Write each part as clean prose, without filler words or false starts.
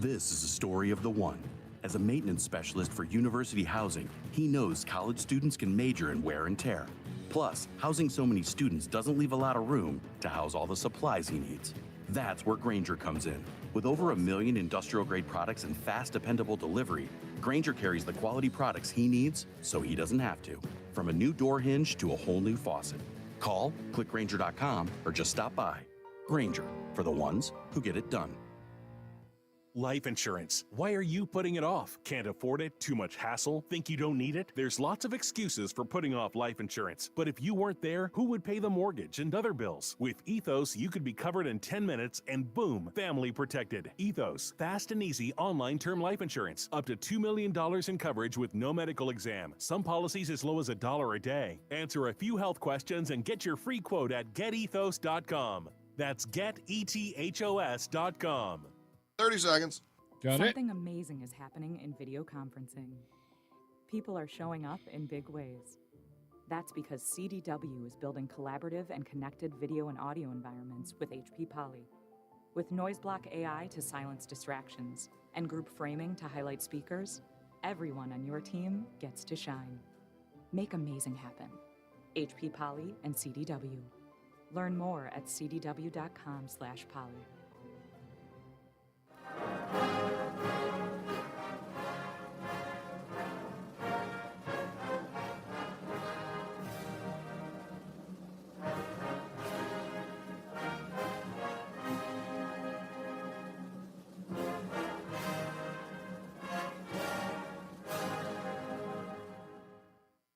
This is a story of the one. As a maintenance specialist for university housing, he knows college students can major in wear and tear. Plus, housing so many students doesn't leave a lot of room to house all the supplies he needs. That's where Grainger comes in. With over 1 million industrial-grade products and fast, dependable delivery, Grainger carries the quality products he needs so he doesn't have to. From a new door hinge to a whole new faucet. Call, click Grainger.com, or just stop by. Grainger, for the ones who get it done. Life insurance. Why are you putting it off? Can't afford it? Too much hassle? Think you don't need it? There's lots of excuses for putting off life insurance. But if you weren't there, who would pay the mortgage and other bills? With Ethos, you could be covered in 10 minutes and boom, family protected. Ethos, fast and easy online term life insurance. Up to $2 million in coverage with no medical exam. Some policies as low as $1 a day. Answer a few health questions and get your free quote at getethos.com. That's getethos.com. 30 seconds. Got it. Something amazing is happening in video conferencing. People are showing up in big ways. That's because CDW is building collaborative and connected video and audio environments with HP Poly. With noise block AI to silence distractions and group framing to highlight speakers, everyone on your team gets to shine. Make amazing happen. HP Poly and CDW. Learn more at cdw.com/poly.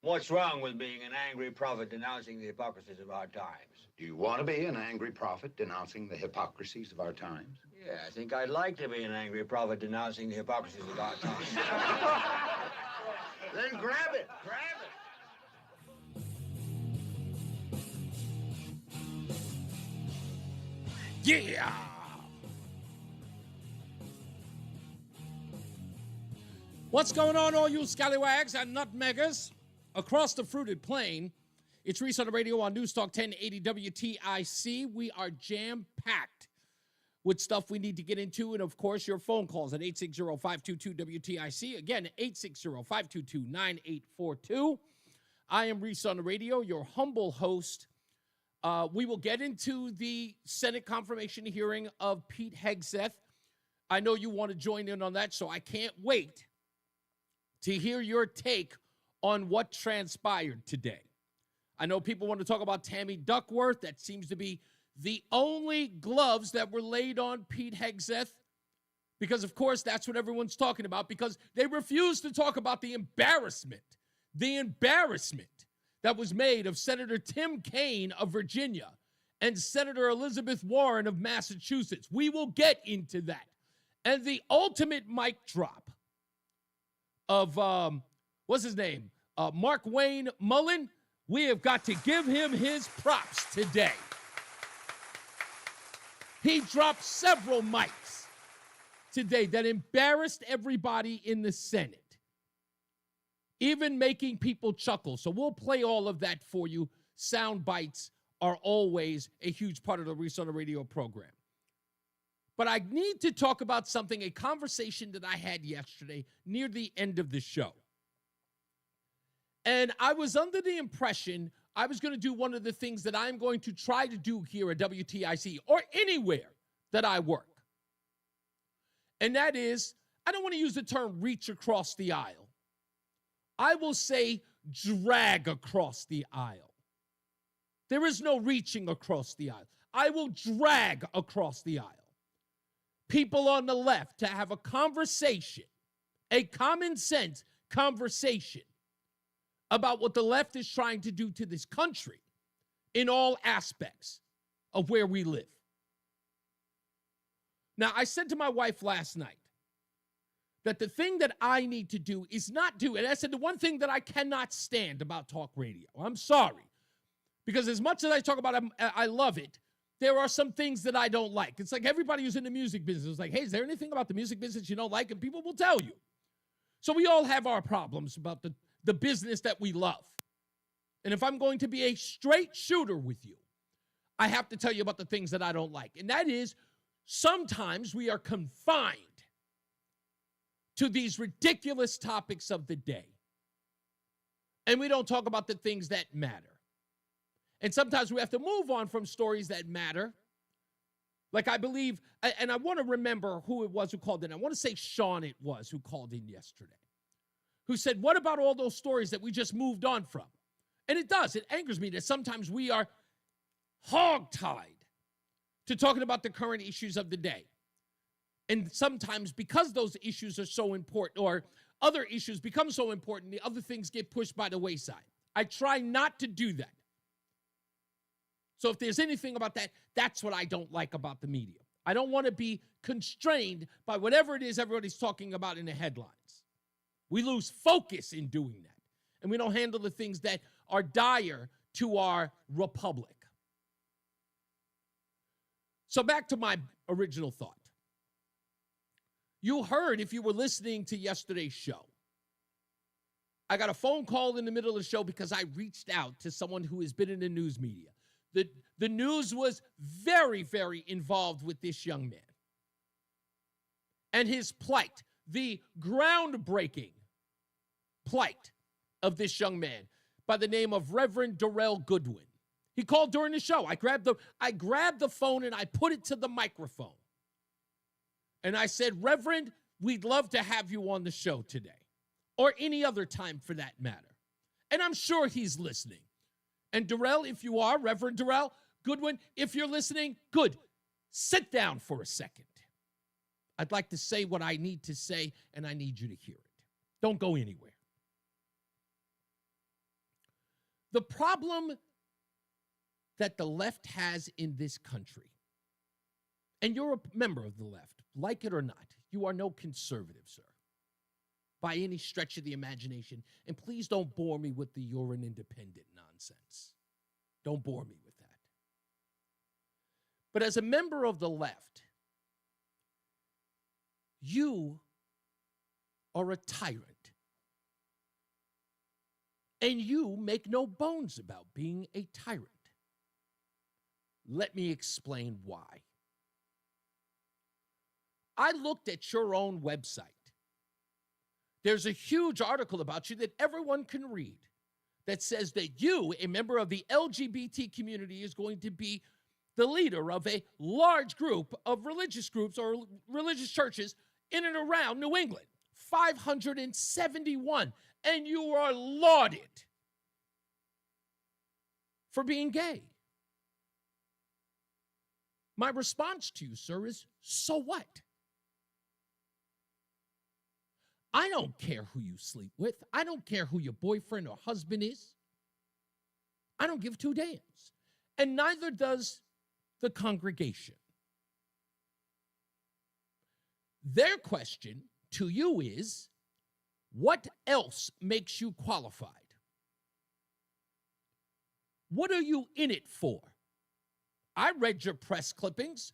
What's wrong with being an angry prophet denouncing the hypocrisies of our times? Do you want to be an angry prophet denouncing the hypocrisies of our times? Yeah, I think I'd like to be an angry prophet denouncing the hypocrisies of our times. Then grab it! Grab it! Yeah! What's going on, all you scallywags and nutmeggers across the fruited plain? It's Reese on the radio on NewsTalk 1080 WTIC. We are jam-packed with stuff we need to get into, and, of course, your phone calls at 860-522-WTIC. Again, 860-522-9842. I am Reese on the radio, your humble host. We will get into the Senate confirmation hearing of Pete Hegseth. I know you want to join in on that, so I can't wait to hear your take on what transpired today. I know people want to talk about Tammy Duckworth. That seems to be the only gloves that were laid on Pete Hegseth because, of course, that's what everyone's talking about because they refuse to talk about the embarrassment that was made of Senator Tim Kaine of Virginia and Senator Elizabeth Warren of Massachusetts. We will get into that. And the ultimate mic drop of, what's his name? Mark Wayne Mullen. We have got to give him his props today. He dropped several mics today that embarrassed everybody in the Senate, even making people chuckle. So we'll play all of that for you. Sound bites are always a huge part of the Reese on the Radio program. But I need to talk about something, a conversation that I had yesterday near the end of the show. And I was under the impression I was going to do one of the things that I'm going to try to do here at WTIC or anywhere that I work. And that is, I don't want to use the term reach across the aisle. I will say drag across the aisle. There is no reaching across the aisle. I will drag across the aisle people on the left to have a conversation, a common sense conversation about what the left is trying to do to this country in all aspects of where we live. Now, I said to my wife last night that the thing that I need to do is not do, and I said the one thing that I cannot stand about talk radio, I'm sorry, because as much as I talk about it, I love it, there are some things that I don't like. It's like everybody who's in the music business is like, hey, is there anything about the music business you don't like? And people will tell you. So we all have our problems about the business that we love. And if I'm going to be a straight shooter with you, I have to tell you about the things that I don't like. And that is sometimes we are confined to these ridiculous topics of the day. And we don't talk about the things that matter. And sometimes we have to move on from stories that matter. Like I believe, and I want to remember who it was who called in. I want to say Sean it was who called in yesterday, who said, what about all those stories that we just moved on from? And it does. It angers me that sometimes we are hogtied to talking about the current issues of the day. And sometimes because those issues are so important, or other issues become so important, the other things get pushed by the wayside. I try not to do that. So if there's anything about that, that's what I don't like about the media. I don't want to be constrained by whatever it is everybody's talking about in the headlines. We lose focus in doing that. And we don't handle the things that are dire to our republic. So back to my original thought. You heard, if you were listening to yesterday's show, I got a phone call in the middle of the show because I reached out to someone who has been in the news media. The news was very, very involved with this young man and his plight, the groundbreaking plight of this young man by the name of Reverend Darrell Goodwin. He called during the show. I grabbed the phone and I put it to the microphone. And I said, Reverend, we'd love to have you on the show today, or any other time for that matter. And I'm sure he's listening. And Darrell, if you are, Reverend Darrell Goodwin, if you're listening, good. Sit down for a second. I'd like to say what I need to say, and I need you to hear it. Don't go anywhere. The problem that the left has in this country, and you're a member of the left, like it or not, you are no conservative, sir, by any stretch of the imagination. And please don't bore me with the you're an independent nonsense. Don't bore me with that. But as a member of the left, you are a tyrant. And you make no bones about being a tyrant. Let me explain why. I looked at your own website. There's a huge article about you that everyone can read that says that you, a member of the LGBT community, is going to be the leader of a large group of religious groups or religious churches in and around New England. 571. And you are lauded for being gay. My response to you, sir, is, so what? I don't care who you sleep with. I don't care who your boyfriend or husband is. I don't give two damns. And neither does the congregation. Their question to you is, what else makes you qualified? What are you in it for? I read your press clippings.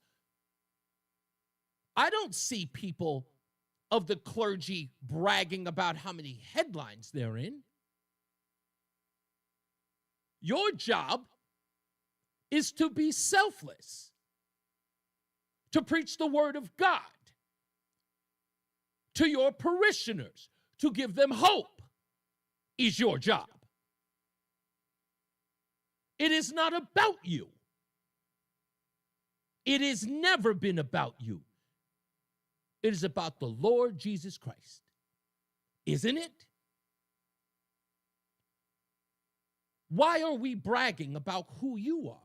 I don't see people of the clergy bragging about how many headlines they're in. Your job is to be selfless, to preach the word of God to your parishioners, to give them hope, is your job. It is not about you. It has never been about you. It is about the Lord Jesus Christ. Isn't it? Why are we bragging about who you are?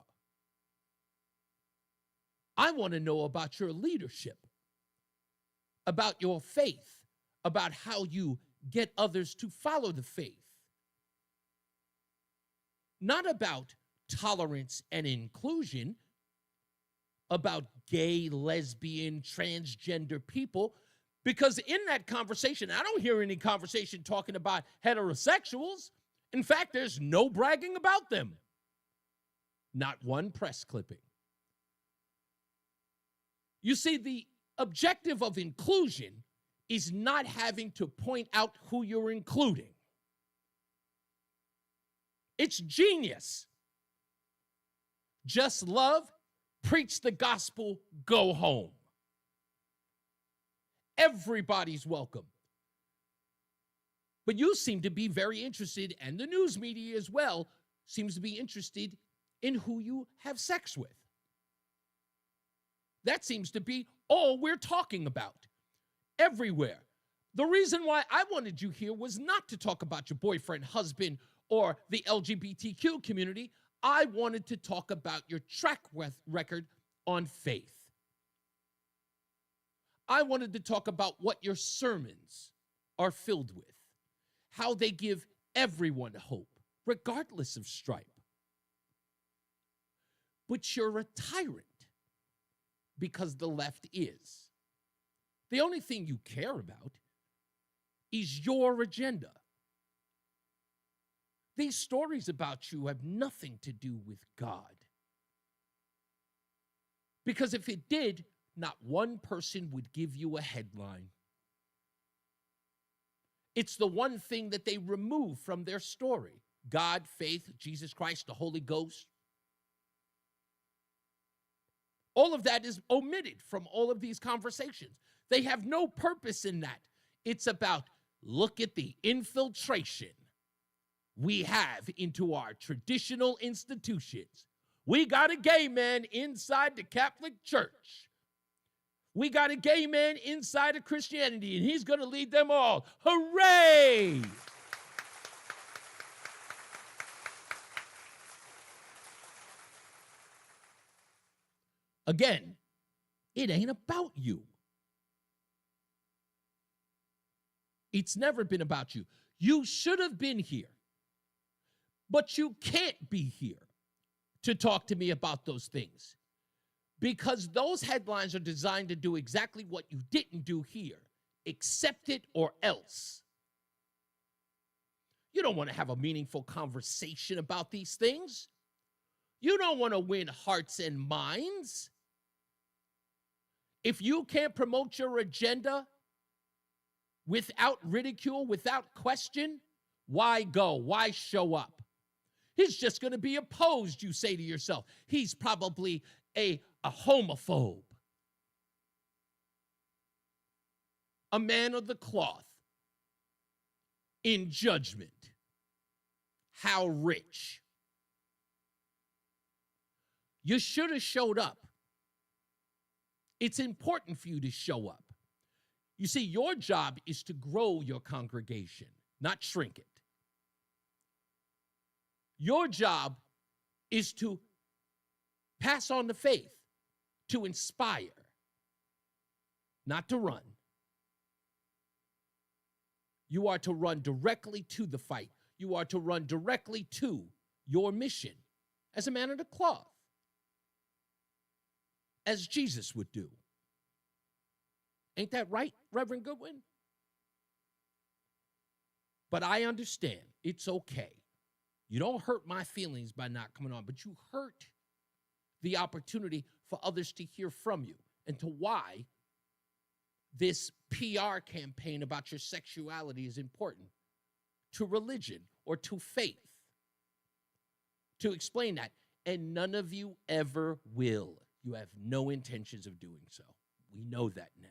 I want to know about your leadership, about your faith, about how you get others to follow the faith. Not about tolerance and inclusion, about gay, lesbian, transgender people, because in that conversation, I don't hear any conversation talking about heterosexuals. In fact, there's no bragging about them. Not one press clipping. You see, the objective of inclusion is not having to point out who you're including. It's genius. Just love, preach the gospel, go home. Everybody's welcome. But you seem to be very interested, and the news media as well seems to be interested in who you have sex with. That seems to be all we're talking about everywhere. The reason why I wanted you here was not to talk about your boyfriend, husband, or the LGBTQ community. I wanted to talk about your track record on faith. I wanted to talk about what your sermons are filled with, how they give everyone hope, regardless of stripe. But you're a tyrant because the left is. The only thing you care about is your agenda. These stories about you have nothing to do with God. Because if it did, not one person would give you a headline. It's the one thing that they remove from their story. God, faith, Jesus Christ, the Holy Ghost. All of that is omitted from all of these conversations. They have no purpose in that. It's about, look at the infiltration we have into our traditional institutions. We got a gay man inside the Catholic Church. We got a gay man inside of Christianity, and he's going to lead them all. Hooray! Again, it ain't about you. It's never been about you. You should have been here, but you can't be here to talk to me about those things because those headlines are designed to do exactly what you didn't do here. Accept it or else. You don't want to have a meaningful conversation about these things. You don't want to win hearts and minds. If you can't promote your agenda without ridicule, without question, why go? Why show up? He's just going to be opposed, you say to yourself. He's probably a homophobe. A man of the cloth. In judgment. How rich. You should have showed up. It's important for you to show up. You see, your job is to grow your congregation, not shrink it. Your job is to pass on the faith, to inspire, not to run. You are to run directly to the fight. You are to run directly to your mission as a man of the cloth, as Jesus would do. Ain't that right, Reverend Goodwin? But I understand. It's okay. You don't hurt my feelings by not coming on, but you hurt the opportunity for others to hear from you and to why this PR campaign about your sexuality is important to religion or to faith. To explain that. And none of you ever will. You have no intentions of doing so. We know that now.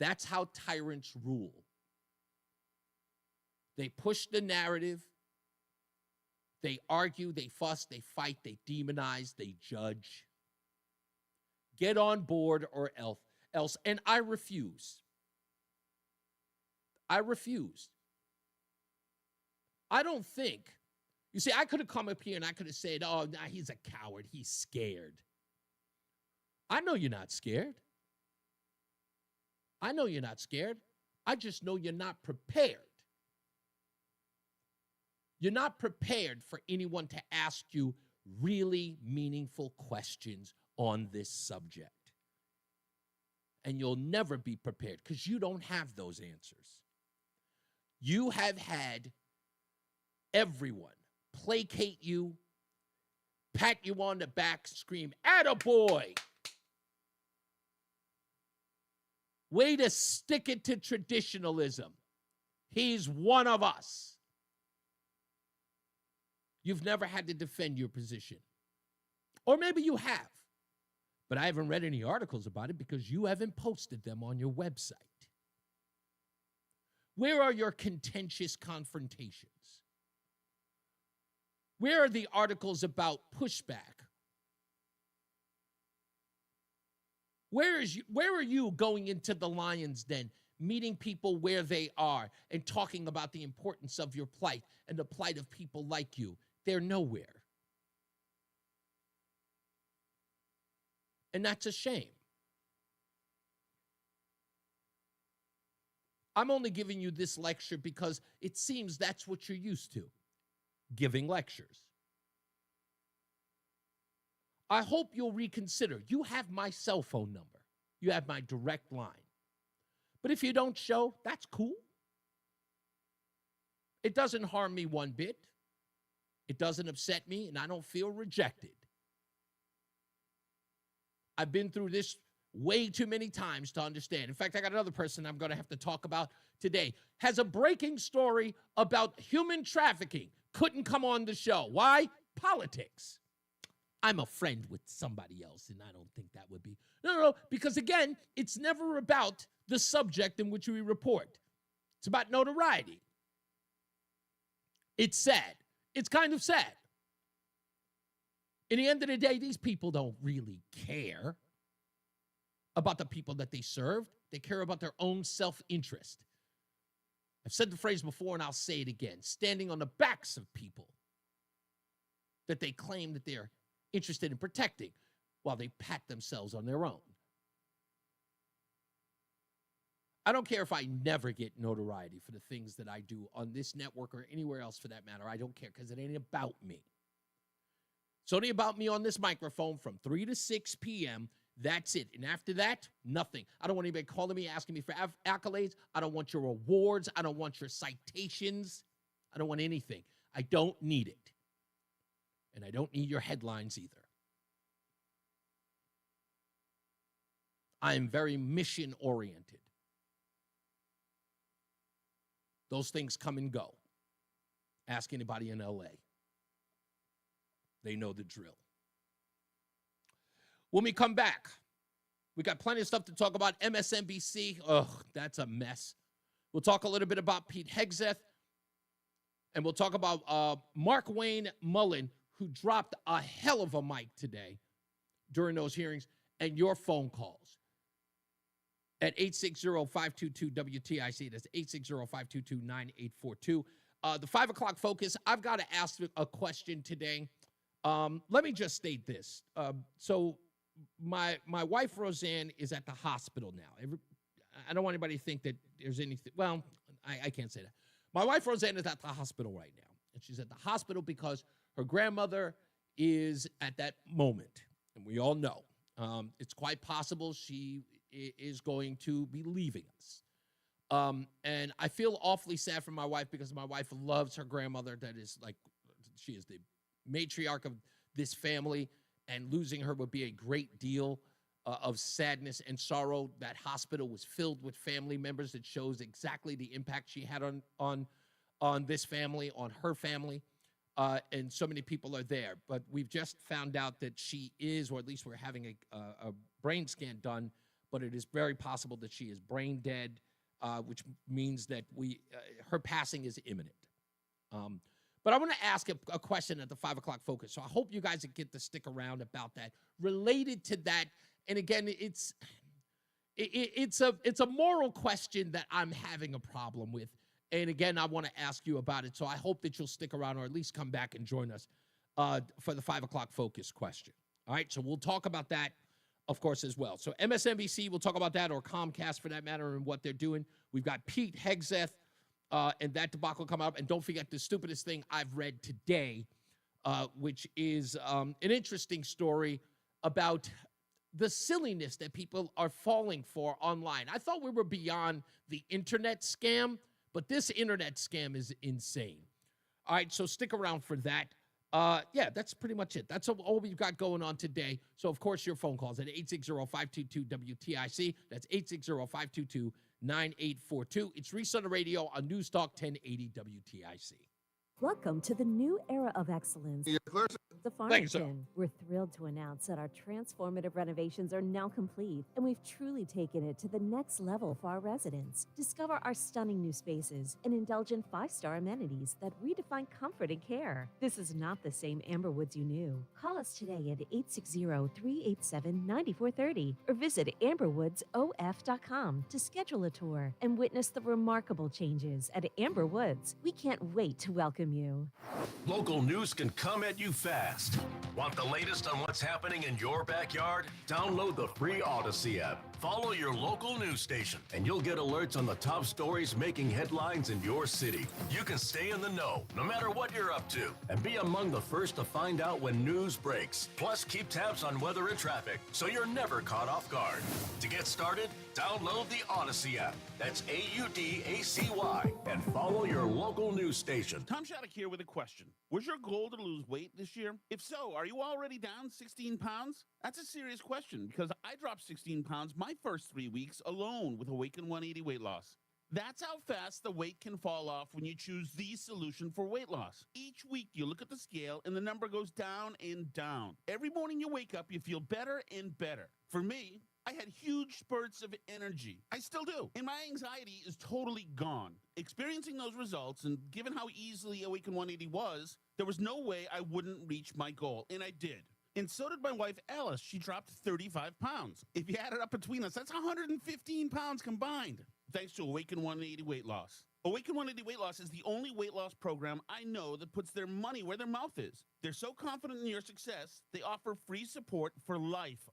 That's how tyrants rule. They push the narrative. They argue, they fuss, they fight, they demonize, they judge. Get on board or else. And I refuse. I refuse. I don't think, you see, I could have come up here and I could have said, oh, nah, he's a coward, he's scared. I know you're not scared. I know you're not scared. I just know you're not prepared. You're not prepared for anyone to ask you really meaningful questions on this subject. And you'll never be prepared because you don't have those answers. You have had everyone placate you, pat you on the back, scream, "Attaboy!" Way to stick it to traditionalism. He's one of us. You've never had to defend your position. Or maybe you have. But I haven't read any articles about it because you haven't posted them on your website. Where are your contentious confrontations? Where are the articles about pushback? Where are you going into the lion's den, meeting people where they are and talking about the importance of your plight and the plight of people like you? They're nowhere. And that's a shame. I'm only giving you this lecture because it seems that's what you're used to, giving lectures. I hope you'll reconsider. You have my cell phone number. You have my direct line. But if you don't show, that's cool. It doesn't harm me one bit. It doesn't upset me, and I don't feel rejected. I've been through this way too many times to understand. In fact, I got another person I'm going to have to talk about today. Has a breaking story about human trafficking. Couldn't come on the show. Why? Politics. I'm a friend with somebody else, and I don't think that would be. No, because again, it's never about the subject in which we report. It's about notoriety. It's sad. It's kind of sad. In the end of the day, these people don't really care about the people that they served. They care about their own self-interest. I've said the phrase before, and I'll say it again. Standing on the backs of people that they claim that they're interested in protecting while they pat themselves on their own. I don't care if I never get notoriety for the things that I do on this network or anywhere else for that matter. I don't care because it ain't about me. It's only about me on this microphone from 3 to 6 p.m. That's it. And after that, nothing. I don't want anybody calling me, asking me for accolades. I don't want your awards. I don't want your citations. I don't want anything. I don't need it. And I don't need your headlines either. I am very mission-oriented. Those things come and go. Ask anybody in LA. They know the drill. When we come back, we got plenty of stuff to talk about. MSNBC, that's a mess. We'll talk a little bit about Pete Hegseth, and we'll talk about Mark Wayne Mullen, who dropped a hell of a mic today during those hearings, and your phone calls at 860-522-WTIC. That's 860-522-9842. The 5 o'clock focus, I've got to ask a question today. Let me just state this. So my wife, Roseanne, is at the hospital now. I don't want anybody to think that there's anything. Well, I can't say that. My wife, Roseanne, is at the hospital right now. And she's at the hospital because her grandmother is at that moment. And we all know it's quite possible she is going to be leaving us. And I feel awfully sad for my wife because my wife loves her grandmother. That is like, she is the matriarch of this family, and losing her would be a great deal of sadness and sorrow. That hospital was filled with family members. It shows exactly the impact she had on this family, on her family, and so many people are there. But we've just found out that she is, or at least we're having a brain scan done, but it is very possible that she is brain dead, which means that her passing is imminent. But I want to ask a question at the 5 o'clock focus. So I hope you guys get to stick around about that. Related to that, and again, it's a moral question that I'm having a problem with. And again, I want to ask you about it. So I hope that you'll stick around or at least come back and join us for the 5 o'clock focus question. All right, so we'll talk about that, of course, as well. So MSNBC, we'll talk about that, or Comcast for that matter, and what they're doing. We've got Pete Hegseth and that debacle come up. And don't forget the stupidest thing I've read today, which is an interesting story about the silliness that people are falling for online. I thought we were beyond the internet scam, but this internet scam is insane. All right, so stick around for that. Yeah, that's pretty much it. That's all we've got going on today. So, of course, your phone calls at 860-522-WTIC. That's 860-522-9842. It's Reese on the radio on NewsTalk 1080 WTIC. Welcome to the new era of excellence. to Thank you, sir. Farmington. We're thrilled to announce that our transformative renovations are now complete, and we've truly taken it to the next level for our residents. Discover our stunning new spaces and indulge in 5-star amenities that redefine comfort and care. This is not the same Amber Woods you knew. Call us today at 860-387-9430 or visit amberwoodsof.com to schedule a tour and witness the remarkable changes at Amber Woods. We can't wait to welcome you. Local news can come at you fast. Want the latest on what's happening in your backyard? Download the free Odyssey app. Follow your local news station, and you'll get alerts on the top stories making headlines in your city. You can stay in the know, no matter what you're up to, and be among the first to find out when news breaks. Plus, keep tabs on weather and traffic, so you're never caught off guard. To get started, download the Odyssey app. That's AUDACY, and follow your local news station. Tom Shattuck here with a question. Was your goal to lose weight this year? If so, are you already down 16 pounds? That's a serious question because I dropped 16 pounds my first 3 weeks alone with Awaken 180 weight loss. That's how fast the weight can fall off when you choose the solution for weight loss. Each week you look at the scale and the number goes down and down. Every morning you wake up, you feel better and better. For me, I had huge spurts of energy. I still do. And my anxiety is totally gone. Experiencing those results, and given how easily Awaken 180 was, there was no way I wouldn't reach my goal, and I did. And so did my wife, Alice. She dropped 35 pounds. If you add it up between us, that's 115 pounds combined, thanks to Awaken 180 weight loss. Awaken 180 Weight Loss is the only weight loss program I know that puts their money where their mouth is. They're so confident in your success, they offer free support for life.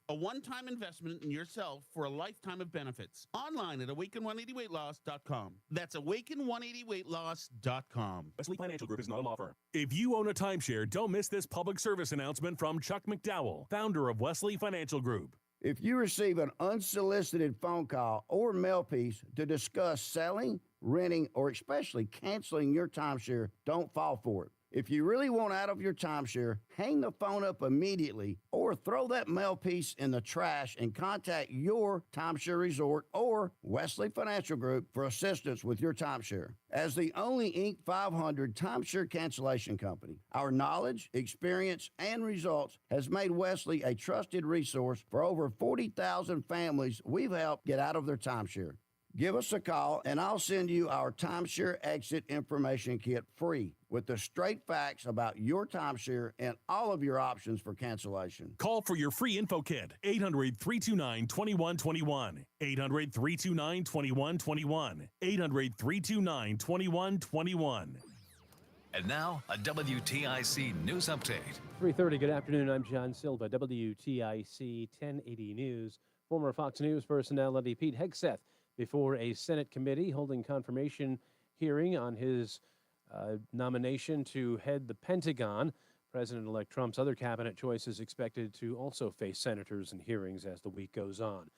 A one-time investment in yourself for a lifetime of benefits. Online at awaken180weightloss.com. That's awaken180weightloss.com. Wesley Financial Group is not a law firm. If you own a timeshare, don't miss this public service announcement from Chuck McDowell, founder of Wesley Financial Group. If you receive an unsolicited phone call or mail piece to discuss selling, renting, or especially canceling your timeshare, don't fall for it. If you really want out of your timeshare, hang the phone up immediately or throw that mail piece in the trash and contact your timeshare resort or Wesley Financial Group for assistance with your timeshare. As the only Inc. 500 timeshare cancellation company, our knowledge, experience, and results has made Wesley a trusted resource for over 40,000 families we've helped get out of their timeshare. Give us a call, and I'll send you our timeshare exit information kit free with the straight facts about your timeshare and all of your options for cancellation. Call for your free info kit, 800-329-2121, 800-329-2121, 800-329-2121. And now, a WTIC news update. 3:30, good afternoon. I'm John Silva, WTIC 1080 News. Former Fox News personality Pete Hegseth before a Senate committee holding confirmation hearing on his nomination to head the Pentagon. President-elect Trump's other cabinet choice is expected to also face senators in hearings as the week goes on.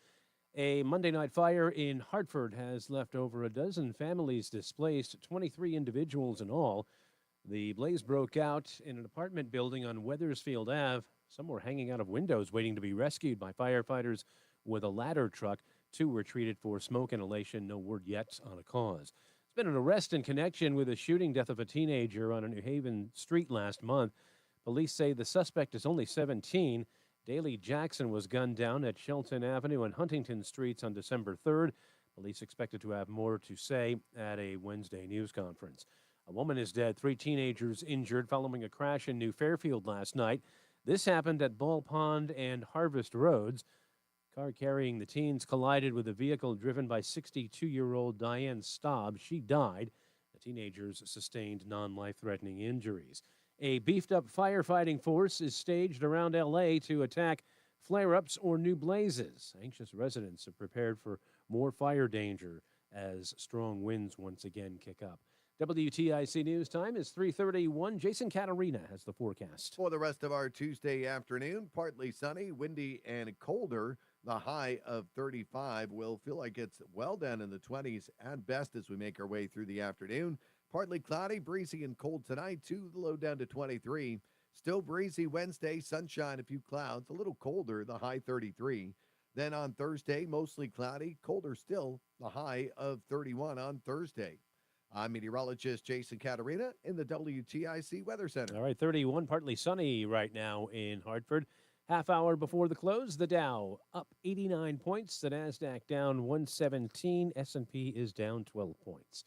A Monday night fire in Hartford has left over a dozen families displaced, 23 individuals in all. The blaze broke out in an apartment building on Weathersfield Ave. Some were hanging out of windows waiting to be rescued by firefighters with a ladder truck. 2 were treated for smoke inhalation. No word yet on a cause. There's been an arrest in connection with a shooting death of a teenager on a New Haven street last month. Police say the suspect is only 17. Daley Jackson was gunned down at Shelton Avenue and Huntington Streets on December 3rd. Police expected to have more to say at a Wednesday news conference. A woman is dead, 3 teenagers injured following a crash in New Fairfield last night. This happened at Ball Pond and Harvest Roads. Car carrying the teens collided with a vehicle driven by 62-year-old Diane Staub. She died. The teenagers sustained non-life-threatening injuries. A beefed-up firefighting force is staged around L.A. to attack flare-ups or new blazes. Anxious residents are prepared for more fire danger as strong winds once again kick up. WTIC News time is 3:31. Jason Catarina has the forecast. For the rest of our Tuesday afternoon, partly sunny, windy, and colder. The high of 35 will feel like it's well down in the 20s at best as we make our way through the afternoon. Partly cloudy, breezy, and cold tonight, too. The low down to 23. Still breezy Wednesday, sunshine, a few clouds, a little colder, the high 33. Then on Thursday, mostly cloudy, colder still, the high of 31 on Thursday. I'm meteorologist Jason Caterina in the WTIC Weather Center. All right, 31, partly sunny right now in Hartford. Half hour before the close, the Dow up 89 points, the NASDAQ down 117, S&P is down 12 points.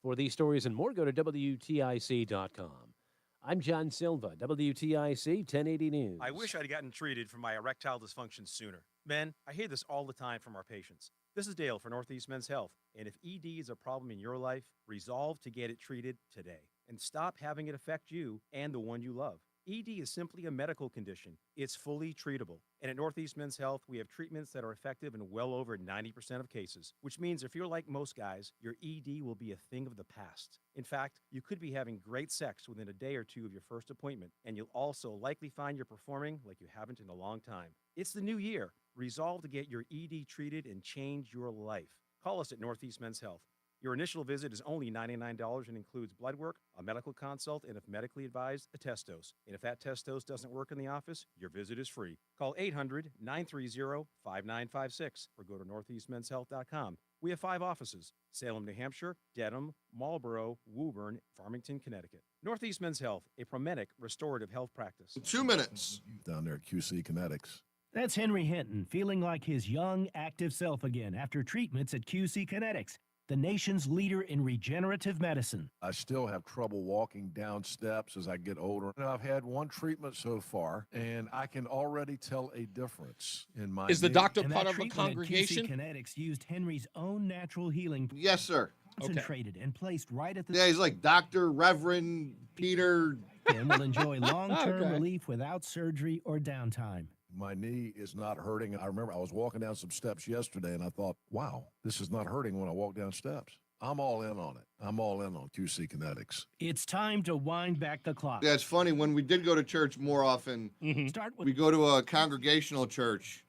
For these stories and more, go to WTIC.com. I'm John Silva, WTIC 1080 News. I wish I'd gotten treated for my erectile dysfunction sooner. Men, I hear this all the time from our patients. This is Dale for Northeast Men's Health, and if ED is a problem in your life, resolve to get it treated today and stop having it affect you and the one you love. ED is simply a medical condition. It's fully treatable. And at Northeast Men's Health, we have treatments that are effective in well over 90% of cases, which means if you're like most guys, your ED will be a thing of the past. In fact, you could be having great sex within a day or two of your first appointment, and you'll also likely find you're performing like you haven't in a long time. It's the new year. Resolve to get your ED treated and change your life. Call us at Northeast Men's Health. Your initial visit is only $99 and includes blood work, a medical consult, and if medically advised, a test dose. And if that test dose doesn't work in the office, your visit is free. Call 800-930-5956 or go to northeastmenshealth.com. We have 5 offices: Salem, New Hampshire, Dedham, Marlborough, Woburn, Farmington, Connecticut. Northeast Men's Health, a Promedic restorative health practice. 2 minutes. Down there at QC Kinetics. That's Henry Hinton, feeling like his young, active self again after treatments at QC Kinetics, the nation's leader in regenerative medicine. I still have trouble walking down steps as I get older. And I've had one treatment so far, and I can already tell a difference in my Is the knee. doctor And part that of a treatment at congregation? QC Kinetics used Henry's own natural healing. Yes, sir. Concentrated and placed right at the... Yeah, he's like Dr. Reverend Peter. And will enjoy long-term relief without surgery or downtime. My knee is not hurting. I remember I was walking down some steps yesterday, and I thought, wow, this is not hurting when I walk down steps. I'm all in on it. I'm all in on QC Kinetics. It's time to wind back the clock. Yeah, it's funny. When we did go to church more often, Start with we go to a congregational church.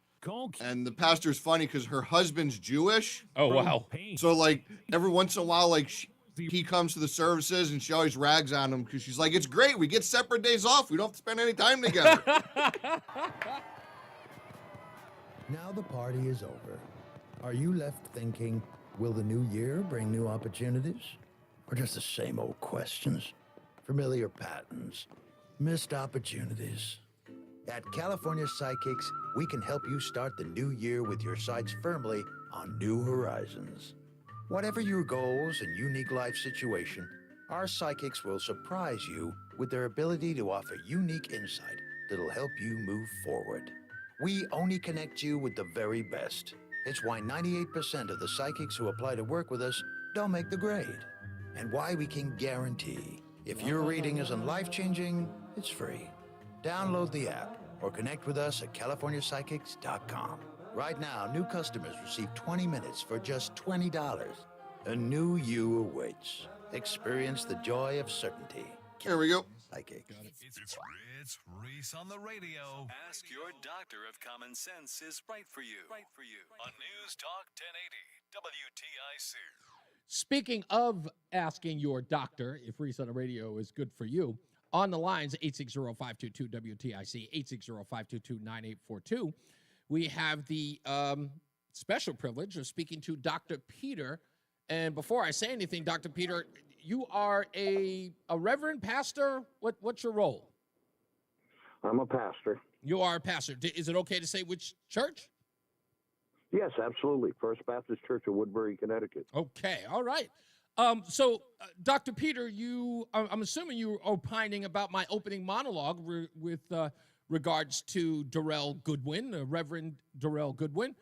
And the pastor's funny because her husband's Jewish. Oh, wow. So, like, every once in a while, like, he comes to the services and she always rags on him because she's like, it's great. We get separate days off. We don't have to spend any time together. Now the party is over. Are you left thinking, will the new year bring new opportunities? Or just the same old questions? Familiar patterns? Missed opportunities? At California Psychics, we can help you start the new year with your sights firmly on new horizons. Whatever your goals and unique life situation, our psychics will surprise you with their ability to offer unique insight that'll help you move forward. We only connect you with the very best. It's why 98% of the psychics who apply to work with us don't make the grade. And why we can guarantee if your reading isn't life-changing, it's free. Download the app or connect with us at CaliforniaPsychics.com. Right now, new customers receive 20 minutes for just $20. A new you awaits. Experience the joy of certainty. Here we go. Psychics. It's Reese on the radio. Ask your doctor if common sense is right for you. On News Talk 1080 WTIC. Speaking of asking your doctor if Reese on the radio is good for you, on the lines, 860-522-WTIC, 860-522-9842, we have the special privilege of speaking to Dr. Peter. And before I say anything, Dr. Peter, you are a reverend pastor? What's your role? I'm a pastor. You are a pastor. Is it okay to say which church? Yes, absolutely. First Baptist Church of Woodbury, Connecticut. Okay, all right. So, Dr. Peter, I'm assuming you were opining about my opening monologue with regards to Darrell Goodwin, Reverend Darrell Goodwin.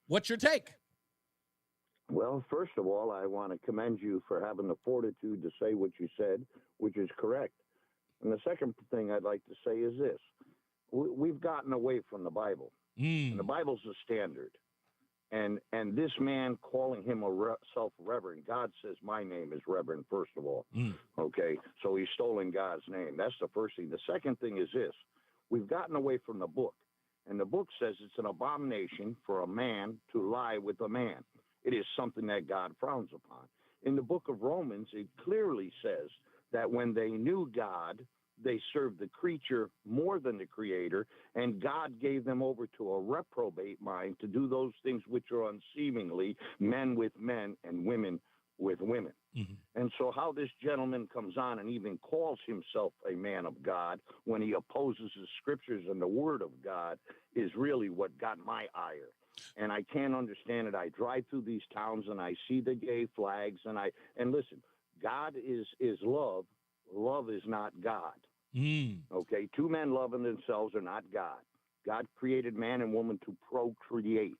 What's your take? Well, first of all, I want to commend you for having the fortitude to say what you said, which is correct. And the second thing I'd like to say is this. We've gotten away from the Bible. And the Bible's the standard. And this man calling himself Reverend, God says my name is Reverend, first of all. Okay, so he's stolen God's name. That's the first thing. The second thing is this. We've gotten away from the book. And the book says it's an abomination for a man to lie with a man. It is something that God frowns upon. In the book of Romans, it clearly says that when they knew God, they served the creature more than the creator, and God gave them over to a reprobate mind to do those things which are unseemly, men with men and women with women. And so how this gentleman comes on and even calls himself a man of God when he opposes the scriptures and the word of God is really what got my ire. And I can't understand it. I drive through these towns and I see the gay flags and listen, God is love. Love is not God. Okay, two men loving themselves are not God. God created man and woman to procreate,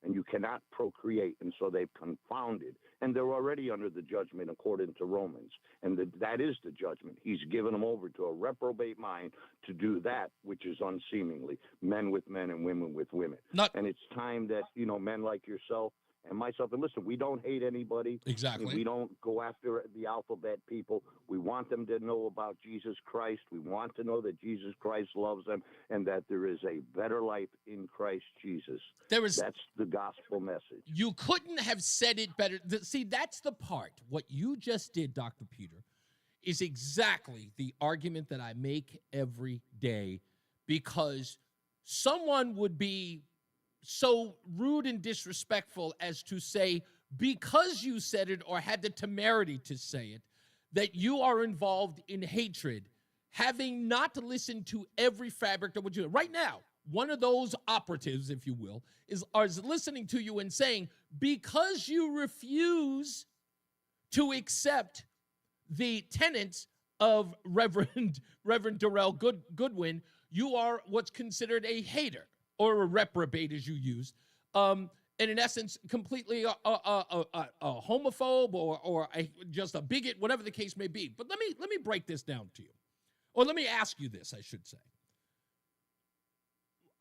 and you cannot procreate, and so they've confounded, and they're already under the judgment according to Romans, and that is the judgment. He's given them over to a reprobate mind to do that which is unseemingly, men with men and women with women. And it's time that, men like yourself and myself, and listen, we don't hate anybody. Exactly. We don't go after the alphabet people. We want them to know about Jesus Christ. We want to know that Jesus Christ loves them and that there is a better life in Christ Jesus. That's the gospel message. You couldn't have said it better. See, that's the part. What you just did, Dr. Peter, is exactly the argument that I make every day, because someone would be so rude and disrespectful as to say, because you said it or had the temerity to say it, that you are involved in hatred, having not listened to every fabric of what you do. Right now, one of those operatives, if you will, is listening to you and saying, because you refuse to accept the tenets of Reverend Darrell Goodwin, you are what's considered a hater, or a reprobate, as you use, and in essence, completely a homophobe or just a bigot, whatever the case may be. But let me break this down to you, or let me ask you this, I should say.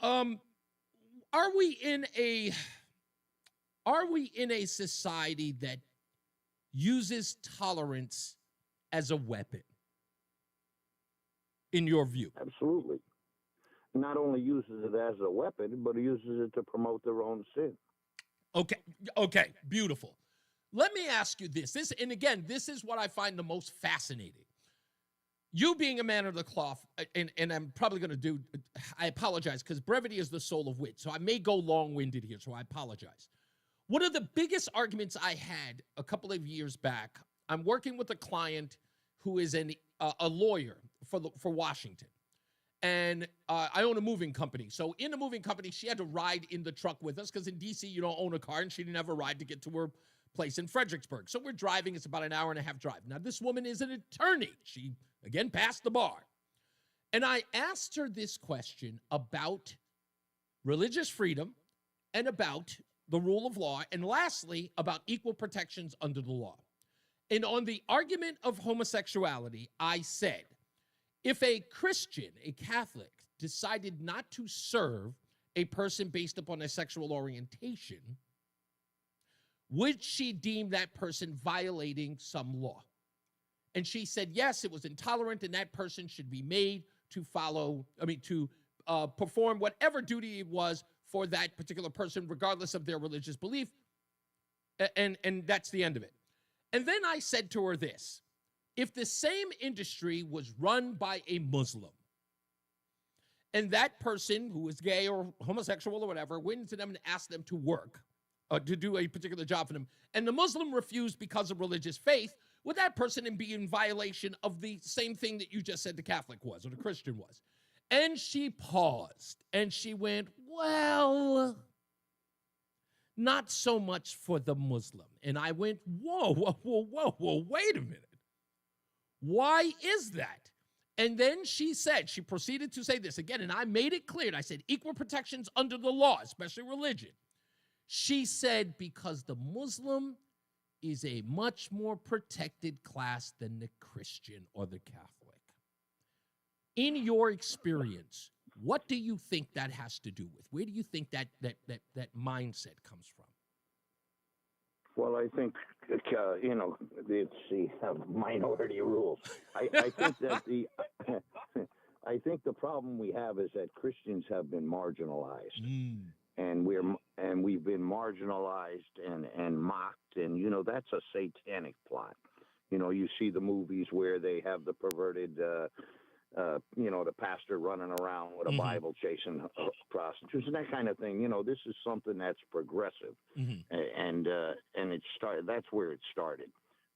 Are we in a society that uses tolerance as a weapon, in your view? Absolutely. Not only uses it as a weapon, but uses it to promote their own sin. Okay, beautiful. Let me ask you this. And again, this is what I find the most fascinating. You being a man of the cloth, and I'm probably going to do, I apologize, because brevity is the soul of wit, so I may go long-winded here, so I apologize. One of the biggest arguments I had a couple of years back, I'm working with a client who is a lawyer for Washington. And I own a moving company. So in the moving company, she had to ride in the truck with us because in D.C., you don't own a car, and she didn't have a ride to get to her place in Fredericksburg. So we're driving. It's about an hour and a half drive. Now, this woman is an attorney. She, again, passed the bar. And I asked her this question about religious freedom and about the rule of law, and lastly, about equal protections under the law. And on the argument of homosexuality, I said, if a Christian, a Catholic, decided not to serve a person based upon their sexual orientation, would she deem that person violating some law? And she said, yes, it was intolerant, and that person should be made to perform whatever duty it was for that particular person, regardless of their religious belief. And that's the end of it. And then I said to her this: if the same industry was run by a Muslim, and that person who is gay or homosexual or whatever went into them and asked them to work, to do a particular job for them, and the Muslim refused because of religious faith, would that person be in violation of the same thing that you just said the Catholic was or the Christian was? And she paused, and she went, well, not so much for the Muslim. And I went, whoa, wait a minute. Why is that? And then she proceeded to say this again, and I made it clear. And I said, equal protections under the law, especially religion. She said, because the Muslim is a much more protected class than the Christian or the Catholic. In your experience, what do you think that has to do with? Where do you think that mindset comes from? Well, I think, it's the minority rules. I think that I think the problem we have is that Christians have been marginalized, and we've been marginalized and mocked, and that's a satanic plot. You see the movies where they have the perverted the pastor running around with a Bible chasing prostitutes and that kind of thing. This is something that's progressive, and it started. That's where it started.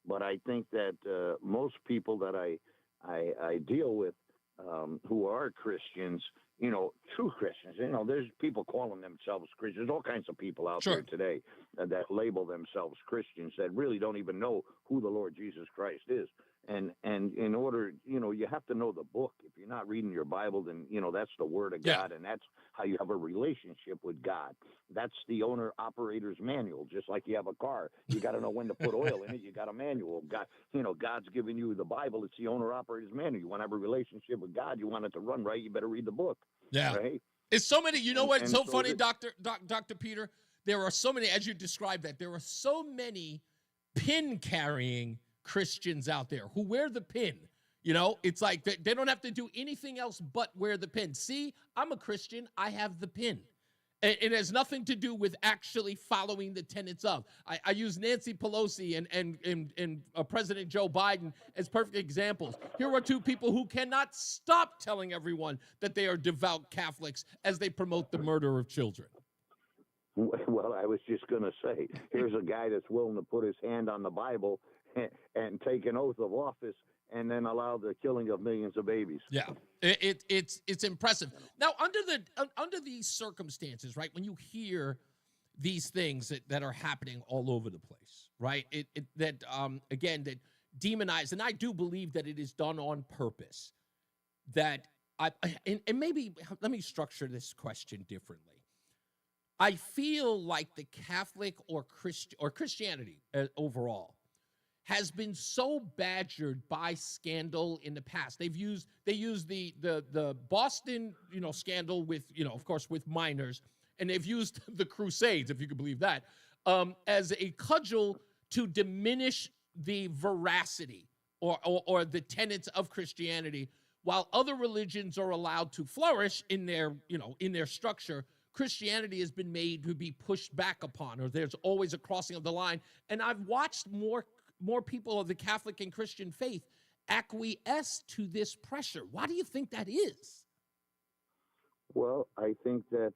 But I think that most people that I deal with who are Christians, true Christians, there's people calling themselves Christians. There's all kinds of people out there today that label themselves Christians that really don't even know who the Lord Jesus Christ is. And in order, you have to know the book. If you're not reading your Bible, then, that's the Word of God, and that's how you have a relationship with God. That's the owner-operator's manual, just like you have a car. You got to know when to put oil in it. You got a manual. God, God's giving you the Bible. It's the owner-operator's manual. You want to have a relationship with God. You want it to run right. You better read the book. Yeah. Right? It's so many. You know what's so funny, that, Dr. Peter? There are so many, as you described that, there are so many pin-carrying Christians out there who wear the pin. It's like they don't have to do anything else but wear the pin. See, I'm a Christian. I have the pin. It has nothing to do with actually following the tenets of. I use Nancy Pelosi and President Joe Biden as perfect examples. Here are two people who cannot stop telling everyone that they are devout Catholics as they promote the murder of children. Well, I was just going to say, here's a guy that's willing to put his hand on the Bible and take an oath of office and then allow the killing of millions of babies. Yeah, it's impressive. Now, under these circumstances, right, when you hear these things that are happening all over the place, right, that demonize, and I do believe that it is done on purpose. That and maybe let me structure this question differently. I feel like the Catholic or Christianity overall has been so badgered by scandal in the past. They used the Boston, scandal with, of course, with minors, and they've used the Crusades, if you could believe that, as a cudgel to diminish the veracity or the tenets of Christianity, while other religions are allowed to flourish in their structure. Christianity has been made to be pushed back upon, or there's always a crossing of the line. And I've watched more people of the Catholic and Christian faith acquiesce to this pressure. Why do you think that is? Well, I think that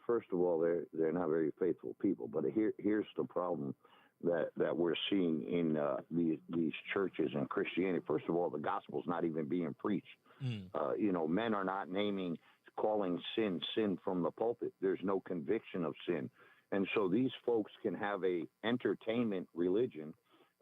first of all, they're not very faithful people. But here's the problem that we're seeing in these churches and Christianity. First of all, the gospel's not even being preached. Men are not calling sin from the pulpit. There's no conviction of sin. And so these folks can have a entertainment religion.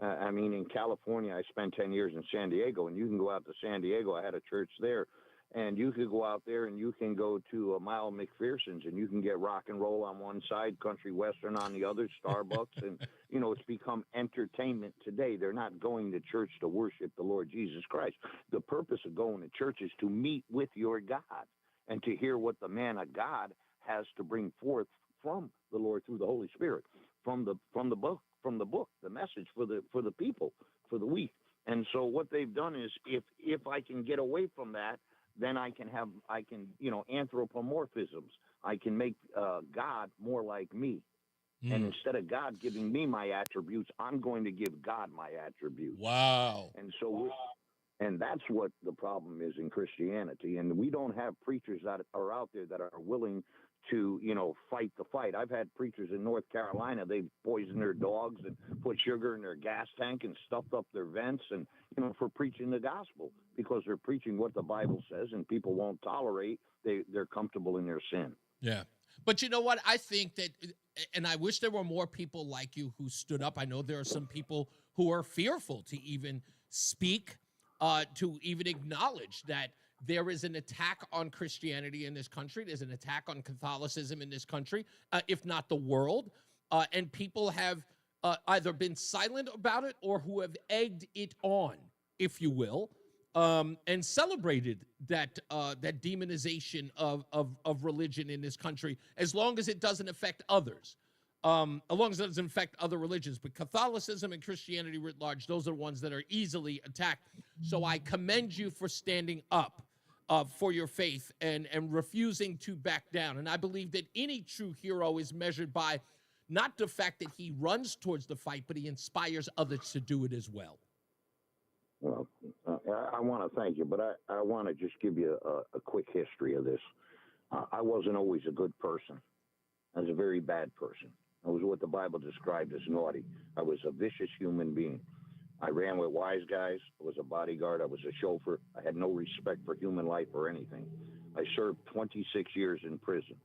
In California, I spent 10 years in San Diego, and you can go out to San Diego. I had a church there, and you could go out there and you can go to a Mile McPherson's, and you can get rock and roll on one side, country western on the other, Starbucks, and, it's become entertainment today. They're not going to church to worship the Lord Jesus Christ. The purpose of going to church is to meet with your God and to hear what the man of God has to bring forth from the Lord through the Holy Spirit, from the book, the message for the people, for the weak. And so what they've done is, if I can get away from that, then I can anthropomorphisms. I can make God more like me. And instead of God giving me my attributes, I'm going to give God my attributes. Wow. And that's what the problem is in Christianity. And we don't have preachers that are out there that are willing to, fight the fight. I've had preachers in North Carolina, they've poisoned their dogs and put sugar in their gas tank and stuffed up their vents and, for preaching the gospel, because they're preaching what the Bible says and people won't tolerate. They're comfortable in their sin. Yeah. But you know what? I think that, and I wish there were more people like you who stood up. I know there are some people who are fearful to even speak, to even acknowledge that there is an attack on Christianity in this country. There's an attack on Catholicism in this country, if not the world. And people have either been silent about it or who have egged it on, if you will, and celebrated that demonization of religion in this country, as long as it doesn't affect others. As long as it doesn't affect other religions. But Catholicism and Christianity writ large, those are the ones that are easily attacked. So I commend you for standing up for your faith and refusing to back down. And I believe that any true hero is measured by not the fact that he runs towards the fight, but he inspires others to do it as well. Well, I want to thank you, but I want to just give you a quick history of this. I wasn't always a good person. I was a very bad person. I was what the Bible described as naughty. I was a vicious human being. I ran with wise guys. I was a bodyguard. I was a chauffeur. I had no respect for human life or anything. I served 26 years in prison.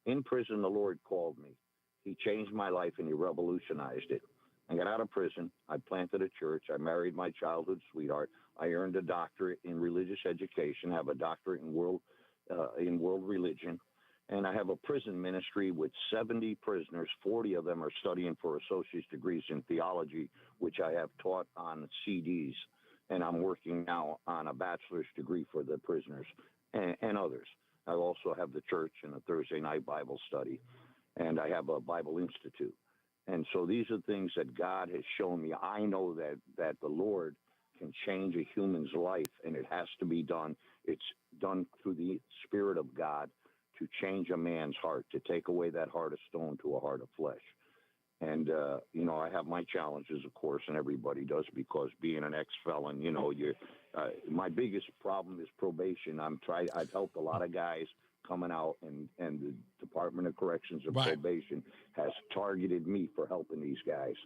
In prison, the Lord called me. He changed my life and he revolutionized it. I got out of prison. I planted a church. I married my childhood sweetheart. I earned a doctorate in religious education. I have a doctorate in world religion. And I have a prison ministry with 70 prisoners. 40 of them are studying for associate's degrees in theology, which I have taught on CDs. And I'm working now on a bachelor's degree for the prisoners and others. I also have the church and a Thursday night Bible study. And I have a Bible Institute. And so these are things that God has shown me. I know that the Lord can change a human's life, and it has to be done. It's done through the Spirit of God to change a man's heart, to take away that heart of stone to a heart of flesh. And, I have my challenges, of course, and everybody does, because being an ex-felon, my biggest problem is probation. I've helped a lot of guys coming out, and the Department of Corrections and Probation has targeted me for helping these guys.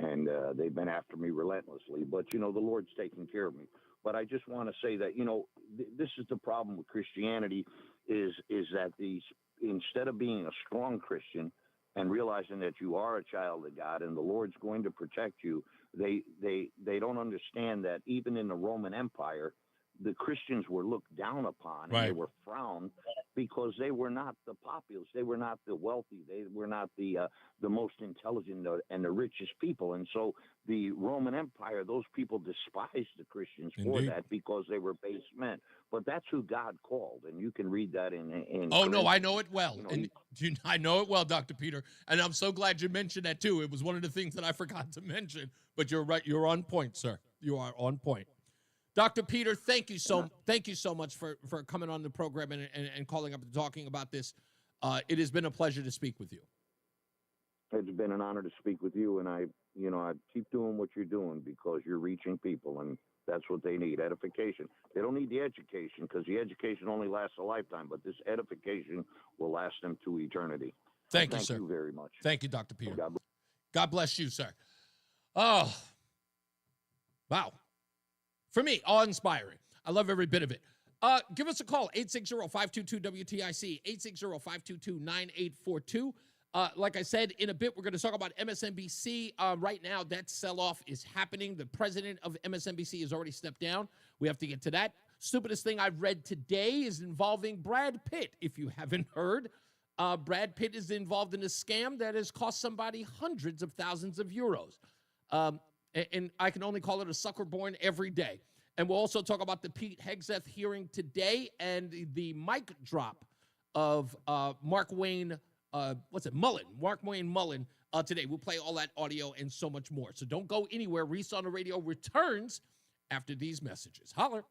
And they've been after me relentlessly. But, the Lord's taking care of me. But I just want to say that, this is the problem with Christianity is that instead of being a strong Christian and realizing that you are a child of God and the Lord's going to protect you, they don't understand that even in the Roman Empire, the Christians were looked down upon and they were frowned because they were not the populace, they were not the wealthy, they were not the most intelligent and the richest people. And so the Roman Empire, those people despised the Christians for that because they were base men. But that's who God called, and you can read that in Oh, no, I know it well. I know it well, Dr. Peter, and I'm so glad you mentioned that, too. It was one of the things that I forgot to mention, but you're right. You're on point, sir. You are on point. Dr. Peter, thank you so much for coming on the program and calling up and talking about this. It has been a pleasure to speak with you. It's been an honor to speak with you, and I keep doing what you're doing because you're reaching people, and that's what they need, edification. They don't need the education because the education only lasts a lifetime, but this edification will last them to eternity. Thank you, sir. Thank you very much. Thank you, Dr. Peter. God bless you, sir. Oh, wow. For me, awe-inspiring. I love every bit of it. Give us a call, 860-522-WTIC, 860-522-9842. Like I said, in a bit, we're going to talk about MSNBC. Right now, that sell-off is happening. The president of MSNBC has already stepped down. We have to get to that. Stupidest thing I've read today is involving Brad Pitt. If you haven't heard, Brad Pitt is involved in a scam that has cost somebody hundreds of thousands of euros. And I can only call it a sucker born every day. And we'll also talk about the Pete Hegseth hearing today and the mic drop of Mark Wayne Mullen today. We'll play all that audio and so much more. So don't go anywhere. Reese on the Radio returns after these messages. Holler.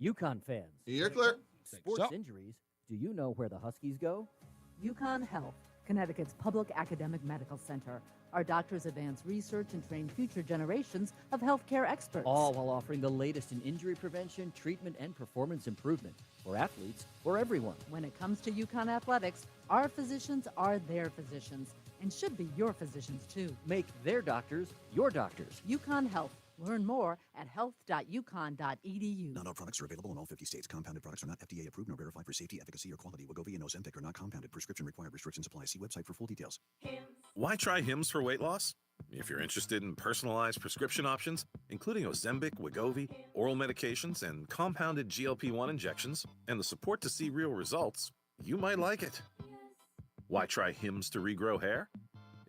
UConn fans. You're clear. Sports injuries. Do you know where the Huskies go? UConn Health, Connecticut's public academic medical center. Our doctors advance research and train future generations of healthcare experts. All while offering the latest in injury prevention, treatment, and performance improvement for athletes, for everyone. When it comes to UConn athletics, our physicians are their physicians and should be your physicians too. Make their doctors your doctors. UConn Health. Learn more at health.uconn.edu. Not all products are available in all 50 states. Compounded products are not FDA approved nor verified for safety, efficacy, or quality. Wegovy and Ozempic are not compounded. Prescription required. Restrictions apply. See website for full details. Why try Hims for weight loss? If you're interested in personalized prescription options, including Ozempic, Wegovy, oral medications, and compounded GLP-1 injections, and the support to see real results, you might like it. Why try Hims to regrow hair?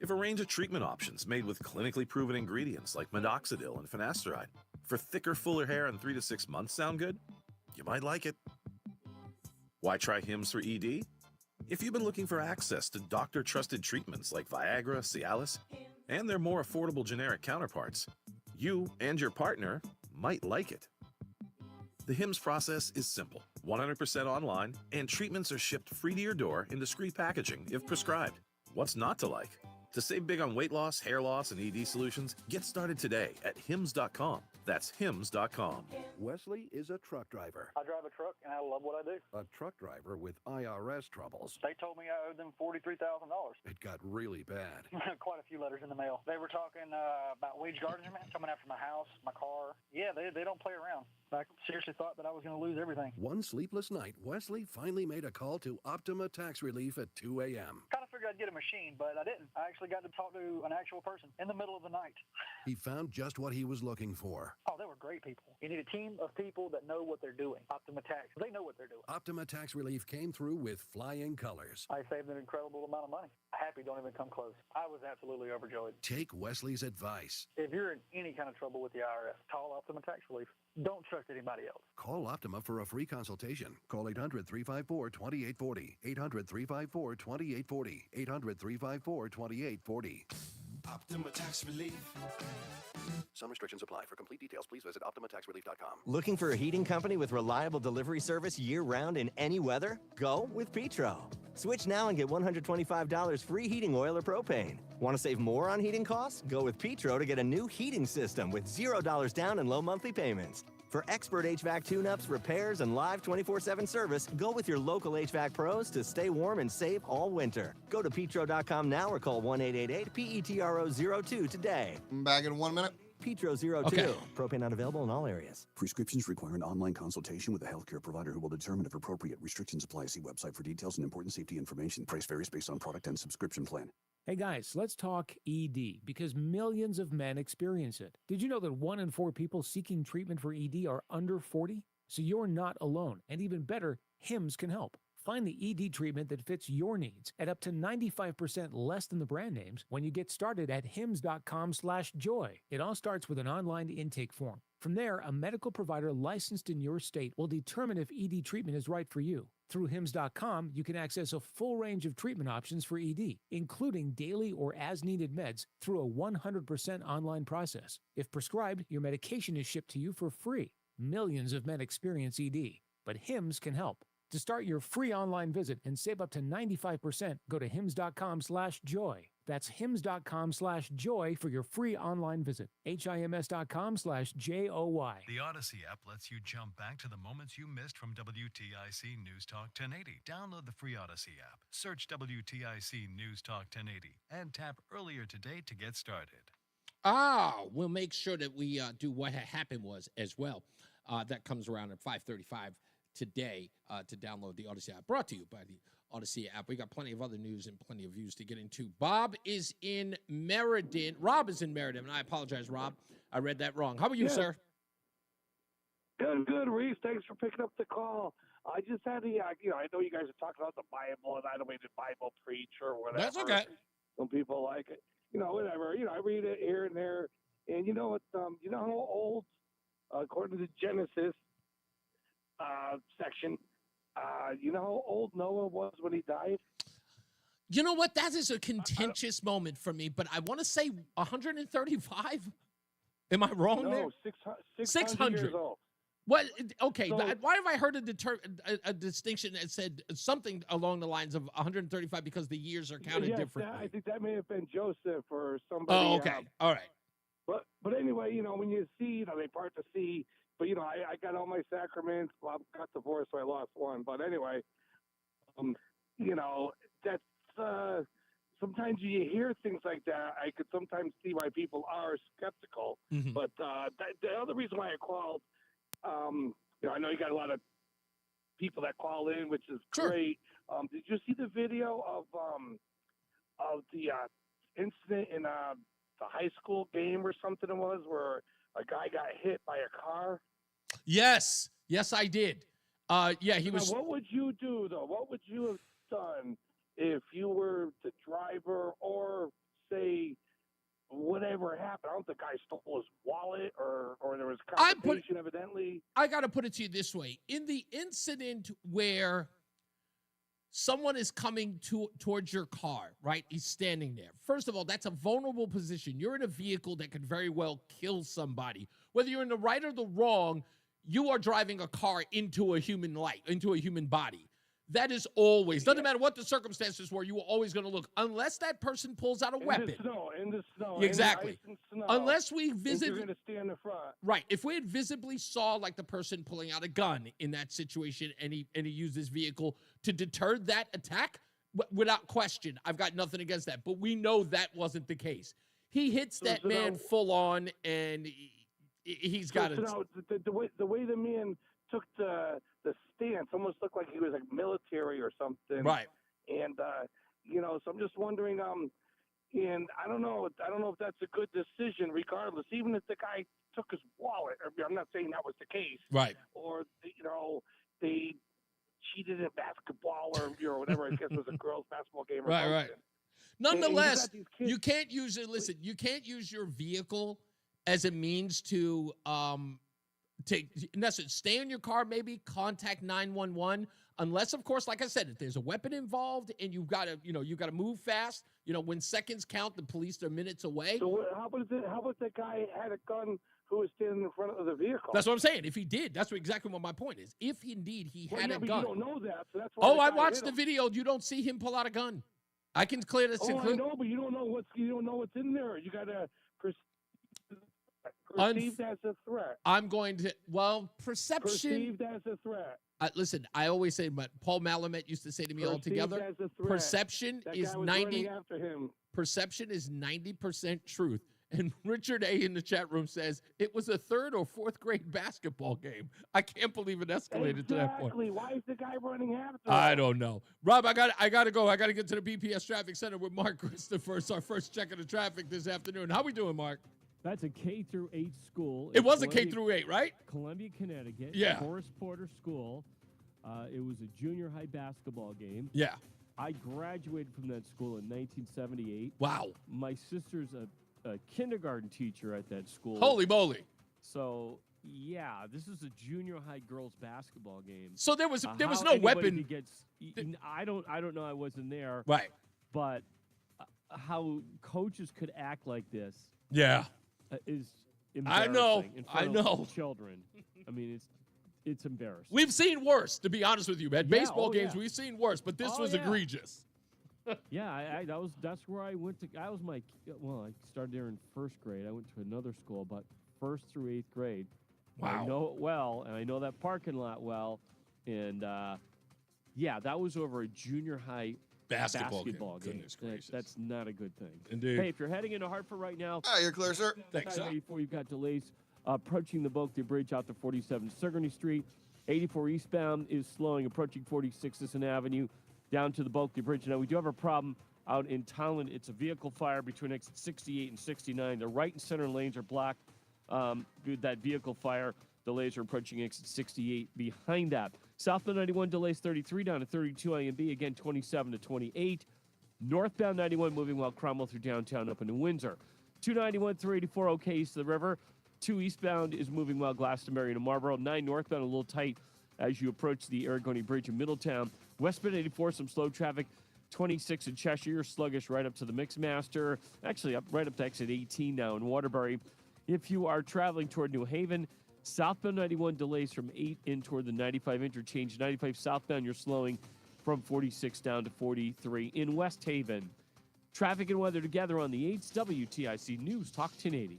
If a range of treatment options made with clinically proven ingredients like minoxidil and finasteride for thicker, fuller hair in 3 to 6 months sound good, you might like it. Why try Hims for ED? If you've been looking for access to doctor-trusted treatments like Viagra, Cialis, and their more affordable generic counterparts, you and your partner might like it. The Hims process is simple, 100% online, and treatments are shipped free to your door in discreet packaging if prescribed. What's not to like? To save big on weight loss, hair loss, and ED solutions, get started today at hims.com. That's hims.com. Wesley is a truck driver. I drive a truck, and I love what I do. A truck driver with IRS troubles. They told me I owed them $43,000. It got really bad. Quite a few letters in the mail. They were talking about wage garnishment coming after my house, my car. Yeah, they don't play around. I seriously thought that I was going to lose everything. One sleepless night, Wesley finally made a call to Optima Tax Relief at 2 a.m. Kind of figured I'd get a machine, but I didn't. I actually got to talk to an actual person in the middle of the night. He found just what he was looking for. Oh, they were great people. You need a team of people that know what they're doing. Optima Tax, they know what they're doing. Optima Tax Relief came through with flying colors. I saved an incredible amount of money. Happy don't even come close. I was absolutely overjoyed. Take Wesley's advice. If you're in any kind of trouble with the IRS, call Optima Tax Relief. Don't trust anybody else. Call Optima for a free consultation. Call 800-354-2840. 800-354-2840. 800-354-2840. Optima Tax Relief. Some restrictions apply. For complete details, please visit OptimaTaxRelief.com. Looking for a heating company with reliable delivery service year-round in any weather? Go with Petro. Switch now and get $125 free heating oil or propane. Want to save more on heating costs? Go with Petro to get a new heating system with $0 down and low monthly payments. For expert HVAC tune-ups, repairs, and live 24/7 service, go with your local HVAC pros to stay warm and save all winter. Go to petro.com now or call 1-888-PETRO02 today. Back in 1 minute. Petro02. Okay. Propane not available in all areas. Prescriptions require an online consultation with a healthcare provider who will determine if appropriate. Restrictions apply. See website for details and important safety information. Price varies based on product and subscription plan. Hey guys, let's talk ED because millions of men experience it. Did you know that 1 in 4 people seeking treatment for ED are under 40? So you're not alone. And even better, HIMS can help. Find the ED treatment that fits your needs at up to 95% less than the brand names when you get started at hims.com/joy. It all starts with an online intake form. From there, a medical provider licensed in your state will determine if ED treatment is right for you. Through hims.com, you can access a full range of treatment options for ED, including daily or as-needed meds through a 100% online process. If prescribed, your medication is shipped to you for free. Millions of men experience ED, but HIMS can help. To start your free online visit and save up to 95%, go to hims.com/joy. That's hims.com/joy for your free online visit. HIMS.com/JOY. The Odyssey app lets you jump back to the moments you missed from WTIC News Talk 1080. Download the free Odyssey app, search WTIC News Talk 1080, and tap earlier today to get started. We'll make sure that we do what happened was as well. That comes around at 5:35 today to download the Odyssey app. Brought to you by the Odyssey app. We got plenty of other news and plenty of views to get into. Bob is in Meriden. Rob is in Meriden, and I apologize, Rob. I read that wrong. How are you, sir? Good, Reese. Thanks for picking up the call. I just had I know you guys are talking about the Bible, and I don't mean to Bible preach or whatever. That's okay. Some people like it. Whatever. I read it here and there. And you know what? You know how old, according to the Genesis section, you know how old Noah was when he died? You know what? That is a contentious moment for me, but I want to say 135. Am I wrong there? No, 600 years old. What? Okay. So- Why have I heard a distinction that said something along the lines of 135 because the years are counted Yes, differently? I think that may have been Joseph or somebody. Oh, okay. All right. But anyway, when you see, they part the sea. But I got all my sacraments. Well, I got divorced, so I lost one. But anyway, that's sometimes you hear things like that. I could sometimes see why people are skeptical. Mm-hmm. But the other reason why I called, I know you got a lot of people that call in, which is great. Did you see the video of the incident in the high school game or something it was where a guy got hit by a car? Yes, I did. He was. Now, what would you do though? What would you have done if you were the driver, or say whatever happened? I don't think the guy stole his wallet, or there was confrontation evidently. I got to put it to you this way: in the incident where someone is coming towards your car, right? He's standing there. First of all, that's a vulnerable position. You're in a vehicle that could very well kill somebody. Whether you're in the right or the wrong, you are driving a car into a human body. That is always, doesn't matter what the circumstances were, you were always going to look, unless that person pulls out a weapon. In the snow. Exactly. In the ice and snow, Unless we you're visit. going to stay in the front. Right. If we had visibly saw like the person pulling out a gun in that situation and he used his vehicle to deter that attack, without question, I've got nothing against that. But we know that wasn't the case. He hits that man full on, and he's got it. So the way the man took the stance almost looked like he was like military or something. Right. And so I'm just wondering, and I don't know if that's a good decision, regardless. Even if the guy took his wallet, I'm not saying that was the case. Right. Or they cheated in basketball or whatever. I guess it was a girls' basketball game. Or Right. something. Right. Nonetheless, and you can't use it. Listen, you can't use your vehicle as a means to in essence, stay in your car, maybe contact 911, unless, of course, like I said, if there's a weapon involved and you've got to move fast. When seconds count, the police are minutes away. So how about the guy had a gun who was standing in front of the vehicle? That's what I'm saying. If he did, that's exactly what my point is. If indeed he had a but gun. You don't know that, so that's why. Oh, I watched the video. You don't see him pull out a gun. I can clear this. I know, but you don't know what's in there. You got to perceived as a threat. I'm going to perception. Perceived as a threat. Listen, I always say, but Paul Malamet used to say to me all together, as a threat. perception That is guy was 90. running after him. Perception is 90% truth. And Richard A. in the chat room says it was a 3rd or 4th grade basketball game. I can't believe it escalated to that point. Exactly. Why is the guy running after I him? don't know. Rob, I got to go. I got to get to the BPS Traffic Center with Mark Christopher. It's our first check of the traffic this afternoon. How we doing, Mark? That's a K through 8 school. It was a K through 8, right? Columbia, Connecticut. Yeah. Forest Porter School. It was a junior high basketball game. Yeah. I graduated from that school in 1978. Wow. My sister's a kindergarten teacher at that school. Holy moly. So, yeah, this is a junior high girls basketball game. So there was How no anybody weapon. I don't know. I wasn't there. Right. But how coaches could act like this. Yeah. Is I embarrassing. know. In front of children. I mean, it's embarrassing. We've seen worse, to be honest with you. At baseball games, we've seen worse, but this was egregious. Yeah, that's where I went to. I started there in 1st grade. I went to another school, but 1st through 8th grade. Wow. I know it well, and I know that parking lot well, and that was over a junior high basketball game. Goodness gracious. That's not a good thing. Indeed. Hey, if you're heading into Hartford right now, you're clear, sir. Thanks, sir. 84, you've got delays approaching the Bulkley Bridge out to 47 Sigourney Street. 84 eastbound is slowing, approaching 46 Sisson Avenue down to the Bulkley Bridge. Now, we do have a problem out in Townsend. It's a vehicle fire between exit 68 and 69. The right and center lanes are blocked with that vehicle fire. Delays are approaching exit 68 behind that. Southbound 91 delays 33 down to 32 IMB, again 27 to 28. Northbound 91 moving while Cromwell through downtown up into Windsor. 291 through 84 okay east of the river. 2 eastbound is moving while Glastonbury to Marlboro. 9 northbound a little tight as you approach the Aragoni Bridge in Middletown. Westbound 84 some slow traffic. 26 in Cheshire, you're sluggish right up to the Mixmaster. Actually, right up to exit 18 now in Waterbury. If you are traveling toward New Haven, southbound 91 delays from 8 in toward the 95 interchange. 95 southbound, you're slowing from 46 down to 43 in West Haven. Traffic and weather together on the 8's WTIC News Talk 1080.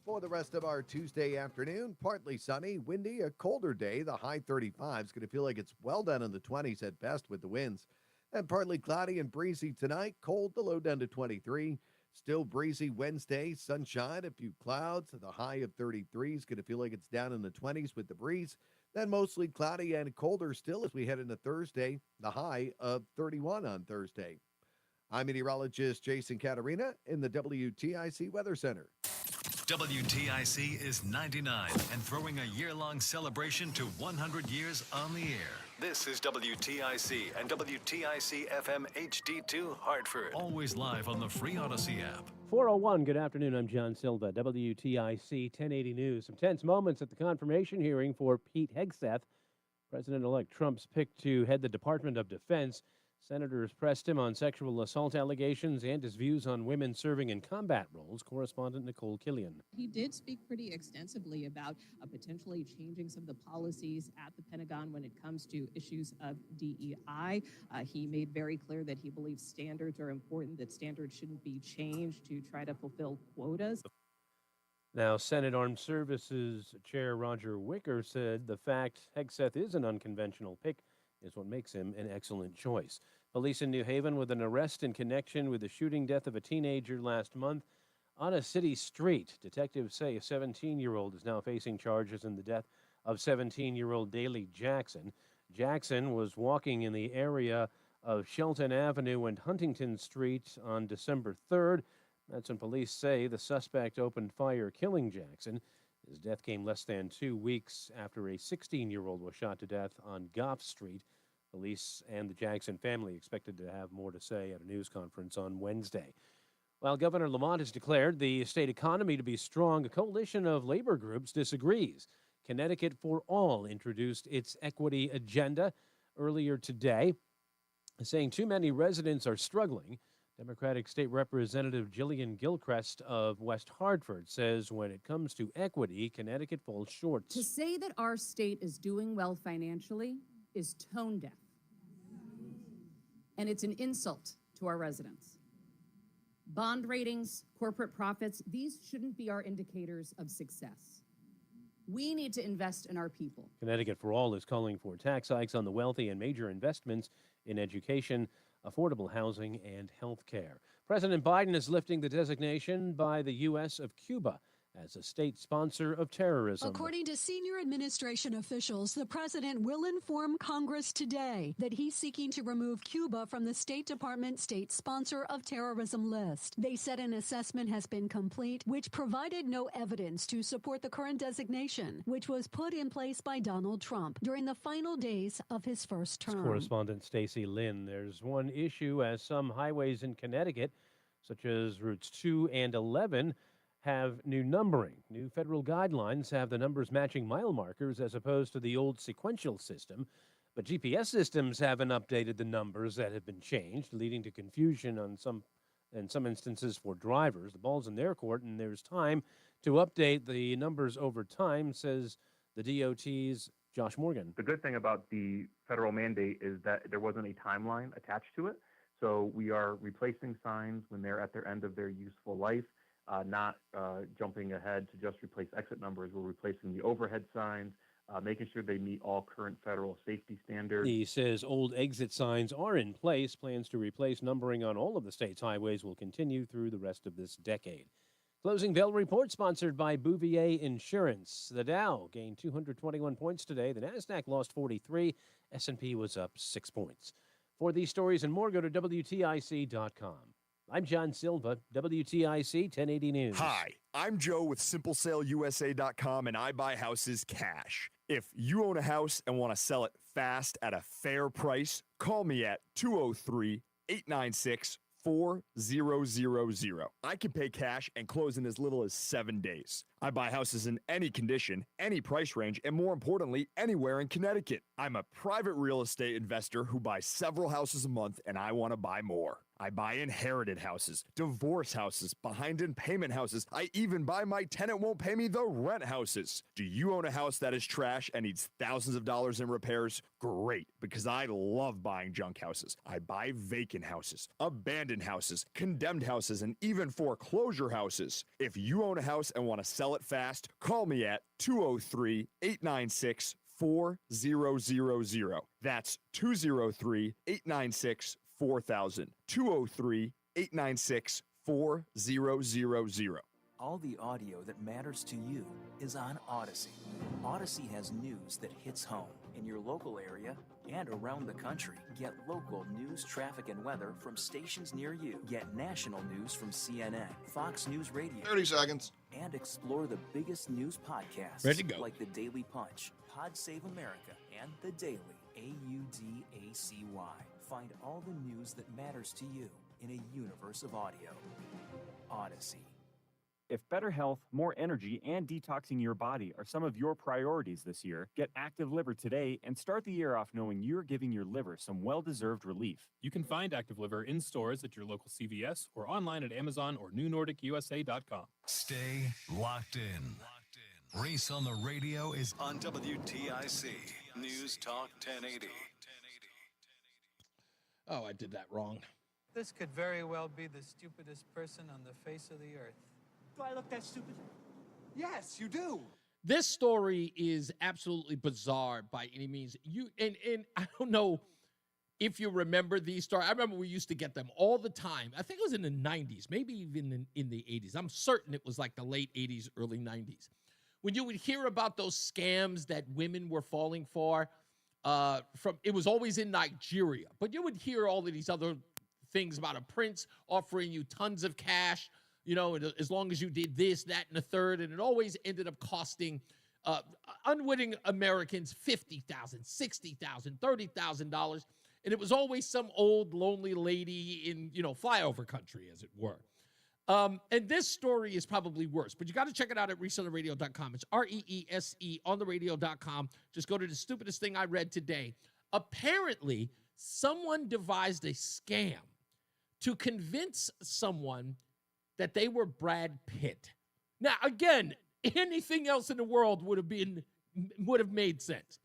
For the rest of our Tuesday afternoon, partly sunny, windy, a colder day. The high 35 is going to feel like it's well down in the 20s at best with the winds. And partly cloudy and breezy tonight, cold, the low down to 23. Still breezy Wednesday, sunshine, a few clouds. The high of 33 is going to feel like it's down in the 20s with the breeze. Then mostly cloudy and colder still as we head into Thursday, the high of 31 on Thursday. I'm meteorologist Jason Caterina in the WTIC Weather Center. WTIC is 99 and throwing a year-long celebration to 100 years on the air. This is WTIC and WTIC FM HD2 Hartford. Always live on the free Odyssey app. 401, good afternoon. I'm John Silva, WTIC 1080 News. Some tense moments at the confirmation hearing for Pete Hegseth. President-elect Trump's pick to head the Department of Defense Senators pressed him on sexual assault allegations and his views on women serving in combat roles. Correspondent Nicole Killian. He did speak pretty extensively about potentially changing some of the policies at the Pentagon when it comes to issues of DEI. He made very clear that he believes standards are important, that standards shouldn't be changed to try to fulfill quotas. Now, Senate Armed Services Chair Roger Wicker said the fact Hegseth is an unconventional pick is what makes him an excellent choice. Police in New Haven with an arrest in connection with the shooting death of a teenager last month on a city street. Detectives say a 17-year-old is now facing charges in the death of 17-year-old Daley Jackson. Jackson was walking in the area of Shelton Avenue and Huntington Street on December 3rd. That's when police say the suspect opened fire, killing Jackson. His death came less than 2 weeks after a 16-year-old was shot to death on Goff Street. Police and the Jackson family expected to have more to say at a news conference on Wednesday. While Governor Lamont has declared the state economy to be strong, a coalition of labor groups disagrees. Connecticut for All introduced its equity agenda earlier today, saying too many residents are struggling. Democratic State Representative Jillian Gilchrist of West Hartford says when it comes to equity, Connecticut falls short. To say that our state is doing well financially is tone deaf. And it's an insult to our residents. Bond ratings, corporate profits, these shouldn't be our indicators of success. We need to invest in our people. Connecticut for All is calling for tax hikes on the wealthy and major investments in education, affordable housing, and health care. President Biden is lifting the designation by the U.S. of Cuba as a state sponsor of terrorism. According to senior administration officials, the president will inform Congress today that he's seeking to remove Cuba from the State Department state sponsor of terrorism list. They said an assessment has been complete, which provided no evidence to support the current designation, which was put in place by Donald Trump during the final days of his first term. Correspondent Stacy Lynn. There's one issue as some highways in Connecticut, such as routes 2 and 11, have new numbering. New federal guidelines have the numbers matching mile markers as opposed to the old sequential system. But GPS systems haven't updated the numbers that have been changed, leading to confusion in some instances for drivers. The ball's in their court, and there's time to update the numbers over time, says the DOT's Josh Morgan. The good thing about the federal mandate is that there wasn't a timeline attached to it. So we are replacing signs when they're at their end of their useful life. Not jumping ahead to just replace exit numbers. We're replacing the overhead signs, making sure they meet all current federal safety standards. He says old exit signs are in place. Plans to replace numbering on all of the state's highways will continue through the rest of this decade. Closing Bell Report sponsored by Bouvier Insurance. The Dow gained 221 points today. The NASDAQ lost 43. S&P was up 6 points. For these stories and more, go to WTIC.com. I'm John Silva, WTIC 1080 News. Hi, I'm Joe with SimpleSaleUSA.com, and I buy houses cash. If you own a house and want to sell it fast at a fair price, call me at 203-896-4000. I can pay cash and close in as little as 7 days. I buy houses in any condition, any price range, and more importantly, anywhere in Connecticut. I'm a private real estate investor who buys several houses a month, and I want to buy more. I buy inherited houses, divorce houses, behind in payment houses. I even buy my tenant won't pay me the rent houses. Do you own a house that is trash and needs thousands of dollars in repairs? Great, because I love buying junk houses. I buy vacant houses, abandoned houses, condemned houses, and even foreclosure houses. If you own a house and want to sell it fast, call me at 203-896-4000. That's 203-896-4000. 203-896-4000. All the audio that matters to you is on Odyssey. Odyssey has news that hits home in your local area and around the country. Get local news, traffic, and weather from stations near you. Get national news from CNN, Fox News Radio. 30 seconds. And explore the biggest news podcasts. Ready to go. Like The Daily Punch, Pod Save America, and The Daily, AUDACY. Find all the news that matters to you in a universe of audio. Odyssey. If better health, more energy, and detoxing your body are some of your priorities this year, get Active Liver today and start the year off knowing you're giving your liver some well-deserved relief. You can find Active Liver in stores at your local CVS or online at Amazon or newnordicusa.com. Stay locked in. Reese on the radio is on WTIC News Talk 1080. Oh, I did that wrong. This could very well be the stupidest person on the face of the earth. Do I look that stupid? Yes, you do. This story is absolutely bizarre by any means. And I don't know if you remember these stories. I remember we used to get them all the time. I think it was in the 90s, maybe even in the 80s. I'm certain it was like the late 80s, early 90s. When you would hear about those scams that women were falling for, it was always in Nigeria. But you would hear all of these other things about a prince offering you tons of cash, as long as you did this, that, and the third. And it always ended up costing unwitting Americans $50,000, $60,000, $30,000. And it was always some old lonely lady in, flyover country, as it were. And this story is probably worse, but you got to check it out at reeseontheradio.com. It's REESE on the radio.com. Just go to the stupidest thing I read today. Apparently, someone devised a scam to convince someone that they were Brad Pitt. Now, again, anything else in the world would have made sense.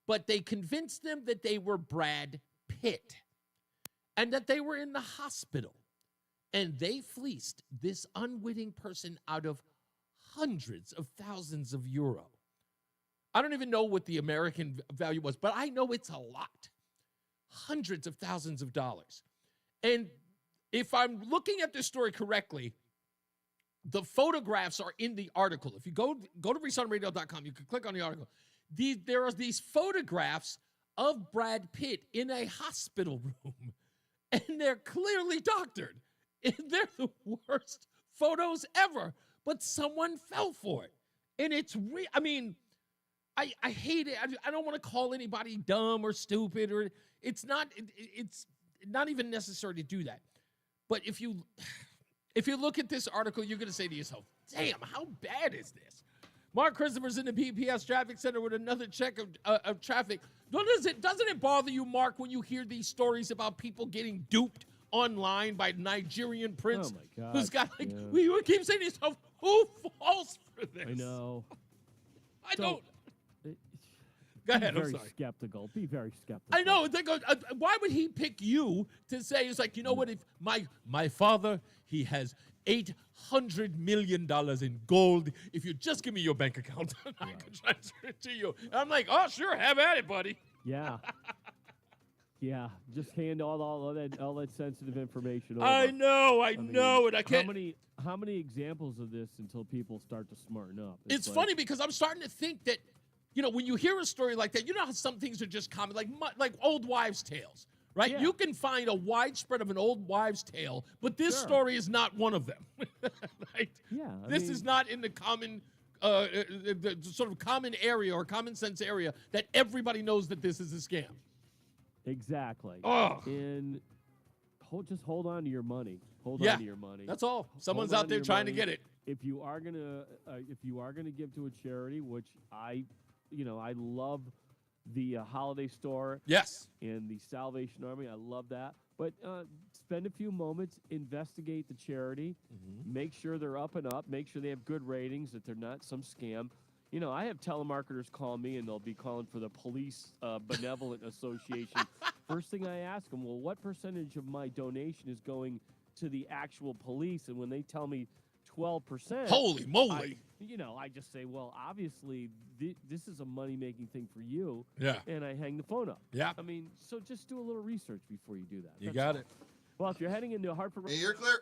But they convinced them that they were Brad Pitt and that they were in the hospital. And they fleeced this unwitting person out of hundreds of thousands of euro. I don't even know what the American value was, but I know it's a lot. Hundreds of thousands of dollars. And if I'm looking at this story correctly, the photographs are in the article. If you go to reeseonradio.com, you can click on the article. There are these photographs of Brad Pitt in a hospital room, and they're clearly doctored. And they're the worst photos ever, but someone fell for it. And it's I hate it. I don't want to call anybody dumb or stupid, or it's not even necessary to do that. But if you look at this article, you're going to say to yourself, damn, how bad is this? Mark Christopher's in the BPS Traffic Center with another check of traffic. Doesn't it bother you, Mark, when you hear these stories about people getting duped online by Nigerian prince? Oh my God. Who's got we keep saying to yourself, who falls for this? I know. I don't. Go ahead. Be I'm very sorry. skeptical. Be very skeptical. I know. They go, why would he pick you to say? It's like, you know what? If my father, he has $800 million in gold. If you just give me your bank account, I can transfer it to you. And I'm like, oh, sure, have at it, buddy. Yeah. Yeah, just hand all that sensitive information over. I know, and I can't. How many examples of this until people start to smarten up? It's funny because I'm starting to think that, when you hear a story like that, how some things are just common, like old wives' tales, right? Yeah. You can find a widespread of an old wives' tale, but this story is not one of them, right? Yeah, this is not in the common, the sort of common area or common sense area that everybody knows that this is a scam. Exactly. Oh. And just hold on to your money. Hold on to your money. That's all. Someone's Hold on out there your trying to money. get it. If you are gonna give to a charity, which I love the Holiday Store. Yes. And the Salvation Army. I love that. But spend a few moments, investigate the charity, make sure they're up and up, make sure they have good ratings, that they're not some scam. I have telemarketers call me, and they'll be calling for the Police Benevolent Association. First thing I ask them, well, what percentage of my donation is going to the actual police? And when they tell me 12%. Holy moly. I just say, well, obviously, this is a money-making thing for you. Yeah. And I hang the phone up. Yeah. So just do a little research before you do that. You got it. Well, if you're heading into Hartford... Hey, you're clear.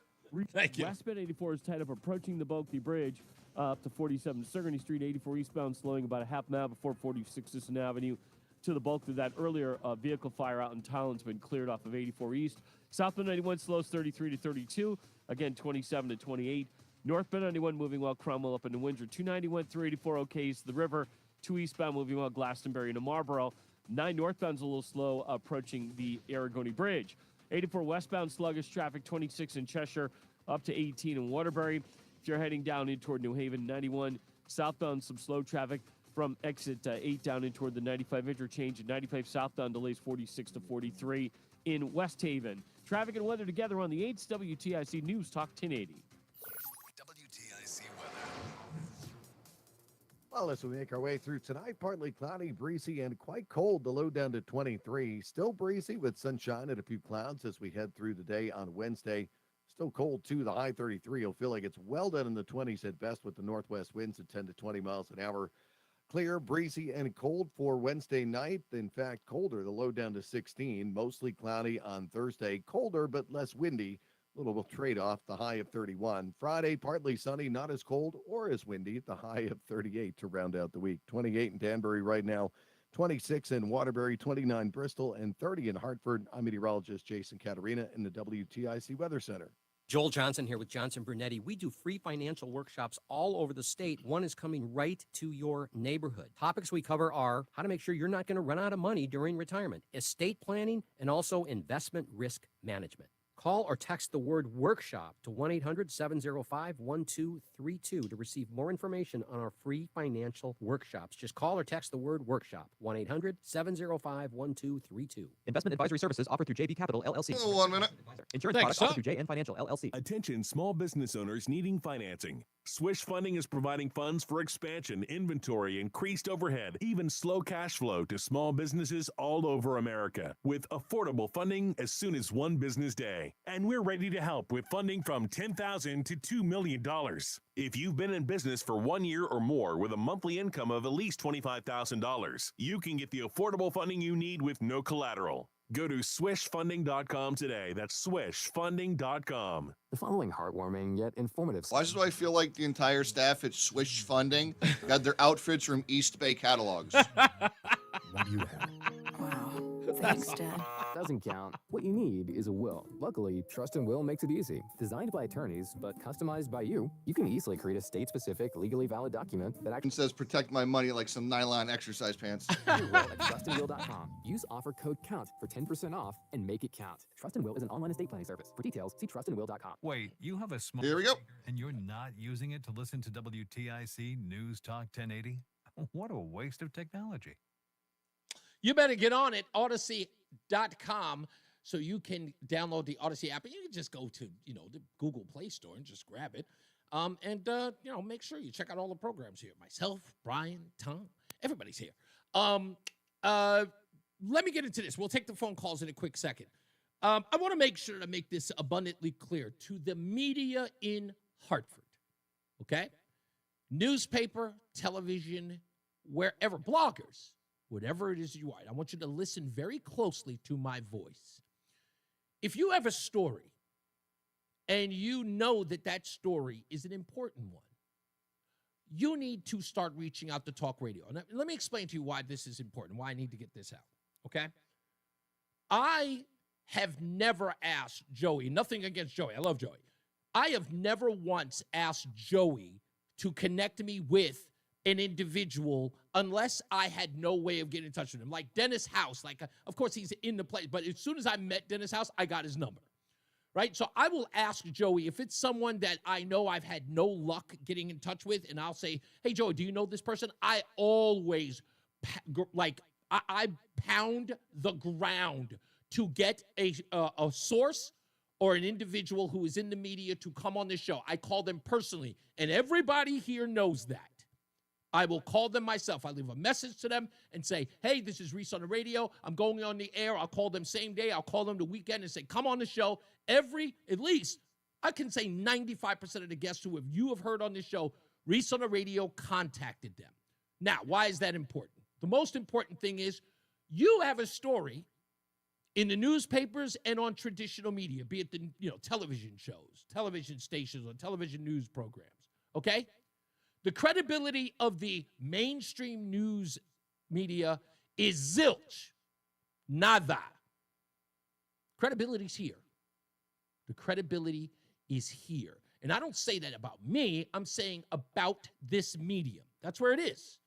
Thank you. Westbound 84 is tied up approaching the Bulkley Bridge up to 47 Sigourney Street, 84 eastbound, slowing about a half mile before 46 Sisson Avenue to the bulk of that earlier vehicle fire out in Townsend's been cleared off of 84 East. Southbound 91 slows 33 to 32, again 27 to 28. Northbound 91 moving well, Cromwell up into Windsor. 291 through 84 okays to the river. 2 eastbound moving well, Glastonbury to Marlboro. 9 northbound's a little slow approaching the Aragoni Bridge. 84 westbound sluggish traffic, 26 in Cheshire, up to 18 in Waterbury. If you're heading down in toward New Haven, 91 southbound, some slow traffic from exit 8 down in toward the 95 interchange, and 95 southbound delays 46 to 43 in West Haven. Traffic and weather together on the 8th WTIC News Talk 1080. WTIC weather. Well, as we make our way through tonight, partly cloudy, breezy, and quite cold. The low down to 23. Still breezy with sunshine and a few clouds as we head through the day on Wednesday. Still cold, too. The high 33. You'll feel like it's well down in the 20s at best with the northwest winds at 10 to 20 miles an hour. Clear, breezy, and cold for Wednesday night. In fact, colder. The low down to 16. Mostly cloudy on Thursday. Colder, but less windy. Little trade-off, the high of 31. Friday, partly sunny, not as cold or as windy. The high of 38 to round out the week. 28 in Danbury right now. 26 in Waterbury, 29 Bristol, and 30 in Hartford. I'm meteorologist Jason Caterina in the WTIC Weather Center. Joel Johnson here with Johnson Brunetti. We do free financial workshops all over the state. One is coming right to your neighborhood. Topics we cover are how to make sure you're not going to run out of money during retirement, estate planning, and also investment risk management. Call or text the word workshop to 1-800-705-1232 to receive more information on our free financial workshops. Just call or text the word workshop, 1-800-705-1232. Investment advisory services offered through JB Capital, LLC. Oh, 1 minute. Insurance products offered through JN Financial, LLC. Attention small business owners needing financing. Swish Funding is providing funds for expansion, inventory, increased overhead, even slow cash flow to small businesses all over America with affordable funding as soon as one business day. And we're ready to help with funding from $10,000 to $2 million. If you've been in business for 1 year or more with a monthly income of at least $25,000, you can get the affordable funding you need with no collateral. Go to swishfunding.com today. That's swishfunding.com. The following heartwarming yet informative. Why do I feel like the entire staff at Swish Funding got their outfits from East Bay catalogs? What do you have? Wow. Thanks, Dad. Doesn't count. What you need is a will. Luckily, Trust and Will makes it easy. Designed by attorneys, but customized by you, you can easily create a state-specific, legally valid document that actually It says protect my money like some nylon exercise pants. your will at trustandwill.com. Use offer code COUNT for 10% off and make it count. Trust and Will is an online estate planning service. For details, see trustandwill.com. Wait, you have a small Here we go. speaker and you're not using it to listen to WTIC News Talk 1080? What a waste of technology. You better get on it, Odyssey.com, so you can download the Odyssey app. And you can just go to, the Google Play Store and just grab it. Make sure you check out all the programs here. Myself, Brian, Tom, everybody's here. Let me get into this. We'll take the phone calls in a quick second. I want to make sure to make this abundantly clear to the media in Hartford, okay? Newspaper, television, wherever, bloggers, whatever it is you are. I want you to listen very closely to my voice. If you have a story and you know that story is an important one, you need to start reaching out to talk radio. And let me explain to you why this is important, why I need to get this out, okay? I have never asked Joey, nothing against Joey, I love Joey. I have never once asked Joey to connect me with an individual unless I had no way of getting in touch with him. Like Dennis House, of course he's in the place, but as soon as I met Dennis House, I got his number, right? So I will ask Joey if it's someone that I know I've had no luck getting in touch with, and I'll say, hey, Joey, do you know this person? I always, I pound the ground to get a source or an individual who is in the media to come on this show. I call them personally, and everybody here knows that. I will call them myself. I leave a message to them and say, hey, this is Reese on the radio. I'm going on the air. I'll call them same day. I'll call them the weekend and say, come on the show. At least, I can say 95% of the guests who you have heard on this show, Reese on the radio contacted them. Now, why is that important? The most important thing is you have a story in the newspapers and on traditional media, be it the television shows, television stations, or television news programs, okay? The credibility of the mainstream news media is zilch. Nada. Credibility's here. The credibility is here. And I don't say that about me. I'm saying about this medium. That's where it is.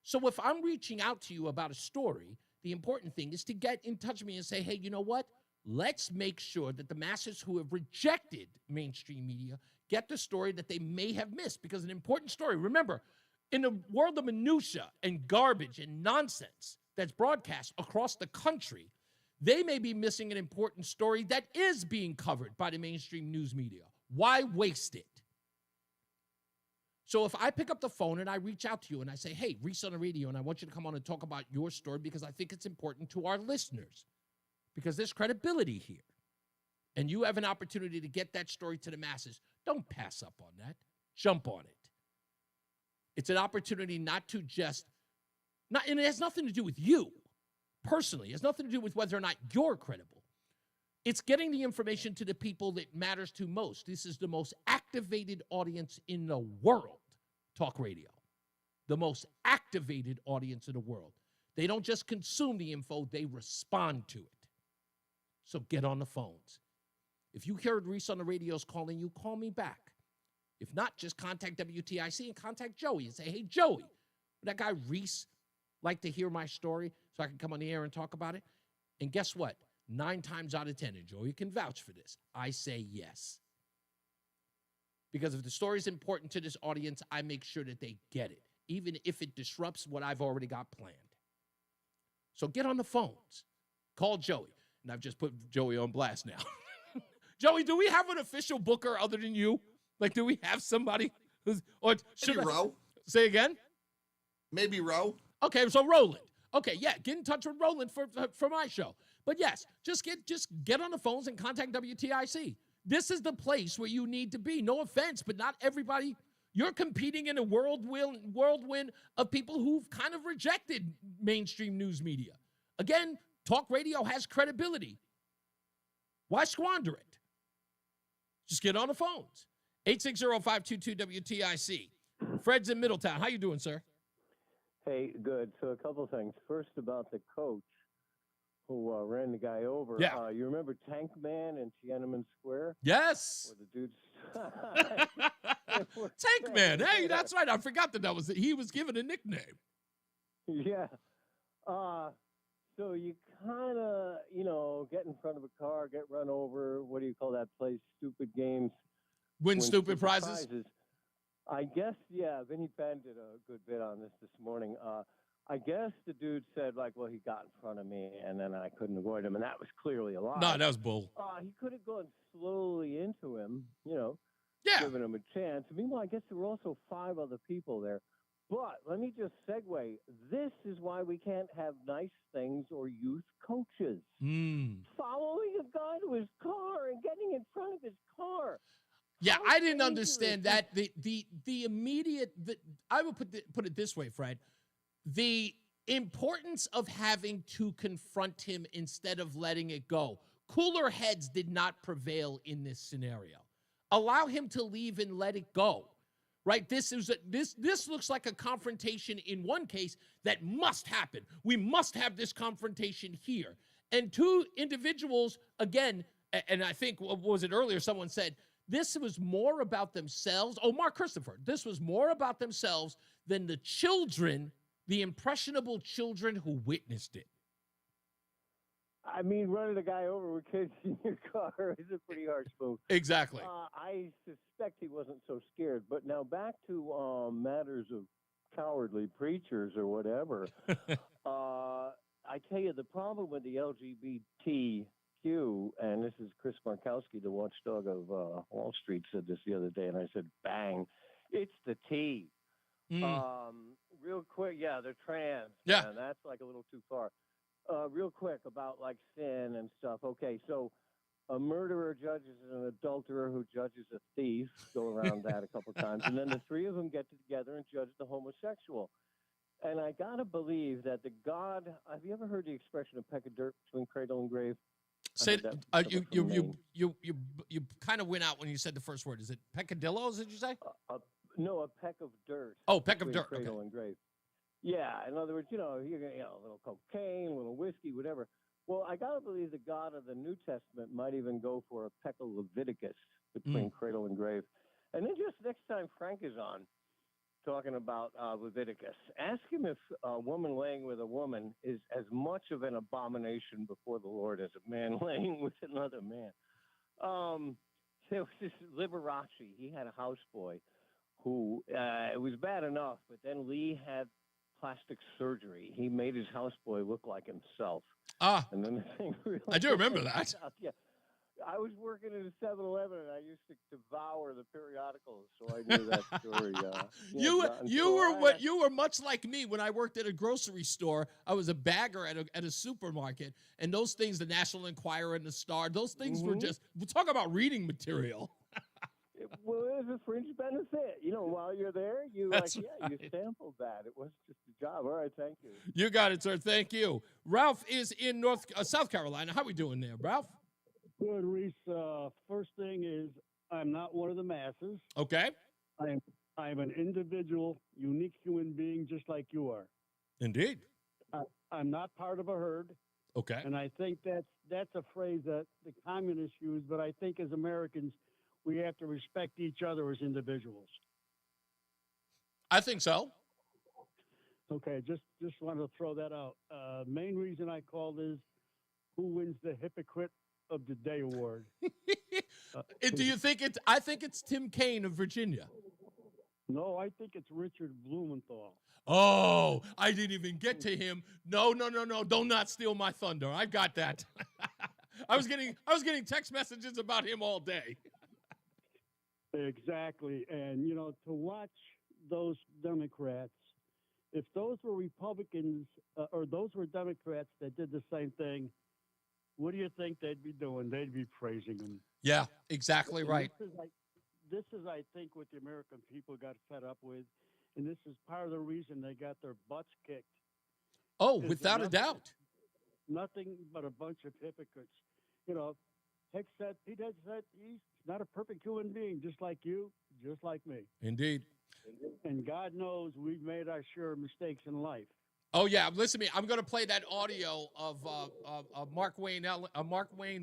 So if I'm reaching out to you about a story, the important thing is to get in touch with me and say, hey, you know what? Let's make sure that the masses who have rejected mainstream media get the story that they may have missed, because an important story, remember, in the world of minutia and garbage and nonsense that's broadcast across the country, they may be missing an important story that is being covered by the mainstream news media. Why waste it? So if I pick up the phone and I reach out to you and I say, hey, Reese on the radio, and I want you to come on and talk about your story because I think it's important to our listeners, because there's credibility here, and you have an opportunity to get that story to the masses, don't pass up on that. Jump on it. It's an opportunity not to just, and it has nothing to do with you personally. It has nothing to do with whether or not you're credible. It's getting the information to the people that matters to most. This is the most activated audience in the world, talk radio. The most activated audience in the world. They don't just consume the info, they respond to it. So get on the phones. If you heard Reese on the radio's calling you, call me back. If not, just contact WTIC and contact Joey and say, hey, Joey, would that guy Reese like to hear my story so I can come on the air and talk about it? And guess what? 9 times out of 10, and Joey can vouch for this, I say yes. Because if the story is important to this audience, I make sure that they get it, even if it disrupts what I've already got planned. So get on the phones. Call Joey. And I've just put Joey on blast now. Joey, do we have an official booker other than you? Like, do we have somebody who's, or should Maybe Ro. Say again? Maybe Ro. Okay, so Roland. Okay, yeah, get in touch with Roland for my show. But yes, just get on the phones and contact WTIC. This is the place where you need to be. No offense, but not everybody. You're competing in a whirlwind of people who've kind of rejected mainstream news media. Again, talk radio has credibility. Why squander it? Just get on the phones. 860-522-WTIC. Fred's in Middletown. How you doing, sir? Hey, good. So a couple things. First, about the coach who ran the guy over. Yeah. You remember Tank Man in Tiananmen Square? Yes. Where the dudes... Tank Man. Hey, that's right. I forgot that he was given a nickname. Yeah. So you kind of, get in front of a car, get run over. What do you call that place? Stupid games. Win stupid prizes. I guess, yeah, Vinny Penn did a good bit on this morning. I guess the dude said, well, he got in front of me, and then I couldn't avoid him, and that was clearly a lie. No, that was bull. He could have gone slowly into him, yeah, giving him a chance. Meanwhile, I guess there were also 5 other people there. But let me just segue. This is why we can't have nice things or youth coaches. Following a guy to his car and getting in front of his car. Yeah, I didn't understand that. The immediate, I would put it this way, Fred. The importance of having to confront him instead of letting it go. Cooler heads did not prevail in this scenario. Allow him to leave and let it go. Right? This looks like a confrontation in one case that must happen. We must have this confrontation here. And 2 individuals, again, and I think, what was it earlier, someone said, this was more about themselves. Oh, Mark Christopher. This was more about themselves than the children, the impressionable children who witnessed it. I mean, running a guy over with kids in your car is a pretty harsh move. Exactly. I suspect he wasn't so scared. But now back to matters of cowardly preachers or whatever. I tell you, the problem with the LGBTQ, and this is Chris Markowski, the watchdog of Wall Street, said this the other day, and I said, bang, it's the T. Real quick, yeah, they're trans. Yeah. Man, that's like a little too far. Real quick about sin and stuff. Okay, so a murderer judges an adulterer who judges a thief. Go around that a couple times. And then the 3 of them get together and judge the homosexual. And I got to believe that the God, have you ever heard the expression a peck of dirt between cradle and grave? Said you kind of went out when you said the first word. Is it peccadillos, did you say? No, a peck of dirt. Oh, peck of dirt. Cradle and grave. Yeah, in other words, you're going to a little cocaine, a little whiskey, whatever. Well, I got to believe the God of the New Testament might even go for a peck of Leviticus between cradle and grave. And then just next time Frank is on talking about Leviticus, ask him if a woman laying with a woman is as much of an abomination before the Lord as a man laying with another man. there was this Liberace. He had a houseboy who it was bad enough, but then Lee had plastic surgery. He made his houseboy look like himself. Ah, and then the thing really I do remember that. Yeah. I was working at a 7-Eleven, and I used to devour the periodicals, so I knew that story. You were much like me when I worked at a grocery store. I was a bagger at a supermarket, and those things, the National Enquirer and the Star, those things were just. We'll talk about reading material. Well, it was a fringe benefit. While you're there, you sampled that. It wasn't just a job. All right, thank you. You got it, sir. Thank you. Ralph is in South Carolina. How we doing there, Ralph? Good, Reese. First thing is, I'm not one of the masses. Okay. I'm an individual, unique human being, just like you are. Indeed. I'm not part of a herd. Okay. And I think that's a phrase that the communists use, but I think as Americans, we have to respect each other as individuals. I think so. Okay, just wanted to throw that out. Main reason I called is who wins the Hypocrite of the Day award. Do you think it's? I think it's Tim Kaine of Virginia. No, I think it's Richard Blumenthal. Oh, I didn't even get to him. No. Do not steal my thunder. I got that. I was getting text messages about him all day. Exactly. And, to watch those Democrats, if those were Republicans or those were Democrats that did the same thing, what do you think they'd be doing? They'd be praising him. Yeah, exactly right. This is, I think, what the American people got fed up with, and this is part of the reason they got their butts kicked. Oh, without a doubt. Nothing but a bunch of hypocrites. Pete Hegseth said he's not a perfect human being, just like you, just like me. Indeed. And God knows we've made our share of mistakes in life. Oh yeah, listen to me. I'm going to play that audio of Mark Wayne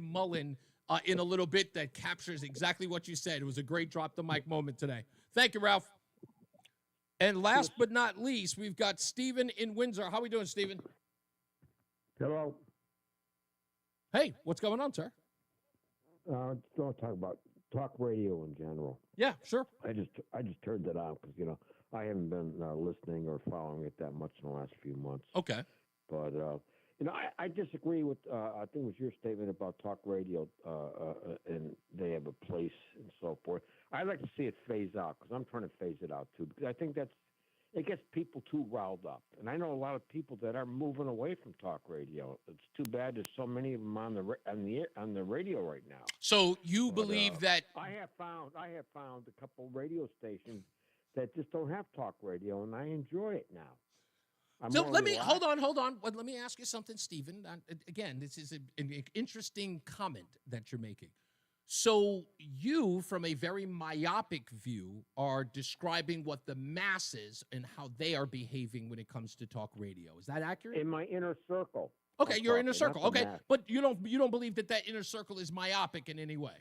Mullen in a little bit that captures exactly what you said. It was a great drop the mic moment today. Thank you, Ralph. And last but not least, we've got Stephen in Windsor. How are we doing, Stephen? Hello. Hey, what's going on, sir? Just want to talk about talk radio in general. Yeah, sure. I just turned it on because I haven't been listening or following it that much in the last few months. Okay. But I disagree with I think it was your statement about talk radio and they have a place and so forth. I'd like to see it phase out because I'm trying to phase it out too because I think it gets people too riled up. And I know a lot of people that are moving away from talk radio. It's too bad there's so many of them on the radio right now. So you believe that I have found a couple radio stations that just don't have talk radio, and I enjoy it now. So let me hold on. Let me ask you something, Stephen. Again, this is an interesting comment that you're making. So you, from a very myopic view, are describing what the masses and how they are behaving when it comes to talk radio. Is that accurate? In my inner circle. Okay, your inner circle. Okay, but you don't believe that inner circle is myopic in any way.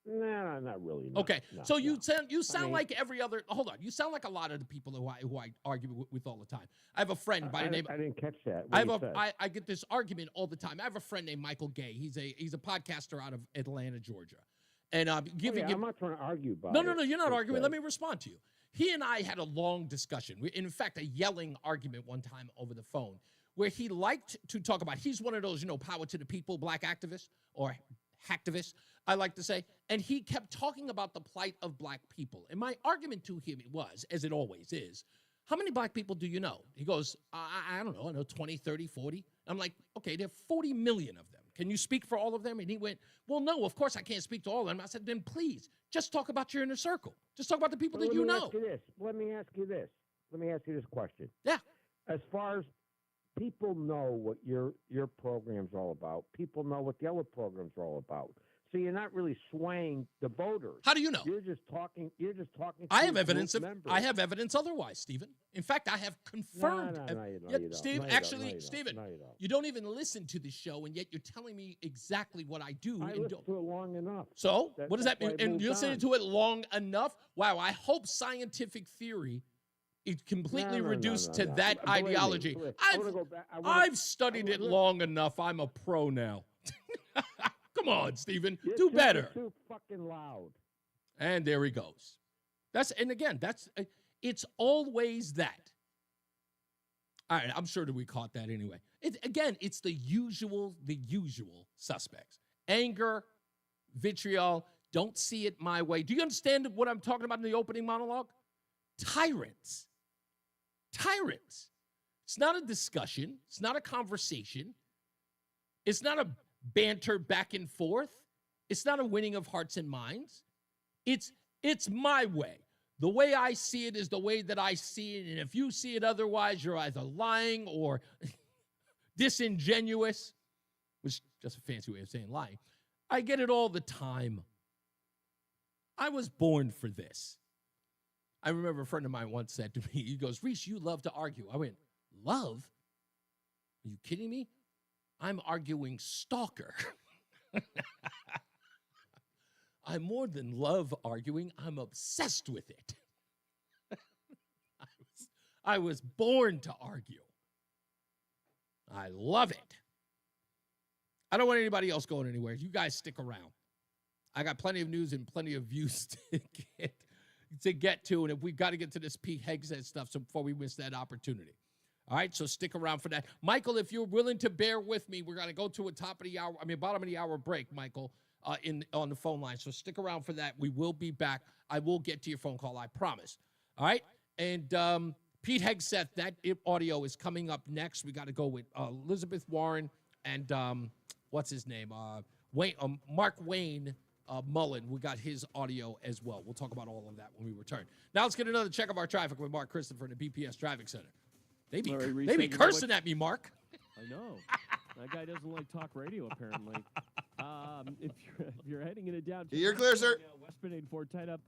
No, not really. No, okay, no, so you no. sound like every other. Hold on, you sound like a lot of the people who I argue with all the time. I have a friend by the name. I didn't catch that. I get this argument all the time. I have a friend named Michael Gay. He's a podcaster out of Atlanta, Georgia, and I'm not trying to argue about. No, you're not arguing. Let me respond to you. He and I had a long discussion. In fact, a yelling argument one time over the phone, where he liked to talk about. He's one of those, power to the people, black activists or hacktivists, I like to say. And he kept talking about the plight of black people. And my argument to him was, as it always is, how many black people do you know? He goes, I don't know, I know 20, 30, 40. I'm like, okay, there are 40 million of them. Can you speak for all of them? And he went, well, no, of course I can't speak to all of them. I said, then please, just talk about your inner circle. Just talk about the people that you know. Let me ask you this. Let me ask you this question. Yeah. As far as people know what your program's all about, people know what the other programs are all about. So you're not really swaying the voters. How do you know? You're just talking. I have evidence otherwise, Stephen. In fact, I have confirmed. Steve, Stephen, you don't even listen to the show, and yet you're telling me exactly what I do. I listened to it long enough. So what does that mean? And you're listening to it long enough? Wow, I hope scientific theory is completely reduced to that ideology. I've studied it long enough. I'm a pro now. Come on, Stephen. You're Do too- better. You're too fucking loud. And there he goes. It's always that. All right, I'm sure that we caught that anyway. It's the usual suspects. Anger, vitriol, don't see it my way. Do you understand what I'm talking about in the opening monologue? Tyrants. It's not a discussion. It's not a conversation. It's not a banter back and forth. It's not a winning of hearts and minds. It's my way. The way I see it is the way that I see it. And if you see it otherwise, you're either lying or disingenuous, which is just a fancy way of saying lying. I get it all the time. I was born for this. I remember a friend of mine once said to me, he goes, Reese, you love to argue. I went, love? Are you kidding me? I'm arguing stalker. I more than love arguing. I'm obsessed with it. I was born to argue. I love it. I don't want anybody else going anywhere. You guys stick around. I got plenty of news and plenty of views to get to, and if we've got to get to this Pete Hegseth stuff so before we miss that opportunity. All right, so stick around for that. Michael, if you're willing to bear with me, we're going to go to a bottom of the hour break, Michael, on the phone line. So stick around for that. We will be back. I will get to your phone call, I promise. All right, and Pete Hegseth, that audio is coming up next. We got to go with Elizabeth Warren and what's his name? Mark Wayne Mullen. We got his audio as well. We'll talk about all of that when we return. Now let's get another check of our traffic with Mark Christopher in the BPS Traffic Center. They be cursing at me, Mark. I know. That guy doesn't like talk radio, apparently. If you're heading into downtown, You're clear, sir. West Benade Ford tied up,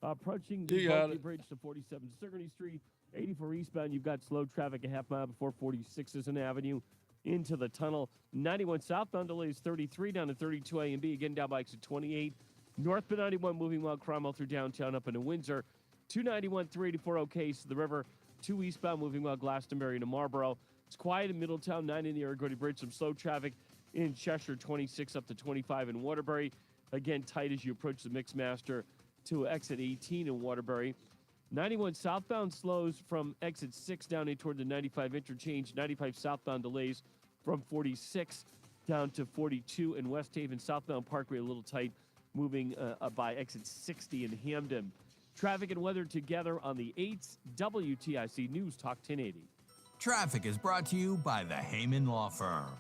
approaching the Bulky Bridge to 47 Sigourney Street, 84 eastbound. You've got slow traffic a half mile before 46th an Avenue into the tunnel. 91 southbound delays 33 down to 32 A and B, again down by exit 28. Northbound 91 moving while Cromwell through downtown up into Windsor. 291 384 O'Case to the river. 2 eastbound moving while Glastonbury to Marlboro. It's quiet in Middletown, 9 in the Argody Bridge. Some slow traffic in Cheshire, 26 up to 25 in Waterbury. Again, tight as you approach the Mixmaster to exit 18 in Waterbury. 91 southbound slows from exit 6 down in toward the 95 interchange. 95 southbound delays from 46 down to 42 in West Haven. Southbound Parkway a little tight, moving by exit 60 in Hamden. Traffic and weather together on the 8th WTIC News Talk 1080. Traffic is brought to you by the Heyman Law Firm.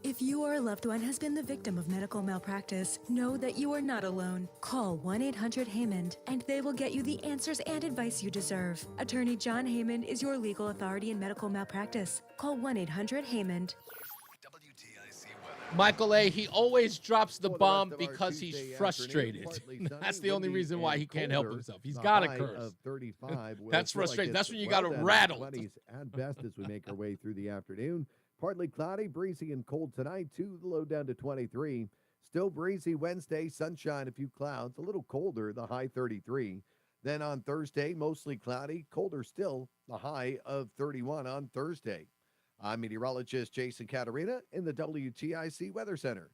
If you or a loved one has been the victim of medical malpractice, know that you are not alone. Call 1-800-HEYMAN and they will get you the answers and advice you deserve. Attorney John Heyman is your legal authority in medical malpractice. Call 1-800-HEYMAN. Michael A., he always drops the bomb because he's frustrated. That's the only reason why he can't help himself. He's got to curse. 35. That's frustrating. That's when you got to rattle. 20s at best as we make our way through the afternoon. Partly cloudy, breezy, and cold tonight, too. The low down to 23. Still breezy Wednesday, sunshine, a few clouds, a little colder, the high 33. Then on Thursday, mostly cloudy, colder still, the high of 31 on Thursday. I'm meteorologist Jason Caterina in the WTIC Weather Center.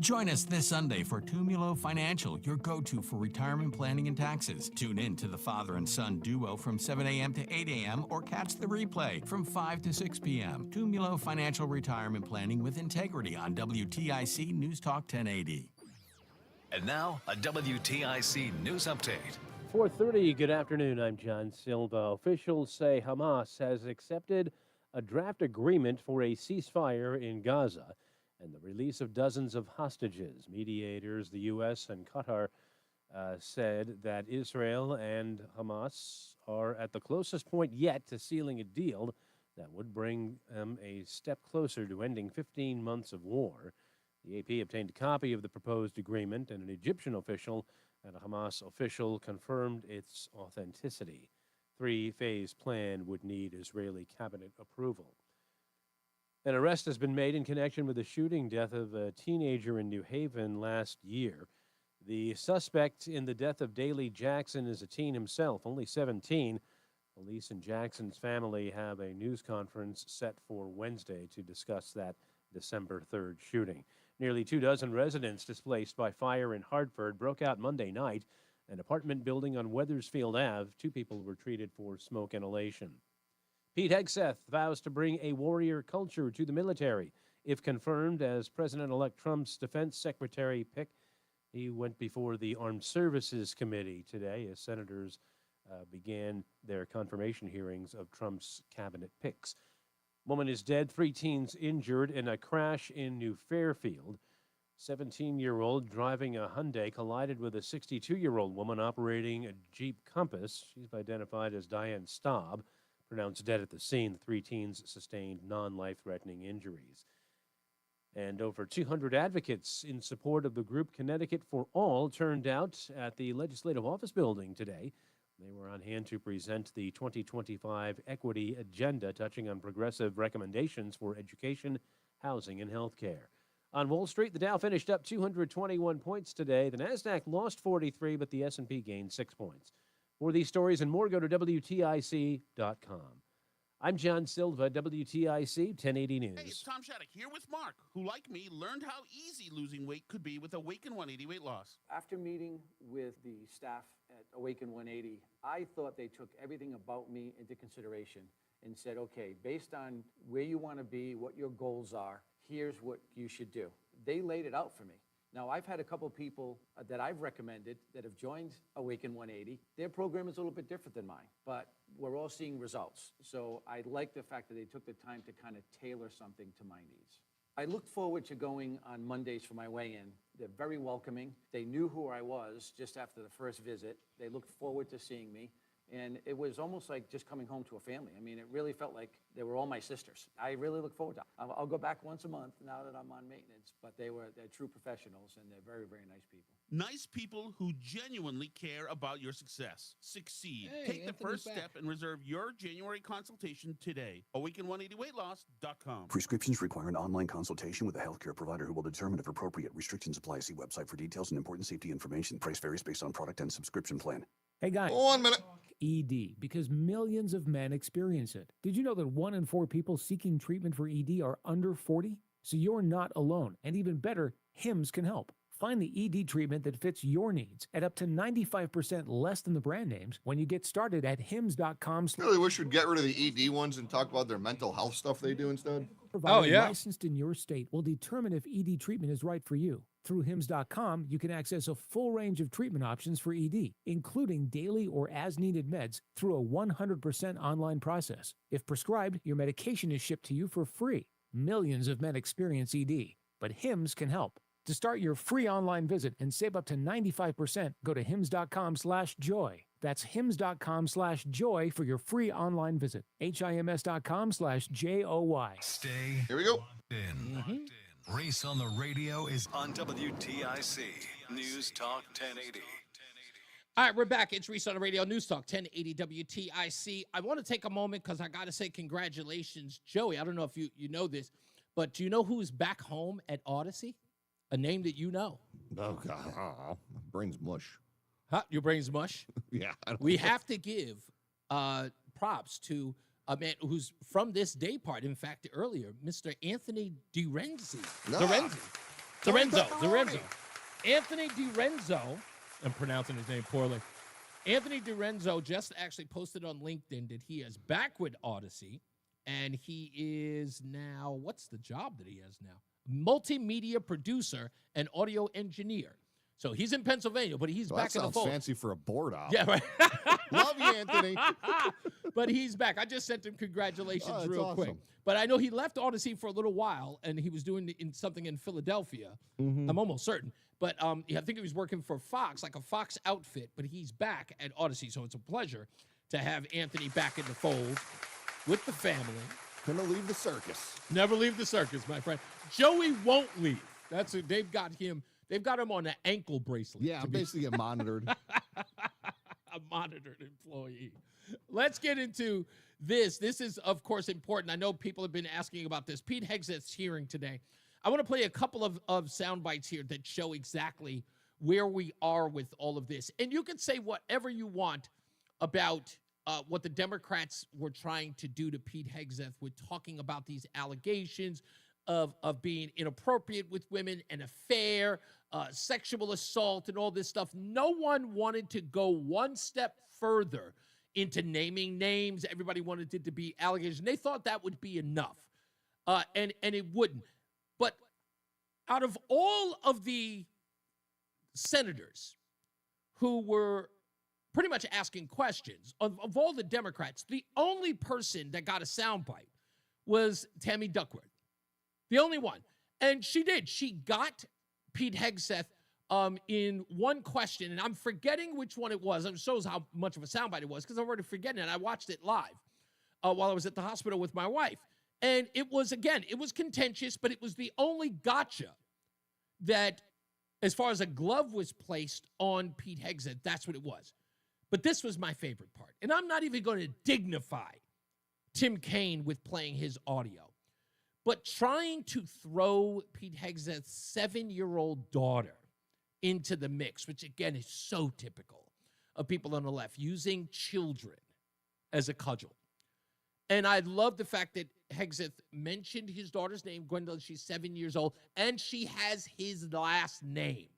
Join us this Sunday for Tumulo Financial, your go-to for retirement planning and taxes. Tune in to the father and son duo from 7 a.m. to 8 a.m. or catch the replay from 5 to 6 p.m. Tumulo Financial Retirement Planning with Integrity on WTIC News Talk 1080. And now, a WTIC news update. 4:30, good afternoon. I'm John Silva. Officials say Hamas has accepted a draft agreement for a ceasefire in Gaza and the release of dozens of hostages. Mediators, the U.S. and Qatar, said that Israel and Hamas are at the closest point yet to sealing a deal that would bring them a step closer to ending 15 months of war. The AP obtained a copy of the proposed agreement, and an Egyptian official and a Hamas official confirmed its authenticity. 3-phase plan would need Israeli cabinet approval. An arrest has been made in connection with the shooting death of a teenager in New Haven last year. The suspect in the death of Daley Jackson is a teen himself, only 17. Police and Jackson's family have a news conference set for Wednesday to discuss that December 3rd shooting. Nearly 24 residents displaced by fire in Hartford broke out Monday night. An apartment building on Weathersfield Ave. 2 people were treated for smoke inhalation. Pete Hegseth vows to bring a warrior culture to the military. If confirmed as President-elect Trump's defense secretary pick, he went before the Armed Services Committee today as senators began their confirmation hearings of Trump's cabinet picks. Woman is dead, 3 teens injured in a crash in New Fairfield. 17-year-old driving a Hyundai collided with a 62-year-old woman operating a Jeep Compass. She's identified as Diane Staub, pronounced dead at the scene. The 3 teens sustained non-life-threatening injuries. And over 200 advocates in support of the group Connecticut for All turned out at the Legislative Office Building today. They were on hand to present the 2025 Equity Agenda, touching on progressive recommendations for education, housing, and health care. On Wall Street, the Dow finished up 221 points today. The Nasdaq lost 43, but the S&P gained 6 points. For these stories and more, go to WTIC.com. I'm John Silva, WTIC 1080 News. Hey, it's Tom Shattuck here with Mark, who, like me, learned how easy losing weight could be with Awaken 180 Weight Loss. After meeting with the staff at Awaken 180, I thought they took everything about me into consideration and said, okay, based on where you want to be, what your goals are, here's what you should do. They laid it out for me. Now, I've had a couple people that I've recommended that have joined Awaken 180. Their program is a little bit different than mine, but we're all seeing results. So I like the fact that they took the time to kind of tailor something to my needs. I looked forward to going on Mondays for my weigh-in. They're very welcoming. They knew who I was just after the first visit. They looked forward to seeing me. And it was almost like just coming home to a family. I mean, it really felt like they were all my sisters. I really look forward to it. I'll go back once a month now that I'm on maintenance, but they're true professionals, and they're very, very nice people. Nice people who genuinely care about your success. Succeed. Hey, Take the Anthony's first back. step and reserve your January consultation today. Awaken180weightloss.com. Prescriptions require an online consultation with a healthcare provider who will determine if appropriate. Restrictions apply. See website for details and important safety information. Price varies based on product and subscription plan. Hey guys. 1 minute. ED, because millions of men experience it. Did you know that 1 in 4 people seeking treatment for ED are under 40? So you're not alone. And even better, HIMS can help. Find the ED treatment that fits your needs at up to 95% less than the brand names when you get started at hims.com. I really wish we'd get rid of the ED ones and talk about their mental health stuff they do instead. Provider licensed in your state will determine if ED treatment is right for you. Through hims.com, you can access a full range of treatment options for ED, including daily or as-needed meds through a 100% online process. If prescribed, your medication is shipped to you for free. Millions of men experience ED, but HIMS can help. To start your free online visit and save up to 95%, go to hims.com/joy. That's hims.com/joy for your free online visit. hims.com/joy. Stay Here we go. in. Reese on the radio is on WTIC News Talk 1080. All right, we're back. It's Reese on the radio, News Talk 1080 WTIC. I want to take a moment because I got to say congratulations, Joey. I don't know if you know this, but do you know who's back home at Odyssey? A name that you know. Oh, God. Brain's mush. Huh? Your brain's mush? Yeah. We have to give props to a man who's from this day part. In fact, earlier, Mr. Anthony DiRenzo. Anthony DiRenzo. I'm pronouncing his name poorly. Anthony DiRenzo just actually posted on LinkedIn that he is back with Odyssey, and he is now, what's the job that he has now? Multimedia producer and audio engineer. So he's in Pennsylvania, but he's back in the fold. That sounds fancy for a board op. Yeah, right. Love you, Anthony. But he's back. I just sent him congratulations real awesome. quick. But I know he left Odyssey for a little while, and he was doing something in Philadelphia. Mm-hmm. I'm almost certain. But I think he was working for Fox, like a Fox outfit. But he's back at Odyssey, so it's a pleasure to have Anthony back in the fold with the family. Gonna leave the circus. Never leave the circus, my friend. Joey won't leave. That's it. They've got him on an ankle bracelet. Yeah, I'm basically get monitored. A monitored employee. Let's get into this. This is, of course, important. I know people have been asking about this. Pete Hegseth's hearing today. I want to play a couple of sound bites here that show exactly where we are with all of this. And you can say whatever you want about what the Democrats were trying to do to Pete Hegseth with talking about these allegations, of being inappropriate with women, an affair, sexual assault, and all this stuff. No one wanted to go one step further into naming names. Everybody wanted it to be allegations. They thought that would be enough, and it wouldn't. But out of all of the senators who were pretty much asking questions, of all the Democrats, the only person that got a soundbite was Tammy Duckworth. The only one. And she did. She got Pete Hegseth in one question, and I'm forgetting which one it was. It shows how much of a soundbite it was because I'm already forgetting it. I watched it live while I was at the hospital with my wife. And it was, again, it was contentious, but it was the only gotcha that, as far as a glove was placed on Pete Hegseth, that's what it was. But this was my favorite part. And I'm not even going to dignify Tim Kaine with playing his audio. But trying to throw Pete Hegseth's 7-year-old daughter into the mix, which, again, is so typical of people on the left, using children as a cudgel. And I love the fact that Hegseth mentioned his daughter's name, Gwendolyn. She's 7 years old, and she has his last name,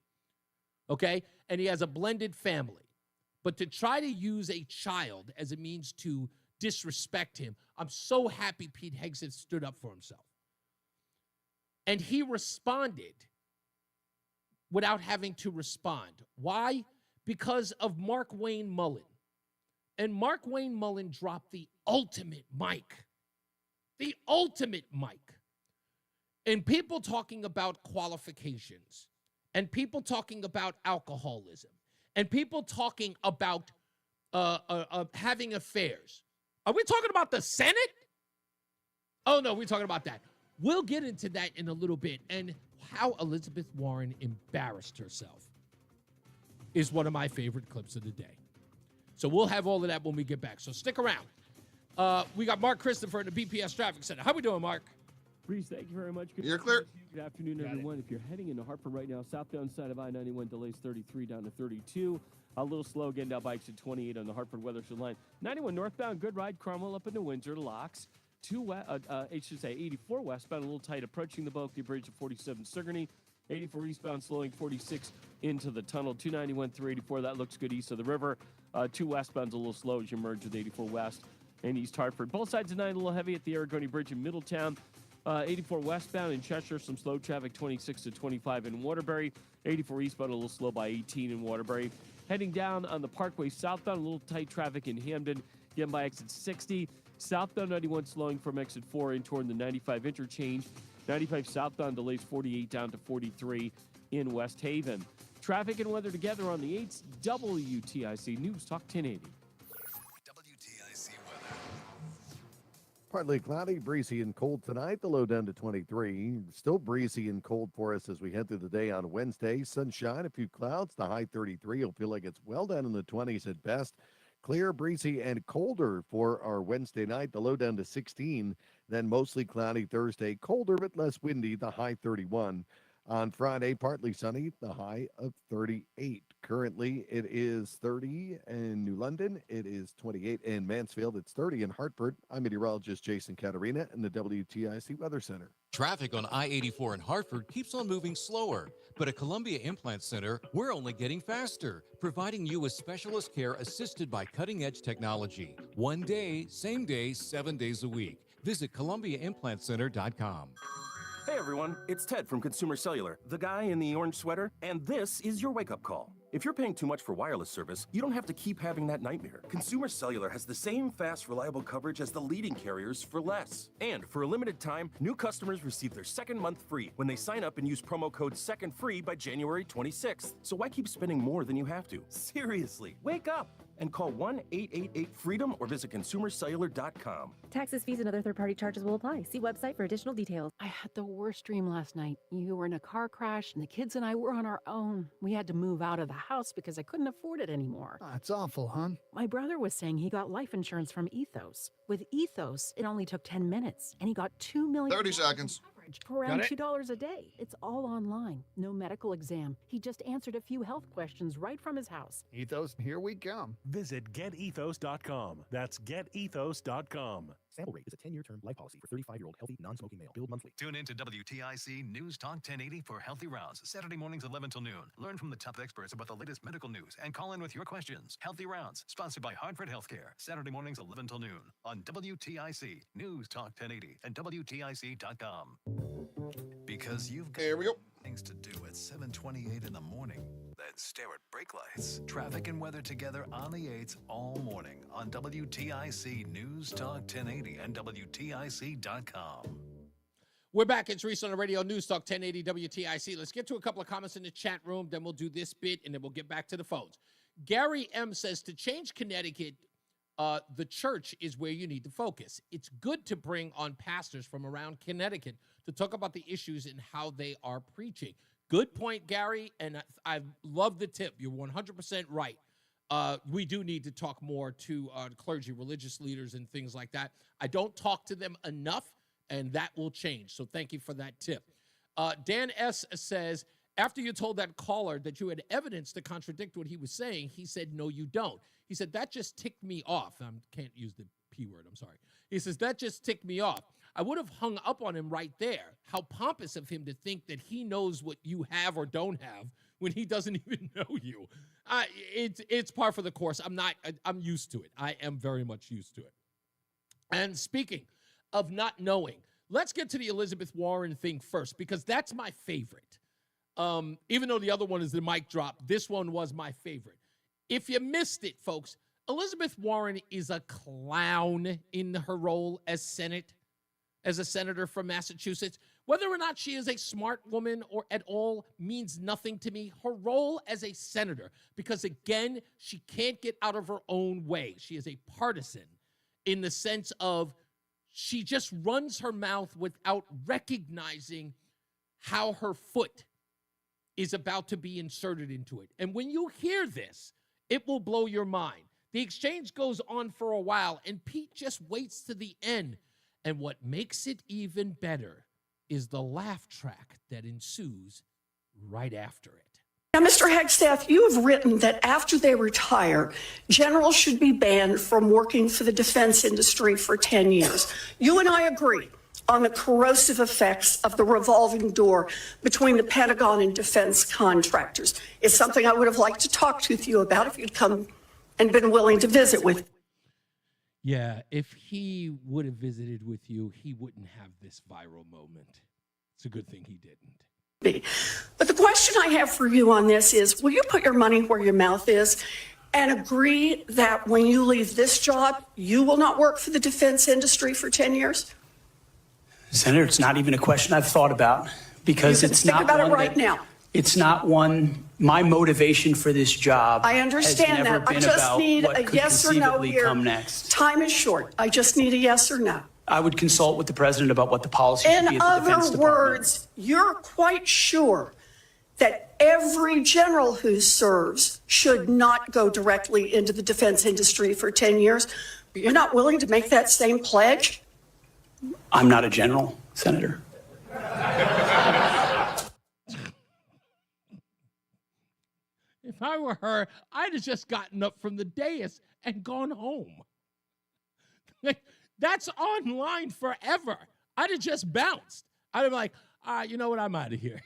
okay? And he has a blended family. But to try to use a child as a means to disrespect him, I'm so happy Pete Hegseth stood up for himself. And he responded without having to respond. Why? Because of Mark Wayne Mullen. And Mark Wayne Mullen dropped the ultimate mic. The ultimate mic. And people talking about qualifications. And people talking about alcoholism. And people talking about having affairs. Are we talking about the Senate? Oh, no, we're talking about that. We'll get into that in a little bit. And how Elizabeth Warren embarrassed herself is one of my favorite clips of the day. So we'll have all of that when we get back. So stick around. We got Mark Christopher in the BPS Traffic Center. How we doing, Mark? Reese, thank you very much. You're clear. Good afternoon, everyone. If you're heading into Hartford right now, southbound side of I-91 delays 33 down to 32. A little slow again down by exit 28 on the Hartford Weathersfield line. 91 northbound, good ride. Cromwell up into Windsor, locks. 84 westbound, a little tight approaching the Bulkley Bridge at 47 Sigourney. 84 eastbound, slowing 46 into the tunnel. 291 through 84, that looks good east of the river. 2 westbound's a little slow as you merge with 84 west and East Hartford. Both sides of 9 a little heavy at the Aragoni Bridge in Middletown. 84 westbound in Cheshire, some slow traffic, 26 to 25 in Waterbury. 84 eastbound, a little slow by 18 in Waterbury. Heading down on the Parkway southbound, a little tight traffic in Hamden, again by exit 60. Southbound 91 slowing from exit 4 in toward the 95 interchange. 95 southbound delays 48 down to 43 in West Haven. Traffic and weather together on the 8th, WTIC News Talk 1080. WTIC weather. Partly cloudy, breezy and cold tonight. The low down to 23. Still breezy and cold for us as we head through the day on Wednesday. Sunshine, a few clouds. The high 33. You'll feel like it's well down in the 20s at best. Clear, breezy, and colder for our Wednesday night. The low down to 16. Then mostly cloudy Thursday. Colder but less windy. The high 31. On Friday, partly sunny. The high of 38. Currently, it is 30 in New London. It is 28 in Mansfield. It's 30 in Hartford. I'm meteorologist Jason Caterina in the WTIC Weather Center. Traffic on I-84 in Hartford keeps on moving slower, but at Columbia Implant Center, we're only getting faster, providing you with specialist care assisted by cutting-edge technology. 1 day, same day, 7 days a week. Visit ColumbiaImplantCenter.com. Hey everyone, it's Ted from Consumer Cellular, the guy in the orange sweater, and this is your wake-up call. If you're paying too much for wireless service, you don't have to keep having that nightmare. Consumer Cellular has the same fast, reliable coverage as the leading carriers for less. And for a limited time, new customers receive their second month free when they sign up and use promo code SECONDFREE by January 26th. So why keep spending more than you have to? Seriously, wake up and call 1-888-FREEDOM or visit consumercellular.com. Taxes, fees, and other third-party charges will apply. See website for additional details. I had the worst dream last night. You were in a car crash, and the kids and I were on our own. We had to move out of the house because I couldn't afford it anymore. It's awful, hon. My brother was saying he got life insurance from Ethos. With Ethos, it only took 10 minutes, and he got $2 million. 30 seconds. For around $2 a day. It's all online. No medical exam. He just answered a few health questions right from his house. Ethos, here we come. Visit getethos.com. That's getethos.com. Sample rate is a 10-year term life policy for 35-year-old healthy, non-smoking male. Billed monthly. Tune in to WTIC News Talk 1080 for Healthy Rounds, Saturday mornings 11 till noon. Learn from the top experts about the latest medical news and call in with your questions. Healthy Rounds, sponsored by Hartford Healthcare, Saturday mornings 11 till noon on WTIC News Talk 1080 and WTIC.com. Because you've got things to do at 7:28 in the morning, then stare at brake lights. Traffic and weather together on the 8s all morning on WTIC News Talk 1080 and WTIC.com. We're back. It's Reese on the radio, News Talk 1080 WTIC. Let's get to a couple of comments in the chat room, then we'll do this bit, and then we'll get back to the phones. Gary M. says, to change Connecticut, the church is where you need to focus. It's good to bring on pastors from around Connecticut to talk about the issues and how they are preaching. Good point, Gary, and I love the tip. You're 100% right. We do need to talk more to clergy, religious leaders, and things like that. I don't talk to them enough, and that will change. So thank you for that tip. Dan S. says, after you told that caller that you had evidence to contradict what he was saying, he said, no, you don't. He said, that just ticked me off. I can't use the P word, I'm sorry. He says, that just ticked me off. I would have hung up on him right there. How pompous of him to think that he knows what you have or don't have when he doesn't even know you. It's par for the course. I'm used to it. I am very much used to it. And speaking of not knowing, let's get to the Elizabeth Warren thing first, because that's my favorite. Even though the other one is the mic drop, this one was my favorite. If you missed it, folks, Elizabeth Warren is a clown in her role as a senator from Massachusetts. Whether or not she is a smart woman or at all means nothing to me. Her role as a senator, because again, she can't get out of her own way. She is a partisan in the sense of she just runs her mouth without recognizing how her foot is about to be inserted into it. And when you hear this, it will blow your mind. The exchange goes on for a while, and Pete just waits to the end. And what makes it even better is the laugh track that ensues right after it. Now, Mr. Hegstaff, you have written that after they retire, generals should be banned from working for the defense industry for 10 years. You and I agree on the corrosive effects of the revolving door between the Pentagon and defense contractors. It's something I would have liked to talk to you about if you'd come and been willing to visit with. Yeah, if he would have visited with you, he wouldn't have this viral moment. It's a good thing he didn't. But the question I have for you on this is, will you put your money where your mouth is and agree that when you leave this job, you will not work for the defense industry for 10 years? Senator, it's not even a question I've thought about, because it's not think about it right now. It's not one. My motivation for this job. I understand has never that. I been just about need what a could yes or no conceivably here. come next. Time is short. I just need a yes or no. I would consult with the president about what the policy should be In at the Defense other Department. words, you're quite sure that every general who serves should not go directly into the defense industry for 10 years. You're not willing to make that same pledge? I'm not a general, Senator. If I were her, I'd have just gotten up from the dais and gone home. That's online forever. I'd have just bounced. I'd have been like, you know what? I'm out of here.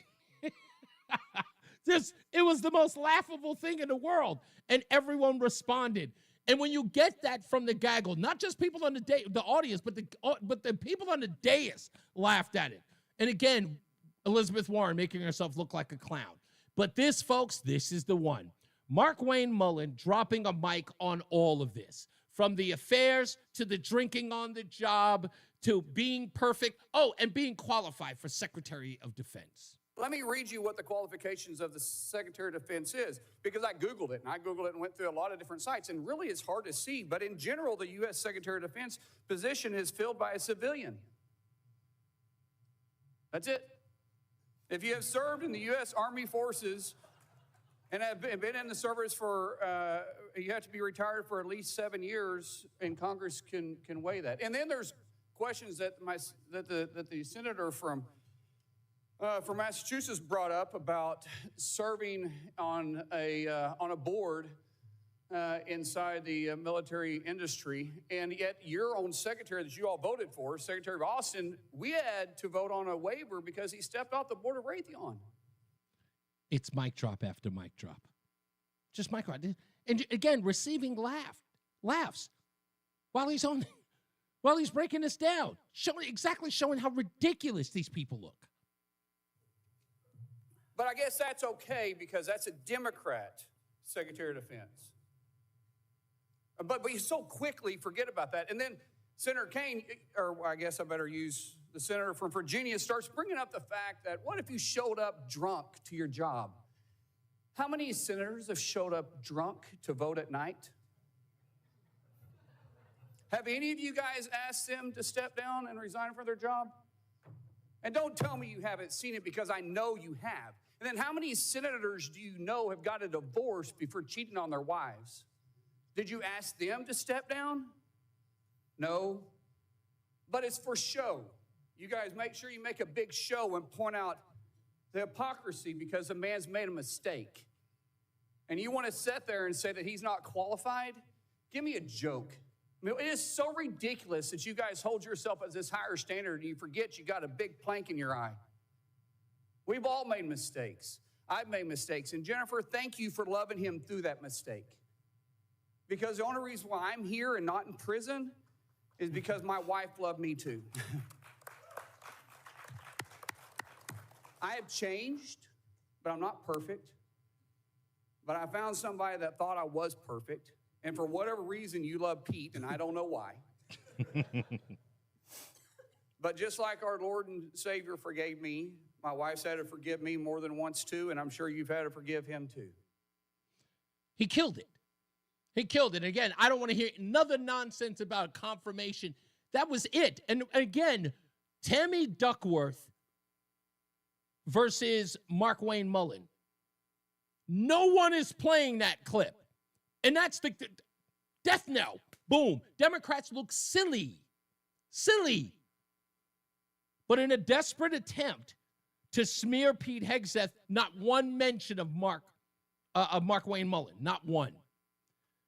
It was the most laughable thing in the world. And everyone responded. And when you get that from the gaggle, not just people on the audience, but the people on the dais laughed at it. And again, Elizabeth Warren making herself look like a clown. But this, folks, this is the one. Mark Wayne Mullen dropping a mic on all of this. From the affairs to the drinking on the job to being perfect. Oh, and being qualified for Secretary of Defense. Let me read you what the qualifications of the Secretary of Defense is, because I Googled it, and went through a lot of different sites, and really it's hard to see. But in general, the U.S. Secretary of Defense position is filled by a civilian. That's it. If you have served in the U.S. Army Forces and have been in the service for, you have to be retired for at least 7 years, and Congress can weigh that. And then there's questions that the senator from Massachusetts brought up about serving on a board inside the military industry, and yet your own secretary that you all voted for, Secretary of Austin, we had to vote on a waiver because he stepped off the board of Raytheon. It's mic drop after mic drop. Just mic drop. And again, receiving laughs while he's breaking this down, showing how ridiculous these people look. But I guess that's okay because that's a Democrat Secretary of Defense. But you so quickly forget about that. And then Senator Kaine, or I guess I better use the senator from Virginia, starts bringing up the fact that what if you showed up drunk to your job? How many senators have showed up drunk to vote at night? Have any of you guys asked them to step down and resign from their job? And don't tell me you haven't seen it because I know you have. And then how many senators do you know have got a divorce before cheating on their wives? Did you ask them to step down? No. But it's for show. You guys make sure you make a big show and point out the hypocrisy because the man's made a mistake. And you want to sit there and say that he's not qualified? Give me a joke. I mean, it is so ridiculous that you guys hold yourself as this higher standard and you forget you got a big plank in your eye. We've all made mistakes. I've made mistakes. And Jennifer, thank you for loving him through that mistake. Because the only reason why I'm here and not in prison is because my wife loved me too. I have changed, but I'm not perfect. But I found somebody that thought I was perfect. And for whatever reason, you love Pete, and I don't know why. But just like our Lord and Savior forgave me, my wife's had to forgive me more than once too, and I'm sure you've had to forgive him too. He killed it. He killed it. Again, I don't want to hear another nonsense about confirmation. That was it. And again, Tammy Duckworth versus Mark Wayne Mullen. No one is playing that clip. And that's the death knell. Boom. Democrats look silly. Silly. But in a desperate attempt to smear Pete Hegseth, not one mention of Mark Wayne Mullen. Not one.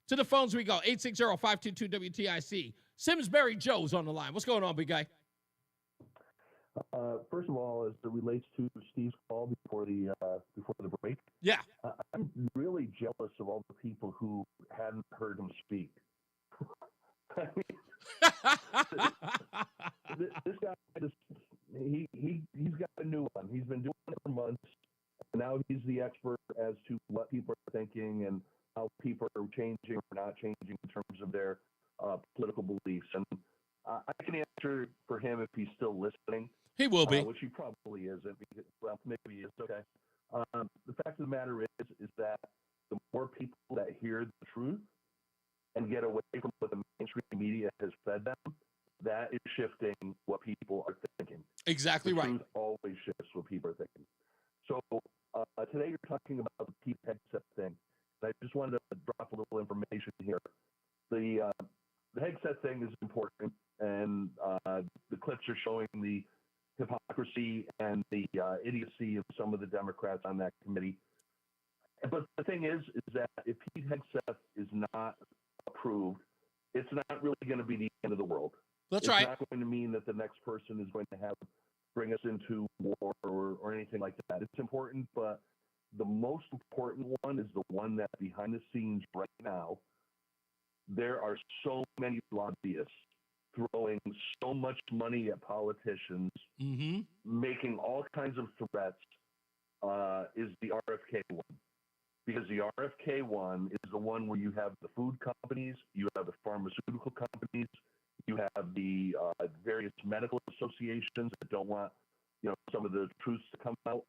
To the phones we go. 860-522-WTIC. Simsbury Joe's on the line. What's going on, big guy? First of all, as it relates to Steve's call before the break, yeah, I'm really jealous of all the people who hadn't heard him speak. I mean, this guy he's got a new one. He's been doing it for months, and now he's the expert as to what people are thinking and how people are changing or not changing in terms of their political beliefs. And I can answer for him if he's still listening. He will be. Which he probably isn't. Well, maybe he is. Okay. The fact of the matter is that the more people that hear the truth and get away from what the mainstream media has fed them, that is shifting what people are thinking. Exactly the right. Truth always shifts what people are thinking. So today you're talking about the Pete Hegseth thing. I just wanted to drop a little information here. The Hegseth thing is important, and the clips are showing the hypocrisy and the idiocy of some of the Democrats on that committee. But the thing is that if Pete Hegseth is not approved, it's not really going to be the end of the world. That's it's right. It's not going to mean that the next person is going to bring us into war or anything like that. It's important, but the most important one is the one that behind the scenes right now, there are so many lobbyists throwing so much money at politicians, making all kinds of threats, is the RFK one. Because the RFK one is the one where you have the food companies, you have the pharmaceutical companies, you have the various medical associations that don't want, some of the truths to come out,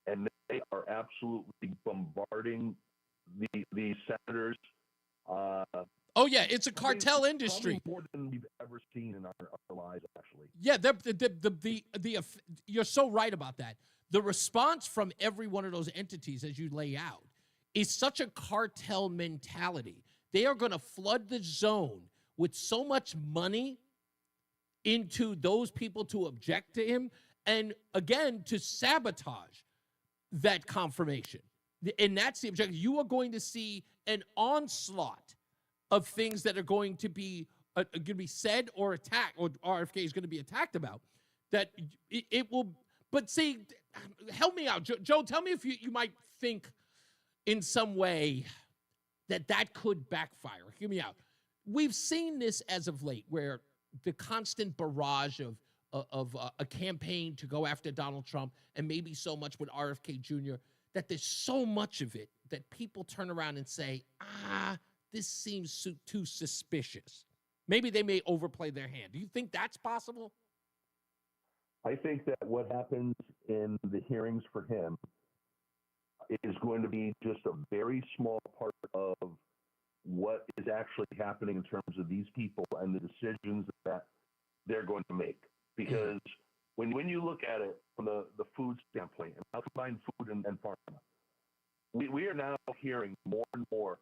and they are absolutely bombarding the senators. Oh yeah, it's a cartel industry. More than we've ever seen in our lives, actually. Yeah, you're so right about that. The response from every one of those entities, as you lay out, is such a cartel mentality. They are going to flood the zone with so much money into those people to object to him, and again to sabotage that confirmation. And that's the objective. You are going to see an onslaught of things that are going to be said or attacked, or RFK is going to be attacked about. That it will. But see, help me out, Joe. Tell me if you might think in some way that could backfire. Hear me out. We've seen this as of late, where the constant barrage of a campaign to go after Donald Trump, and maybe so much with RFK Jr., that there's so much of it that people turn around and say, this seems too suspicious. Maybe they may overplay their hand. Do you think that's possible? I think that what happens in the hearings for him is going to be just a very small part of what is actually happening in terms of these people and the decisions that they're going to make. Because when you look at it from the food standpoint, and I'll combine food and pharma, we are now hearing more and more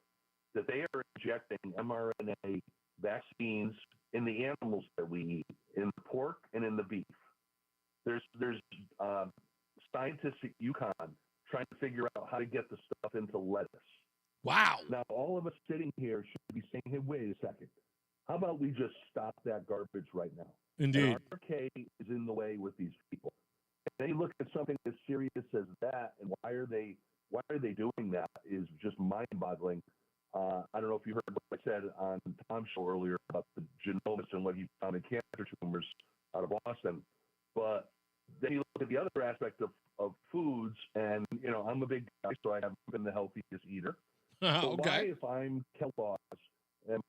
that they are injecting mRNA vaccines in the animals that we eat, in the pork and in the beef. There's scientists at UConn trying to figure out how to get the stuff into lettuce. Wow. Now, all of us sitting here should be saying, hey, wait a second. How about we just stop that garbage right now? Indeed. And RFK is in the way with these people. And then you look at something as serious as that, and why are they doing that is just mind-boggling. I don't know if you heard what I said on Tom's show earlier about the genomics and what he found in cancer tumors out of Boston. But then you look at the other aspect of foods, and, I'm a big guy, so I haven't been the healthiest eater. So Okay. why, if I'm Kellogg's, and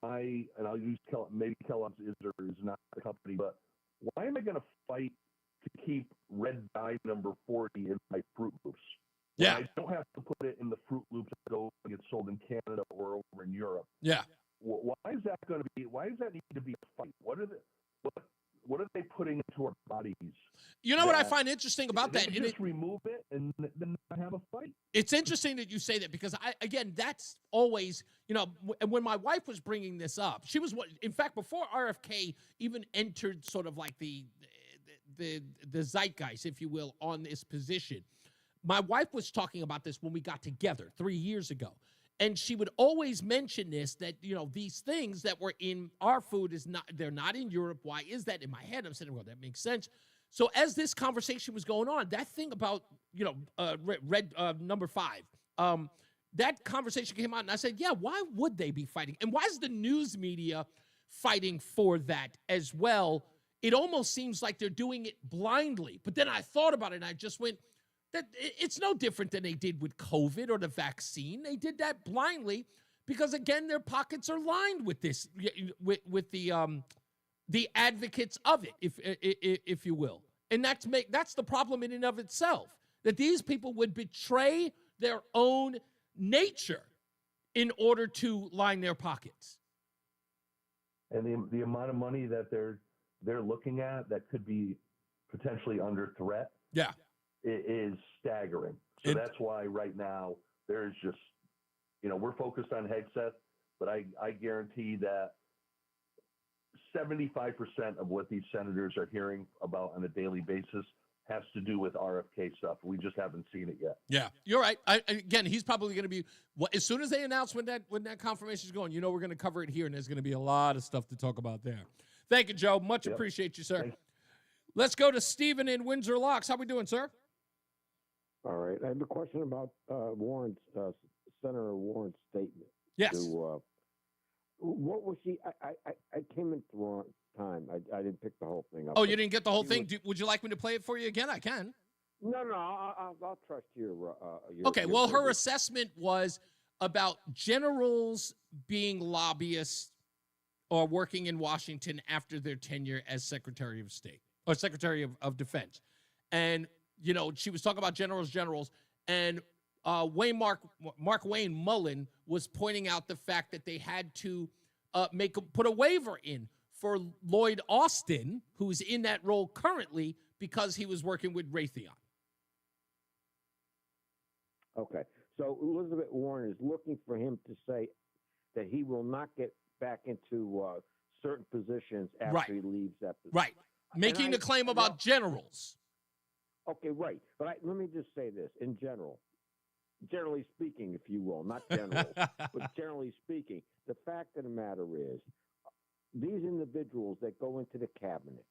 I'll use maybe Kellogg's is or is not the company, but why am I going to fight to keep red dye number 40 in my Fruit Loops? Yeah. I don't have to put it in the Fruit Loops that go and get sold in Canada or over in Europe. Yeah. Why is that going to be? Why does that need to be a fight? What are they putting into our bodies? You know what I find interesting about that? They just remove it and then not have a fight. It's interesting that you say that, because that's always, when my wife was bringing this up, she was, in fact, before RFK even entered sort of like the zeitgeist, if you will, on this position. My wife was talking about this when we got together 3 years ago. And she would always mention this, that, these things that were in our food they're not in Europe. Why is that? In my head, I'm saying, well, that makes sense. So as this conversation was going on, that thing about, red number 5, that conversation came out, and I said, yeah, why would they be fighting? And why is the news media fighting for that as well? It almost seems like they're doing it blindly. But then I thought about it, and I just went, that it's no different than they did with COVID or the vaccine. They did that blindly because, again, their pockets are lined with this, with the advocates of it, if you will. And that's the problem in and of itself, that these people would betray their own nature in order to line their pockets. And the amount of money that they're looking at that could be potentially under threat. Yeah. It is staggering. So that's why right now there's just, we're focused on Hegseth, but I guarantee that 75% of what these senators are hearing about on a daily basis has to do with RFK stuff. We just haven't seen it yet. Yeah, you're right. Again, he's probably going to be, as soon as they announce when that confirmation is going, we're going to cover it here, and there's going to be a lot of stuff to talk about there. Thank you, Joe. Much appreciate you, sir. Thanks. Let's go to Stephen in Windsor Locks. How we doing, sir? All right. I have a question about Warren's, Senator Warren's statement. Yes. What was she? I came in the wrong time. I didn't pick the whole thing up. Oh, you didn't get the whole thing? Would you like me to play it for you again? I can. No, I'll trust your Okay, your well, her version. assessment was about generals being lobbyists or working in Washington after their tenure as Secretary of State or Secretary of Defense. And, she was talking about generals, and Mark Wayne Mullen was pointing out the fact that they had to put a waiver in for Lloyd Austin, who's in that role currently, because he was working with Raytheon. Okay. So Elizabeth Warren is looking for him to say that he will not get back into certain positions after he leaves that position. Right. Making the claim about generals. Okay, right. But let me just say this in general. generally speaking, if you will, not general, but generally speaking, the fact of the matter is, these individuals that go into the cabinet,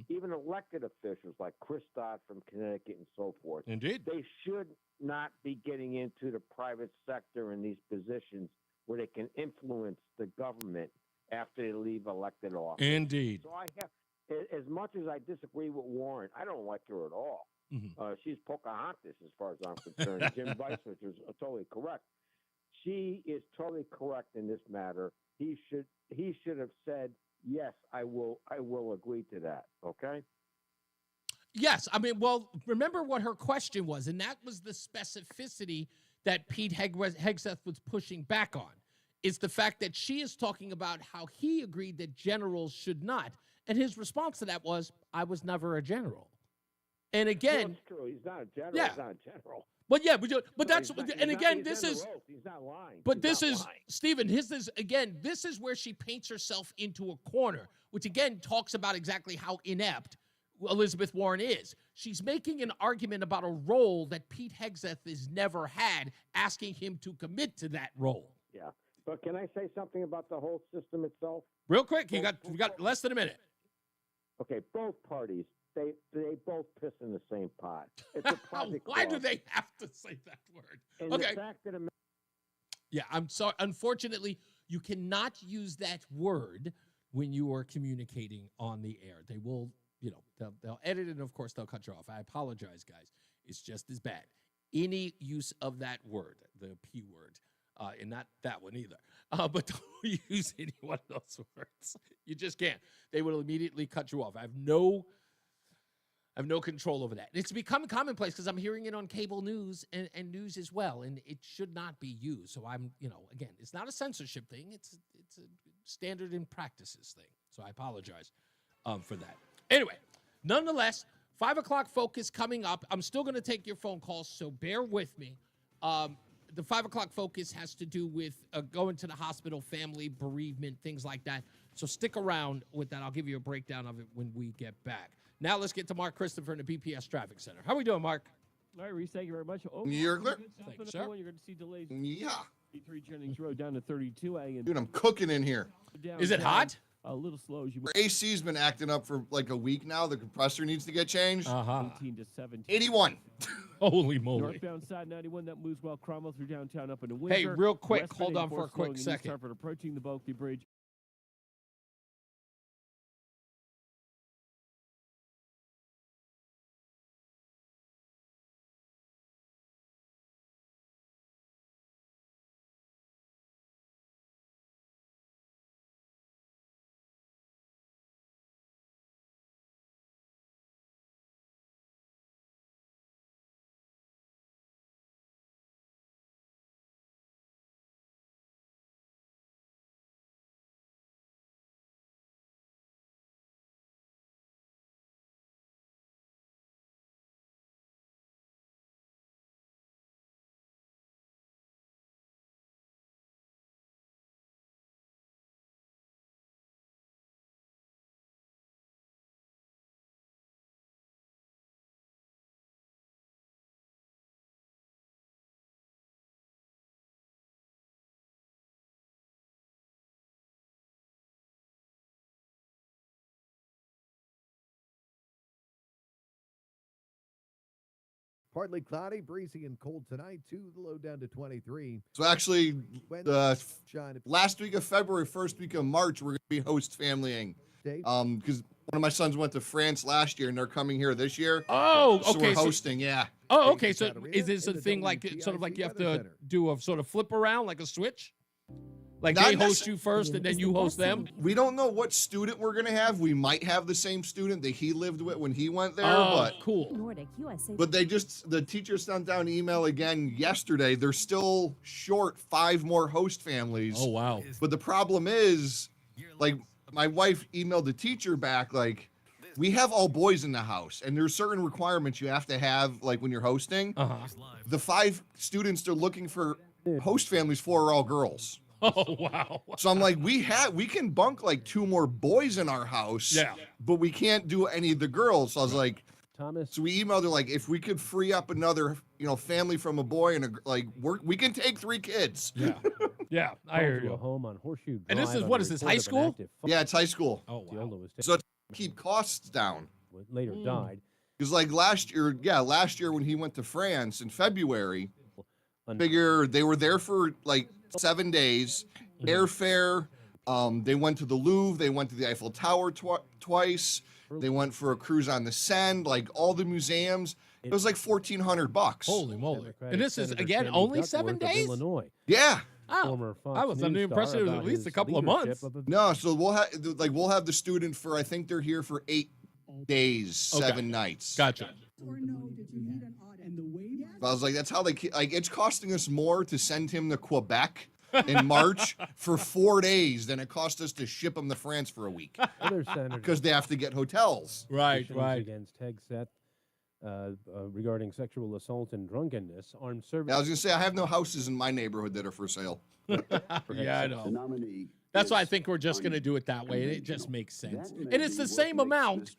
even elected officials like Chris Dodd from Connecticut and so forth, Indeed, they should not be getting into the private sector in these positions where they can influence the government after they leave elected office. Indeed. So I have, as much as I disagree with Warren, I don't like her at all. She's Pocahontas as far as I'm concerned. Jim Weisswitz is totally correct. She is totally correct in this matter. He should have said, yes, I will agree to that. Okay. Yes. I mean, well, remember what her question was, and that was the specificity that Pete Hegseth was pushing back on, is the fact that she is talking about how he agreed that generals should not. And his response to that was, I was never a general. And again, that's true. He's not a general. Yeah. He's not a general. But yeah, but that's, He's not- and he's again, not- this he's is, under oath. He's not lying. but He's this not is, lying. Stephen, this is where she paints herself into a corner, which again talks about exactly how inept Elizabeth Warren is. She's making an argument about a role that Pete Hegseth has never had, asking him to commit to that role. Yeah. But can I say something about the whole system itself? Real quick, we got less than a minute. Okay, both parties, they both piss in the same pot. It's a project. Why do they have to say that word? And Okay. the fact that Yeah, I'm sorry. Unfortunately, you cannot use that word when you are communicating on the air. They will, they'll edit it, and of course they'll cut you off. I apologize, guys. It's just as bad. Any use of that word, the P word, and not that one either. But don't use any one of those words. You just can't. They will immediately cut you off. I have no control over that. It's become commonplace because I'm hearing it on cable news and news as well, and it should not be used. So I'm, again, it's not a censorship thing. It's a standard and practices thing. So I apologize for that. Anyway, nonetheless, 5 o'clock focus coming up. I'm still going to take your phone calls, so bear with me. The 5 o'clock focus has to do with going to the hospital, family, bereavement, things like that. So stick around with that. I'll give you a breakdown of it when we get back. Now let's get to Mark Christopher in the BPS Traffic Center. How are we doing, Mark? All right, Reese, thank you very much. You're clear. Thank you, sir. You're going to see delays. Yeah. 3 Jennings Road down to 32A. Dude, I'm cooking in here. Is it hot? A little slow as you Our AC's been acting up for like a week now. The compressor needs to get changed. 18 to 17. 81. Holy moly. Northbound side 91, that moves well. Cromwell through downtown up into Windsor. Hey, real quick, Westbound hold on for a 84 quick slowing in East second. Hartford, approaching the Bulkley Bridge. Partly cloudy, breezy, and cold tonight, too. The low down to 23. So actually, Shine. last week of February, first week of March, we're going to be host familying. Because one of my sons went to France last year, and they're coming here this year. Oh, So okay. we're hosting, yeah. Oh, okay. So is this a thing like sort of like you have to do a sort of flip around, like a switch? Like Not they host necess- you first and then you host them? We don't know what student we're going to have. We might have the same student that he lived with when he went there. Oh, but cool. Nordic USA. But the teacher sent down an email again yesterday. They're still short 5 more host families. Oh, wow. But the problem is, like, my wife emailed the teacher back, like, we have all boys in the house, and there's certain requirements you have to have, like, when you're hosting. The 5 students they're looking for host families for are all girls. Oh, wow. So I'm like, we can bunk like 2 more boys in our house, Yeah. but we can't do any of the girls. So I was like, Thomas. So we emailed her like, if we could free up another, family from a boy and we can take 3 kids. Yeah, yeah, I hear To a you. home on Horseshoe And this Drive is on what the is this, report high of an school? active Yeah, it's high school. Oh, wow. Viola was So to keep costs down. later died. Because like last year when he went to France in February, figure they were there for like 7 days, airfare. They went to the Louvre, they went to the Eiffel Tower twice. They went for a cruise on the Seine, like all the museums. It was like $1,400. Holy moly! Democratic And this is Senator again Tammy only Duckworth 7 of days. Illinois. Yeah. Oh, Former Fox I was under the News star impression it was about at least a his couple of leadership months. No, so we'll have the student for, I think they're here for 8 days, 7 nights. Gotcha. I was like, that's how it's costing us more to send him to Quebec in March for 4 days than it cost us to ship him to France for a week. Other senators Because they have to get hotels. Right, petitions right. against Hegseth regarding sexual assault and drunkenness. Armed services. I was going to say, I have no houses in my neighborhood that are for sale. Yeah, I know. That's why I think we're just going to do it that way. It just makes sense. And it's the same amount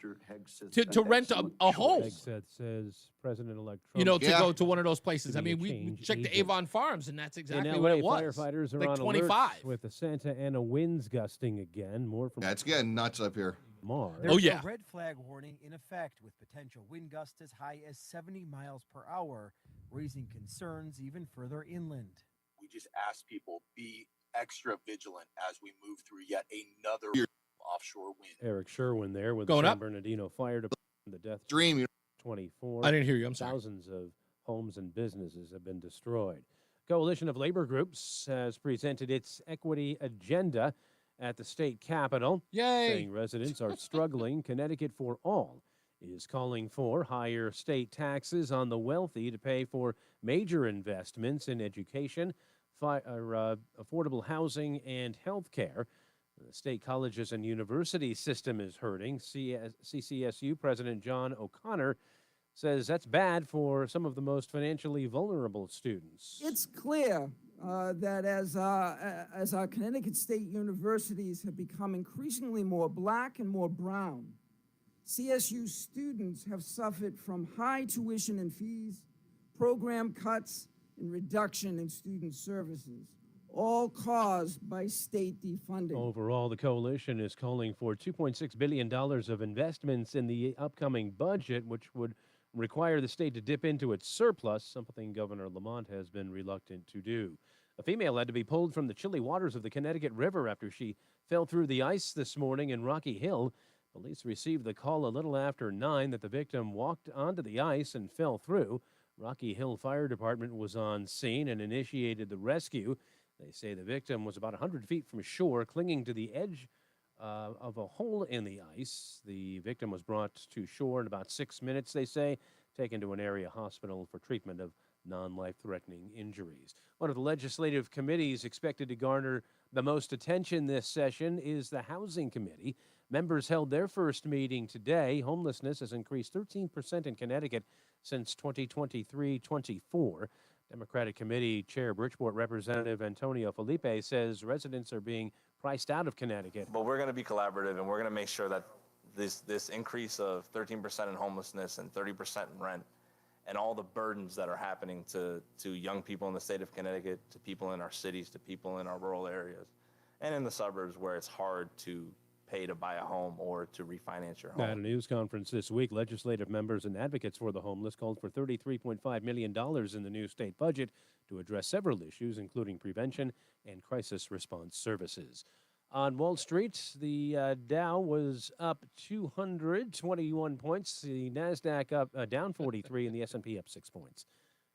to rent a home. Hegseth says President-elect Trump. You know, to go to one of those places. to I be a mean, we change checked the agent. Avon Farms, and that's exactly In what LA, it was. firefighters are like on 25. alert with the Santa Ana winds gusting again. More from Yeah, it's getting nuts up here. Mars. Oh, yeah. A red flag warning in effect with potential wind gusts as high as 70 miles per hour, raising concerns even further inland. We just ask people be extra vigilant as we move through yet another offshore wind. Eric Sherwin there with Going the San up. Bernardino Fire Department. The death Dream. 24. I didn't hear you. I'm sorry. Thousands of homes and businesses have been destroyed. Coalition of Labor Groups has presented its equity agenda at the state capitol. Yay. Saying residents are struggling. Connecticut for All is calling for higher state taxes on the wealthy to pay for major investments in education, affordable housing, and health care. The state colleges and universities system is hurting. CCSU President John O'Connor says that's bad for some of the most financially vulnerable students. It's clear that as our Connecticut state universities have become increasingly more black and more brown, CSU students have suffered from high tuition and fees, program cuts, and reduction in student services, all caused by state defunding. Overall, the coalition is calling for $2.6 billion of investments in the upcoming budget, which would require the state to dip into its surplus, something Governor Lamont has been reluctant to do. A female had to be pulled from the chilly waters of the Connecticut River after she fell through the ice this morning in Rocky Hill. Police received the call a little after 9 that the victim walked onto the ice and fell through. Rocky Hill Fire Department was on scene and initiated the rescue. They say the victim was about 100 feet from shore, clinging to the edge of a hole in the ice. The victim was brought to shore in about 6 minutes, they say, taken to an area hospital for treatment of non-life-threatening injuries. One of the legislative committees expected to garner the most attention this session is the Housing Committee. Members held their first meeting today. Homelessness has increased 13% in Connecticut since 2023-24. Democratic Committee Chair Bridgeport Representative Antonio Felipe says residents are being priced out of Connecticut. But we're going to be collaborative, and we're going to make sure that this increase of 13% in homelessness and 30% in rent and all the burdens that are happening to young people in the state of Connecticut, to people in our cities, to people in our rural areas, and in the suburbs where it's hard to pay to buy a home or to refinance your home. At a news conference this week, legislative members and advocates for the homeless called for $33.5 million in the new state budget to address several issues, including prevention and crisis response services. On Wall Street, the Dow was up 221 points, the NASDAQ up down 43, and the S&P up 6 points.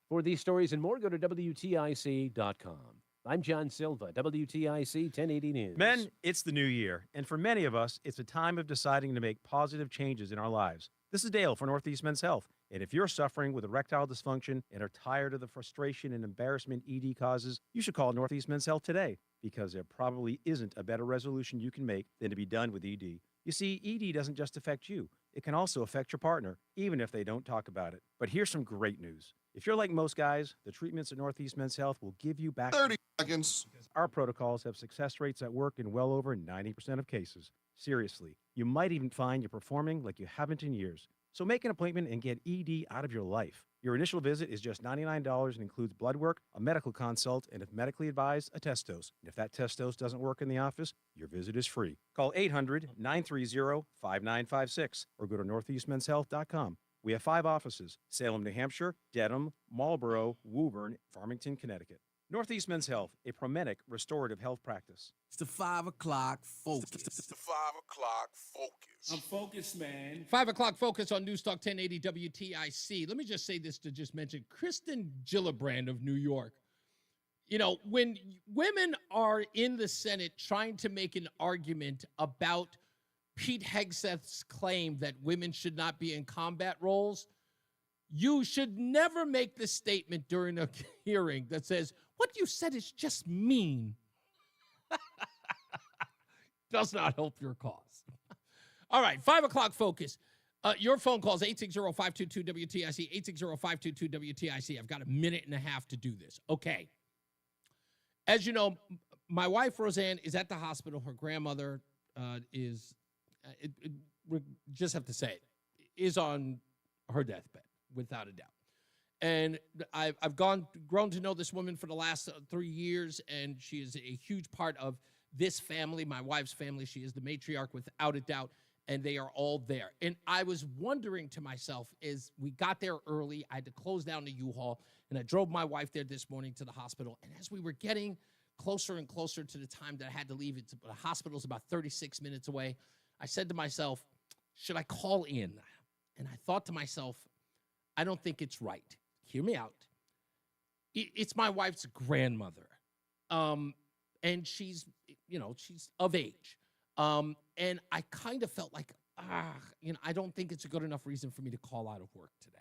For these stories and more, go to WTIC.com. I'm John Silva, WTIC 1080 News. Men, it's the new year, and for many of us, it's a time of deciding to make positive changes in our lives. This is Dale for Northeast Men's Health, and if you're suffering with erectile dysfunction and are tired of the frustration and embarrassment ED causes, you should call Northeast Men's Health today, because there probably isn't a better resolution you can make than to be done with ED. You see, ED doesn't just affect you. It can also affect your partner, even if they don't talk about it. But here's some great news. If you're like most guys, the treatments at Northeast Men's Health will give you back 30 seconds. Our protocols have success rates that work in well over 90% of cases. Seriously, you might even find you're performing like you haven't in years. So make an appointment and get ED out of your life. Your initial visit is just $99 and includes blood work, a medical consult, and if medically advised, a test dose. And if that test dose doesn't work in the office, your visit is free. Call 800-930-5956 or go to northeastmenshealth.com. We have 5 offices: Salem, New Hampshire, Dedham, Marlborough, Woburn, Farmington, Connecticut. Northeast Men's Health, a Promedic restorative health practice. It's the 5 o'clock focus. It's the 5 o'clock focus. I'm focused, man. 5 o'clock focus on NewsTalk 1080 WTIC. Let me just say this to just mention Kristen Gillibrand of New York. You know, when women are in the Senate trying to make an argument about Pete Hegseth's claim that women should not be in combat roles, you should never make the statement during a hearing that says, what you said is just mean. Does not help your cause. All right, 5 o'clock focus. Your phone calls, 860-522-WTIC, 860-522-WTIC. I've got a minute and a half to do this. Okay. As you know, my wife, Roseanne, is at the hospital. Her grandmother we just have to say it, is on her deathbed, without a doubt. And I've grown to know this woman for the last 3 years, and she is a huge part of this family, my wife's family. She is the matriarch, without a doubt, and they are all there. And I was wondering to myself, as we got there early, I had to close down the U-Haul, and I drove my wife there this morning to the hospital. And as we were getting closer and closer to the time that I had to leave, the hospital's about 36 minutes away, I said to myself, should I call in? And I thought to myself, I don't think it's right. Hear me out. It's my wife's grandmother. And she's of age. And I kind of felt like, I don't think it's a good enough reason for me to call out of work today.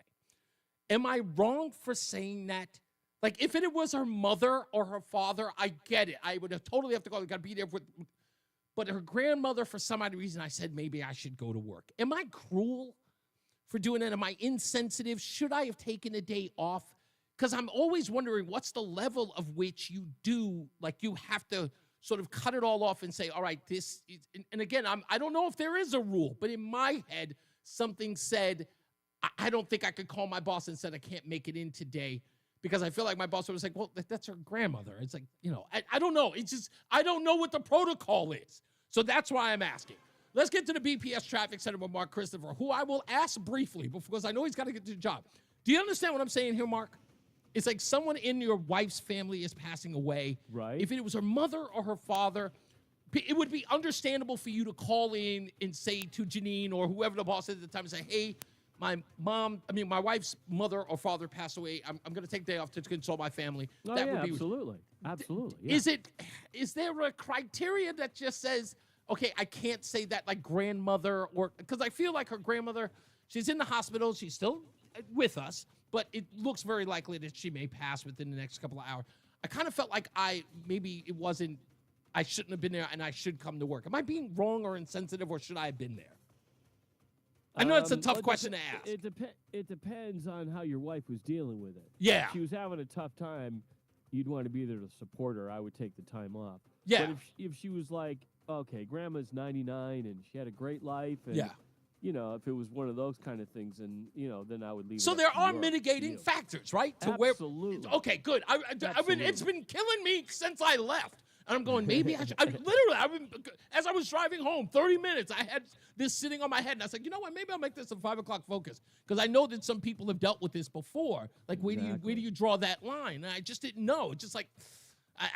Am I wrong for saying that? Like, if it was her mother or her father, I get it. I would have totally have to go. I got to be there with. But her grandmother, for some odd reason, I said maybe I should go to work. Am I cruel for doing that? Am I insensitive? Should I have taken a day off? Because I'm always wondering what's the level of which you do, like you have to sort of cut it all off and say, all right, this is, and again, I don't know if there is a rule, but in my head, something said, I don't think I could call my boss and said I can't make it in today because I feel like my boss was like, well, that's her grandmother. It's like, I don't know. It's just, I don't know what the protocol is. So that's why I'm asking. Let's get to the BPS Traffic Center with Mark Christopher, who I will ask briefly because I know he's got to get to the job. Do you understand what I'm saying here, Mark? It's like someone in your wife's family is passing away. Right. If it was her mother or her father, it would be understandable for you to call in and say to Janine or whoever the boss is at the time and say, hey, my wife's mother or father passed away. I'm going to take the day off to console my family. Oh, that yeah, would be absolutely. Absolutely. Yeah. Is there a criteria that just says, okay, I can't say that like grandmother or because I feel like her grandmother, she's in the hospital, she's still with us, but it looks very likely that she may pass within the next couple of hours. I kind of felt like I shouldn't have been there and I should come to work. Am I being wrong or insensitive or should I have been there? I know it's a tough question to ask. It depends on how your wife was dealing with it. Yeah. If she was having a tough time, you'd want to be there to support her. I would take the time off. Yeah. But if she was like, okay, grandma's 99 and she had a great life. And, yeah. If it was one of those kind of things, and then I would leave. So it there up to are your mitigating deal. factors, right? Absolutely. Okay, good. It's been killing me since I left. And I'm going, maybe I should. As I was driving home, 30 minutes, I had this sitting on my head. And I was like, you know what? Maybe I'll make this a 5 o'clock focus. Because I know that some people have dealt with this before. Like, where do you draw that line? And I just didn't know. It's just like,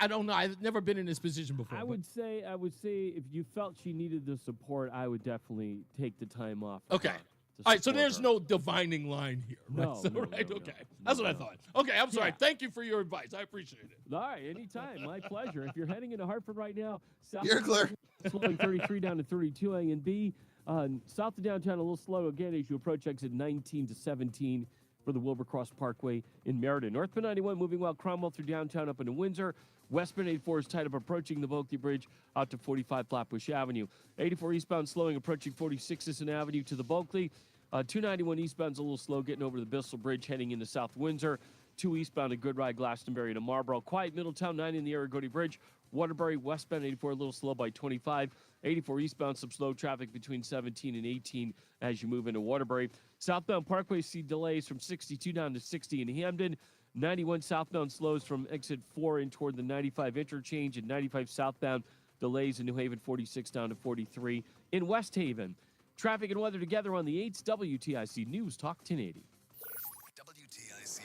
I don't know. I've never been in this position before. I would say if you felt she needed the support, I would definitely take the time off. Okay. All right, so there's no divining line here. Right? No, right? no, okay. no. That's what I thought. Okay, I'm sorry. Yeah. Thank you for your advice. I appreciate it. All right, anytime. My pleasure. If you're heading into Hartford right now, you're clear. Slowing 33 down to 32 A and B. South of downtown, a little slow again as you approach exit 19 to 17 for the Wilbercross Parkway in Meriden. Northbound 91 moving well Cromwell through downtown up into Windsor. Westbound 84 is tight up approaching the Volkley Bridge out to 45 Flatbush Avenue. 84 eastbound slowing approaching 46 Sisson Avenue to the Volkley. 291 eastbound's a little slow getting over the Bissell Bridge heading into South Windsor. 2 eastbound at Good Ride, Glastonbury to Marlboro. Quiet Middletown, 9 in the Aragodi Bridge. Waterbury westbound 84 a little slow by 25. 84 eastbound, some slow traffic between 17 and 18 as you move into Waterbury. Southbound Parkway, see delays from 62 down to 60 in Hamden. 91 southbound slows from exit 4 in toward the 95 interchange, and 95 southbound delays in New Haven, 46 down to 43 in West Haven. Traffic and weather together on the 8's WTIC News Talk 1080. WTIC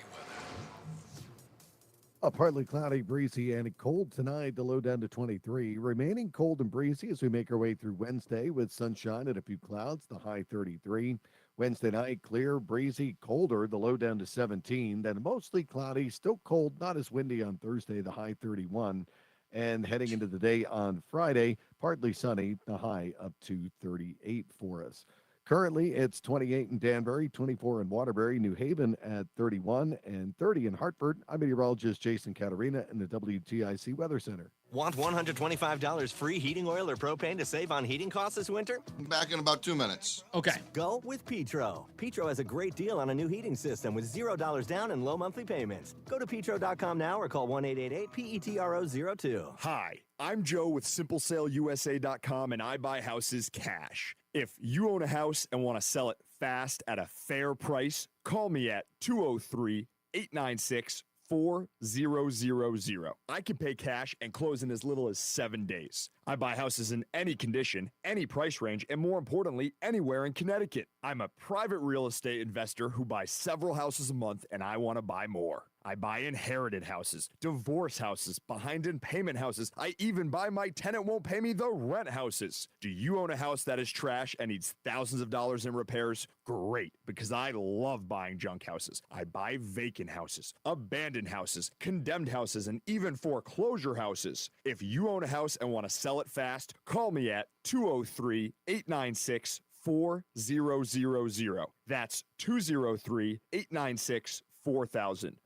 weather. Partly cloudy, breezy, and cold tonight. The low down to 23. Remaining cold and breezy as we make our way through Wednesday with sunshine and a few clouds. The high 33. Wednesday night, clear, breezy, colder. The low down to 17. Then mostly cloudy, still cold, not as windy on Thursday. The high 31. And heading into the day on Friday, partly sunny. The high up to 38 for us. Currently, it's 28 in Danbury, 24 in Waterbury, New Haven at 31, and 30 in Hartford. I'm meteorologist Jason Caterina in the WTIC Weather Center. Want $125 free heating oil or propane to save on heating costs this winter? Back in about 2 minutes. Okay. Go with Petro. Petro has a great deal on a new heating system with $0 down and low monthly payments. Go to petro.com now or call 1-888-PETRO02. Hi, I'm Joe with SimpleSaleUSA.com, and I buy houses cash. If you own a house and want to sell it fast at a fair price, call me at 203-896-4000. I can pay cash and close in as little as 7 days. I buy houses in any condition, any price range, and more importantly, anywhere in Connecticut. I'm a private real estate investor who buys several houses a month, and I want to buy more. I buy inherited houses, divorce houses, behind in payment houses. I even buy my tenant won't pay me the rent houses. Do you own a house that is trash and needs thousands of dollars in repairs? Great, because I love buying junk houses. I buy vacant houses, abandoned houses, condemned houses, and even foreclosure houses. If you own a house and want to sell it fast, call me at 203-896-4000. That's 203-896-4000.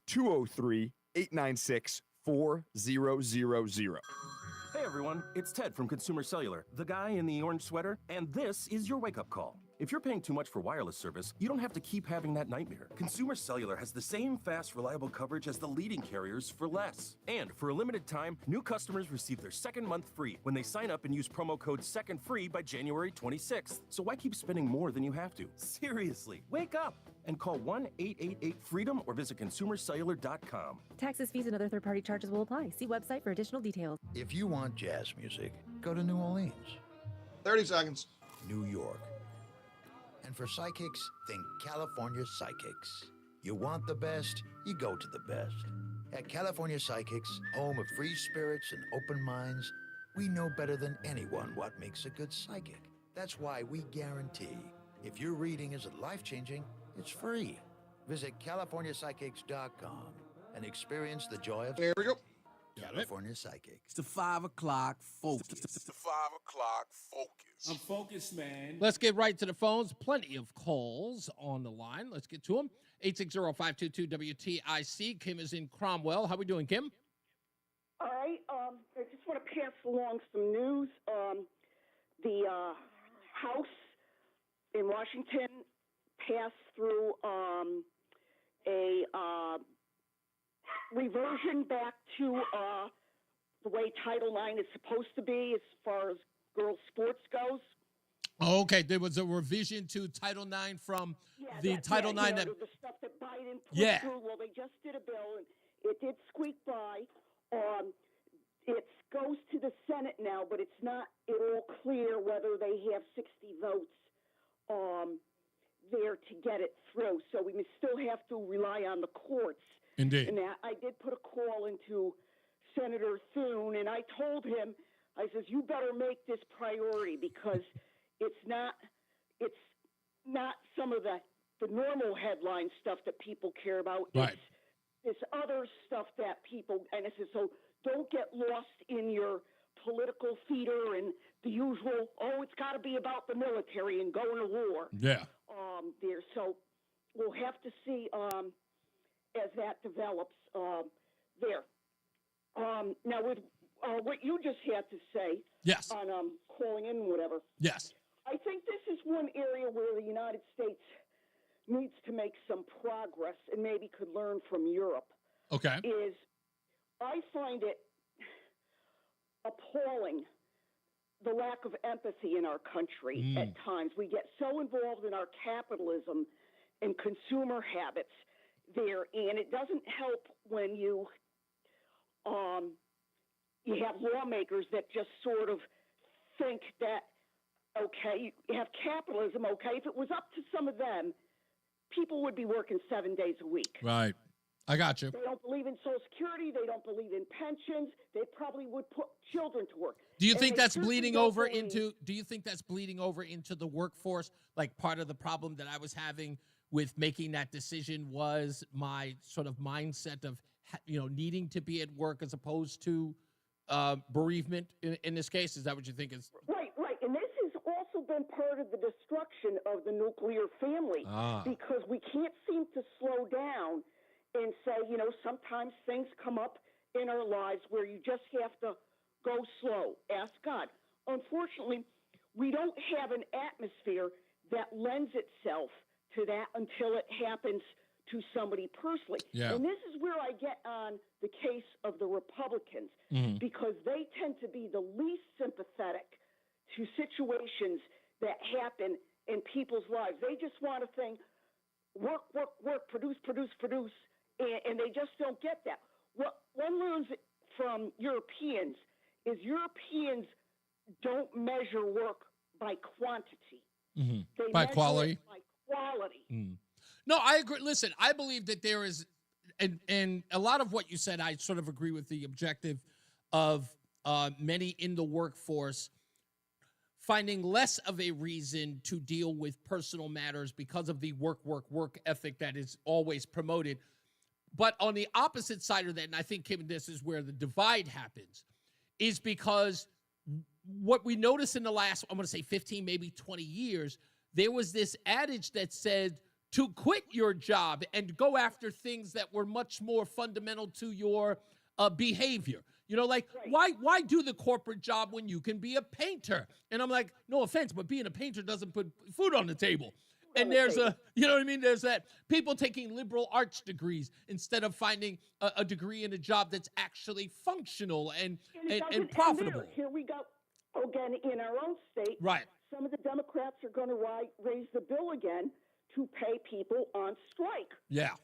203-896-4000. Hey everyone, it's Ted from Consumer Cellular, the guy in the orange sweater, and this is your wake-up call. If you're paying too much for wireless service, you don't have to keep having that nightmare. Consumer Cellular has the same fast, reliable coverage as the leading carriers for less. And for a limited time, new customers receive their second month free when they sign up and use promo code SECONDFREE by January 26th. So why keep spending more than you have to? Seriously, wake up and call 1-888-FREEDOM or visit consumercellular.com. Taxes, fees, and other third-party charges will apply. See website for additional details. If you want jazz music, go to New Orleans. 30 seconds. New York. And for psychics, think California Psychics. You want the best, you go to the best. At California Psychics, home of free spirits and open minds, we know better than anyone what makes a good psychic. That's why we guarantee if your reading isn't life-changing, it's free. Visit CaliforniaPsychics.com and experience the joy of... There we go. California Psychics. It's the 5 o'clock focus. It's the 5 o'clock focus. I'm focused, man. Let's get right to the phones. Plenty of calls on the line. Let's get to them. 860-522-WTIC. Kim is in Cromwell. How we doing, Kim? All right. I just want to pass along some news. The House in Washington passed through a reversion back to the way Title IX is supposed to be as far as girls' sports goes. Okay, there was a revision to Title IX from the Title IX that... the stuff that Biden put through. Well, they just did a bill, and it did squeak by. It goes to the Senate now, but it's not at all clear whether they have 60 votes there to get it through. So we still have to rely on the courts. Indeed. And I did put a call into Senator Thune, and I told him, I says, you better make this priority because it's not some of the normal headline stuff that people care about. Right. It's this other stuff that people, and I said, so don't get lost in your political theater and the usual, it's got to be about the military and going to war. Yeah. There. So we'll have to see as that develops there. Now, with what you just had to say yes. on calling in and whatever. Yes. I think this is one area where the United States needs to make some progress and maybe could learn from Europe. Okay. Is I find it appalling, the lack of empathy in our country at times. We get so involved in our capitalism and consumer habits there, and it doesn't help when you have lawmakers that just sort of think that, okay, you have capitalism, okay, if it was up to some of them, people would be working 7 days a week. Right. I got you. They don't believe in Social Security. They don't believe in pensions. They probably would put children to work. Do you And think they that's certainly bleeding don't over believe- into do you think that's bleeding over into the workforce? Like part of the problem that I was having with making that decision was my sort of mindset of needing to be at work as opposed to bereavement in this case. Is that what you think is? Right. And this has also been part of the destruction of the nuclear family because we can't seem to slow down and say, sometimes things come up in our lives where you just have to go slow. Ask God. Unfortunately, we don't have an atmosphere that lends itself to that until it happens to somebody personally. Yeah. And this is where I get on the case of the Republicans because they tend to be the least sympathetic to situations that happen in people's lives. They just want to think, work, produce, and they just don't get that. What one learns from Europeans is Europeans don't measure work by quantity. They By measure quality? it by quality. No, I agree. Listen, I believe that there is, and a lot of what you said, I sort of agree with the objective of many in the workforce finding less of a reason to deal with personal matters because of the work ethic that is always promoted. But on the opposite side of that, and I think, Kim, this is where the divide happens, is because what we noticed in the last, I'm going to say 15, maybe 20 years, there was this adage that said to quit your job and go after things that were much more fundamental to your behavior. Why do the corporate job when you can be a painter? And I'm like, no offense, but being a painter doesn't put food on the table. And there's there's that people taking liberal arts degrees instead of finding a degree in a job that's actually functional and profitable. Here we go again in our own state. Right. Some of the Democrats are going to raise the bill again to pay people on strike. Yeah.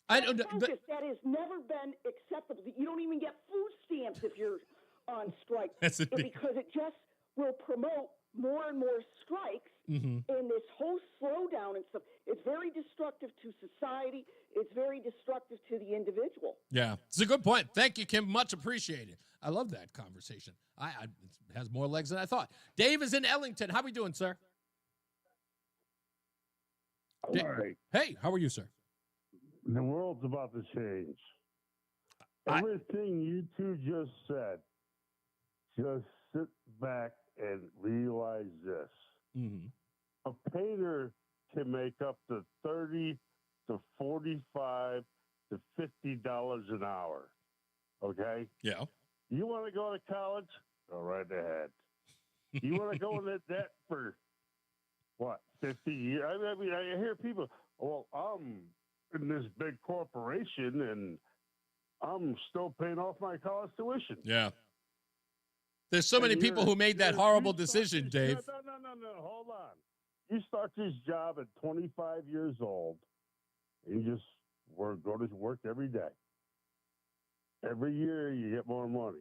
That has never been acceptable. You don't even get food stamps if you're on strike. Because it just will promote more and more strikes and this whole slowdown and stuff. It's very destructive to society. It's very destructive to the individual. Yeah, it's a good point. Thank you, Kim. Much appreciated. I love that conversation. It has more legs than I thought. Dave is in Ellington. How we doing, sir? All right. Hey, how are you, sir? The world's about to change. Everything you two just said, just sit back and realize this. A painter can make up to $30 to $45 to $50 an hour. Okay? Yeah. You want to go to college? Go right ahead. You want to go into debt for what, 50 years? I mean, I hear people, well, I'm in this big corporation and I'm still paying off my college tuition. Yeah. There's so many people who made that horrible decision, Dave. No, hold on. You start this job at 25 years old and you just go to work every day. Every year you get more money.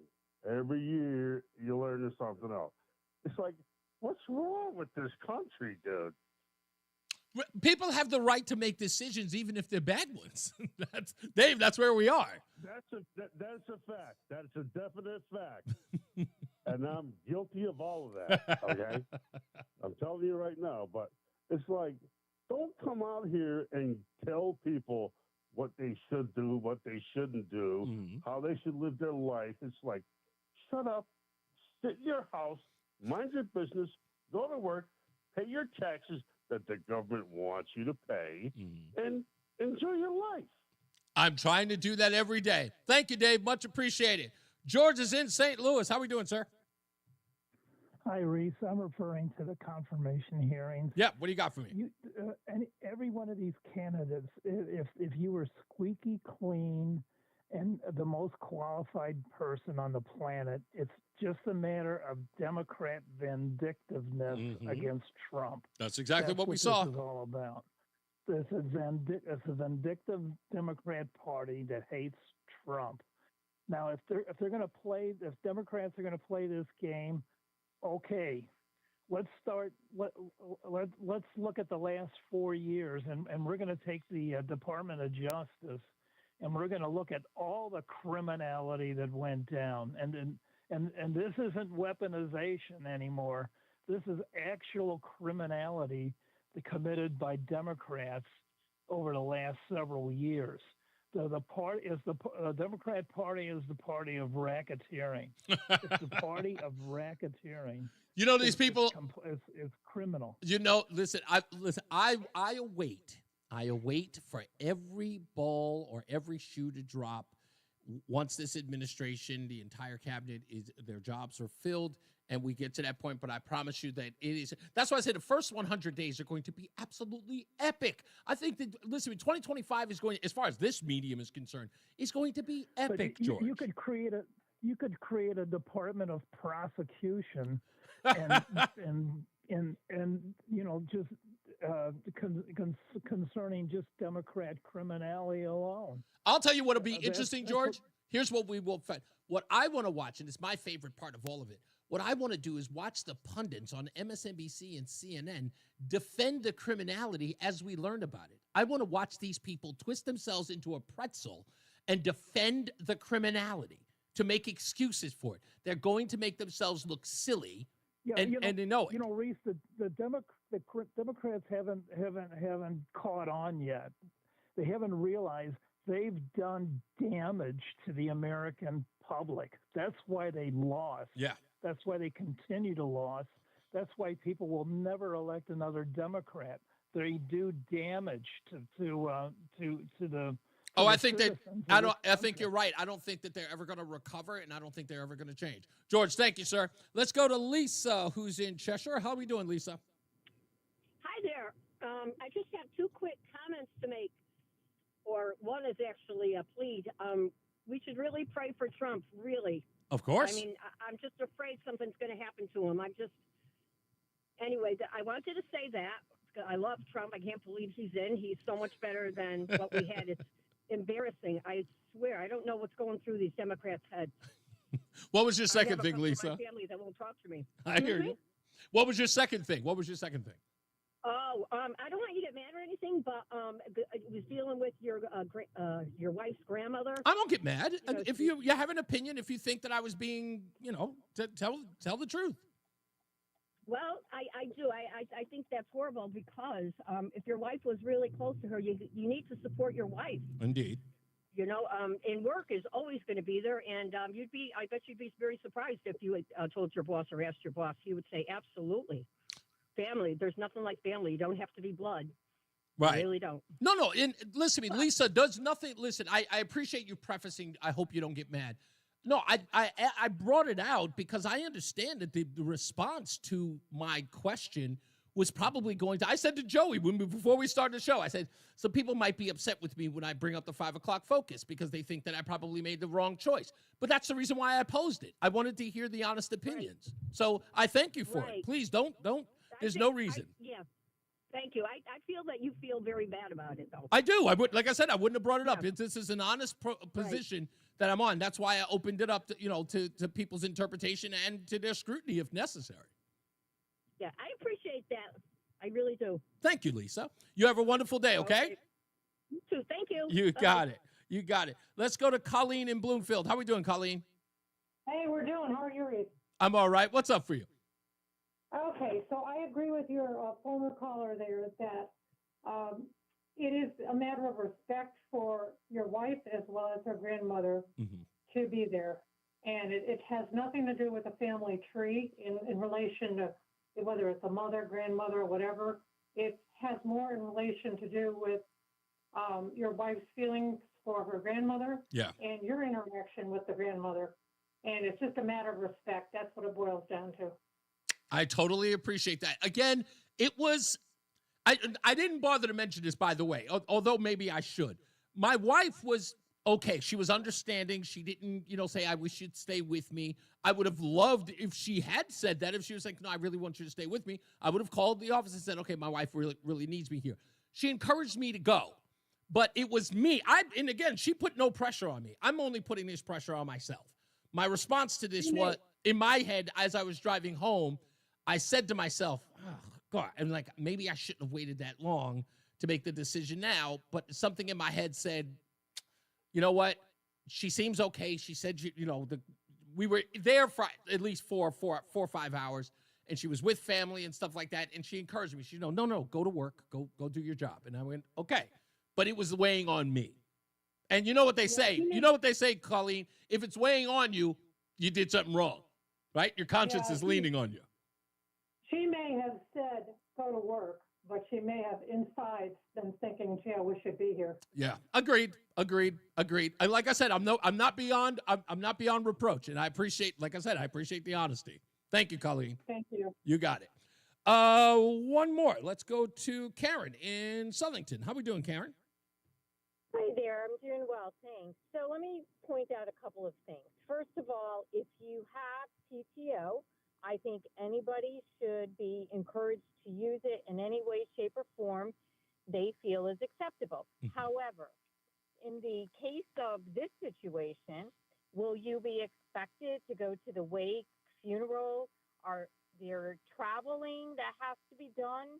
Every year you learn something else. It's like, what's wrong with this country, dude? People have the right to make decisions, even if they're bad ones. Dave, that's where we are. That's a fact. That's a definite fact. And I'm guilty of all of that, okay? I'm telling you right now, but it's like, don't come out here and tell people what they should do, what they shouldn't do, how they should live their life. It's like, shut up, sit in your house, mind your business, go to work, pay your taxes that the government wants you to pay, and enjoy your life. I'm trying to do that every day. Thank you, Dave. Much appreciated. George is in St. Louis. How are we doing, sir? Hi, Reese. I'm referring to the confirmation hearings. Yeah, what do you got for me? And every one of these candidates, if you were squeaky clean and the most qualified person on the planet. It's just a matter of Democrat vindictiveness against Trump. That's exactly what we This saw. is all about. It's a vindictive Democrat Party that hates Trump. Now, if Democrats are going to play this game, okay, let's look at the last 4 years, and we're going to take the Department of Justice, and we're going to look at all the criminality that went down, and this isn't weaponization anymore. This is actual criminality committed by Democrats over the last several years. The Democrat Party is the party of racketeering. It's the party of racketeering. You know, these people. It's criminal. You know, listen. I await for every ball or every shoe to drop once this administration, the entire cabinet, their jobs are filled, and we get to that point. But I promise you that it is. That's why I say the first 100 days are going to be absolutely epic. I think that, listen, 2025 is going, as far as this medium is concerned, is going to be epic, But George. You could create a department of prosecution, and just concerning just Democrat criminality alone. I'll tell you what'll be interesting, George. Here's what we will find. What I want to watch, and it's my favorite part of all of it, what I want to do is watch the pundits on MSNBC and CNN defend the criminality as we learn about it. I want to watch these people twist themselves into a pretzel and defend the criminality to make excuses for it. They're going to make themselves look silly, and they know it. You know, Reese, the Democrats haven't caught on yet. They haven't realized they've done damage to the American public. That's why they lost. Yeah. That's why they continue to lose. That's why people will never elect another Democrat. They do damage to the. Oh, I think I think you're right. I don't think that they're ever going to recover, and I don't think they're ever going to change. George, thank you, sir. Let's go to Lisa, who's in Cheshire. How are we doing, Lisa? Hi there. I just have two quick comments to make, or one is actually a plea. We should really pray for Trump, really. Of course. I mean, I'm just afraid something's going to happen to him. Anyway, I wanted to say that. I love Trump. I can't believe he's in. He's so much better than what we had. It's embarrassing. I swear, I don't know what's going through these Democrats' heads. What was your second thing, I have Lisa? my family that won't talk to me. I hear you. What was your second thing? Oh, I don't want you to get mad or anything, but I was dealing with your wife's grandmother. I don't get mad. If you have an opinion, if you think that I was being, tell the truth. Well, I do. I think that's horrible because if your wife was really close to her, you need to support your wife. Indeed. And work is always going to be there, and I bet you'd be very surprised if you had told your boss or asked your boss. He would say, absolutely. Family. There's nothing like family. You don't have to be blood. Right. You really don't. No. And listen to me, Lisa does nothing. Listen, I appreciate you prefacing. I hope you don't get mad. No, I brought it out because I understand that the response to my question was probably going to. I said to Joey before we started the show, I said, some people might be upset with me when I bring up the 5 o'clock focus because they think that I probably made the wrong choice. But that's the reason why I opposed it. I wanted to hear the honest opinions. Right. So I thank you for it. Please don't. There's no reason. Yeah. Thank you. I feel that you feel very bad about it, though. I do. I would, like I said, I wouldn't have brought it up. This is an honest position that I'm on. That's why I opened it up to people's interpretation and to their scrutiny if necessary. Yeah, I appreciate that. I really do. Thank you, Lisa. You have a wonderful day, okay? You too. Thank you. You got it. You got it. Let's go to Colleen in Bloomfield. How are we doing, Colleen? Hey, we're doing. How are you, Reese? I'm all right. What's up for you? Okay, so I agree with your former caller there that it is a matter of respect for your wife as well as her grandmother to be there. And it has nothing to do with the family tree in relation to whether it's a mother, grandmother, or whatever. It has more in relation to do with your wife's feelings for her grandmother and your interaction with the grandmother. And it's just a matter of respect. That's what it boils down to. I totally appreciate that. Again, it was, I didn't bother to mention this, by the way, although maybe I should. My wife was okay, she was understanding. She didn't, say, I wish you'd stay with me. I would have loved if she had said that. If she was like, no, I really want you to stay with me, I would have called the office and said, okay, my wife really, really needs me here. She encouraged me to go, but it was me. And again, she put no pressure on me. I'm only putting this pressure on myself. My response to this was, in my head, as I was driving home, I said to myself, oh, God, and like, maybe I shouldn't have waited that long to make the decision now, but something in my head said, you know what? She seems okay. She said, we were there for at least 4 or 5 hours, and she was with family and stuff like that. And she encouraged me. She, no, go to work, go do your job. And I went, okay. But it was weighing on me. And you know what they say? You know what they say, Colleen? If it's weighing on you, you did something wrong, right? Your conscience is leaning on you. She may have said, go to work, but she may have inside been thinking, gee, I wish I'd be here. Yeah, agreed. And like I said, I'm not beyond reproach, and I appreciate the honesty. Thank you, Colleen. Thank you. You got it. One more. Let's go to Karen in Southington. How we doing, Karen? Hi there. I'm doing well, thanks. So let me point out a couple of things. First of all, if you have PTO, I think anybody should be encouraged to use it in any way, shape, or form they feel is acceptable. However, in the case of this situation, will you be expected to go to the wake, funeral? Are there traveling that has to be done?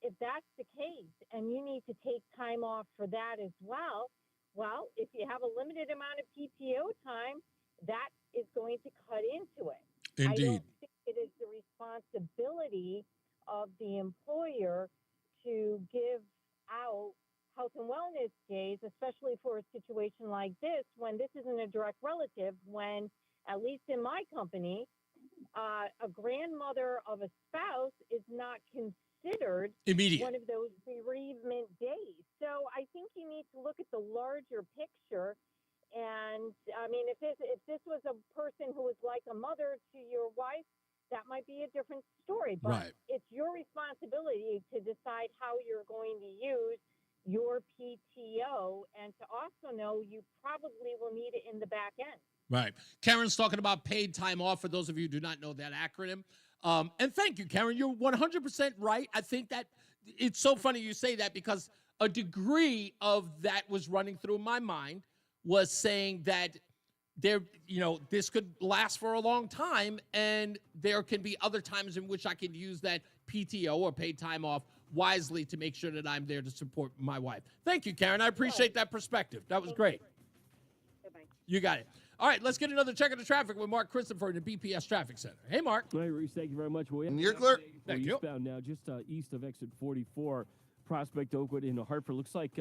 If that's the case, and you need to take time off for that as well, if you have a limited amount of PTO time, that is going to cut into it. Indeed. I don't think it is the responsibility of the employer to give out health and wellness days, especially for a situation like this, when this isn't a direct relative, when, at least in my company, a grandmother of a spouse is not considered immediate one of those bereavement days. So I think you need to look at the larger picture. And I mean, if this was a person who was like a mother to your wife, that might be a different story. But it's your responsibility to decide how you're going to use your PTO, and to also know you probably will need it in the back end. Right. Karen's talking about paid time off, for those of you who do not know that acronym. And thank you, Karen. You're 100% right. I think that it's so funny you say that, because a degree of that was running through my mind was saying that this could last for a long time, and there can be other times in which I can use that PTO or paid time off wisely to make sure that I'm there to support my wife. Thank you, Karen. I appreciate that perspective. That was great. You got it. All right, let's get another check of the traffic with Mark Christopher in the BPS Traffic Center. Hey, Mark. Hey, Reese, thank you very much. And you're clear. Thank you. Eastbound now, just east of exit 44, Prospect Oakwood into Hartford. Looks like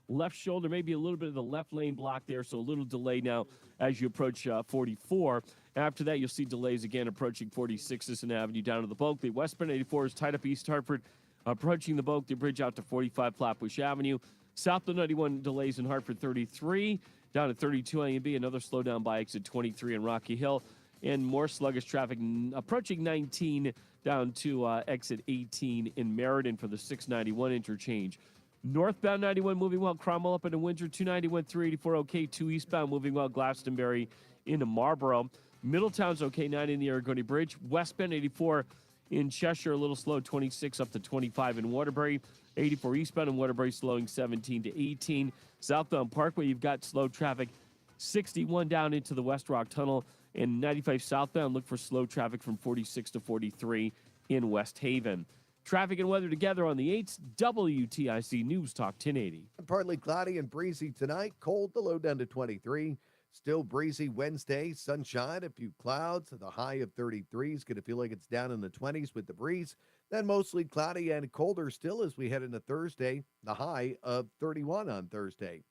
left shoulder, maybe a little bit of the left lane block there, so a little delay now as you approach 44. After that, you'll see delays again approaching 46 Sisson Avenue down to the Bulkley. Westbound 84 is tied up East Hartford, approaching the Bulkley Bridge out to 45 Flatbush Avenue. South of 91 delays in Hartford 33, down to 32 A&B, another slowdown by exit 23 in Rocky Hill, and more sluggish traffic approaching 19 down to exit 18 in Meriden for the 691 interchange. Northbound 91 moving well, Cromwell up into Windsor, 291 384 okay, 2 eastbound moving well, Glastonbury into Marlboro. Middletown's okay, 9 in the Aragoni Bridge. Westbound 84 in Cheshire, a little slow, 26 up to 25 in Waterbury. 84 eastbound in Waterbury slowing 17 to 18. Southbound Parkway, you've got slow traffic, 61 down into the West Rock Tunnel. And 95 southbound, look for slow traffic from 46 to 43 in West Haven. Traffic and weather together on the 8th, WTIC News Talk 1080. Partly cloudy and breezy tonight. Cold, the low down to 23. Still breezy Wednesday. Sunshine, a few clouds. The high of 33 is going to feel like it's down in the 20s with the breeze. Then mostly cloudy and colder still as we head into Thursday. The high of 31 on Thursday.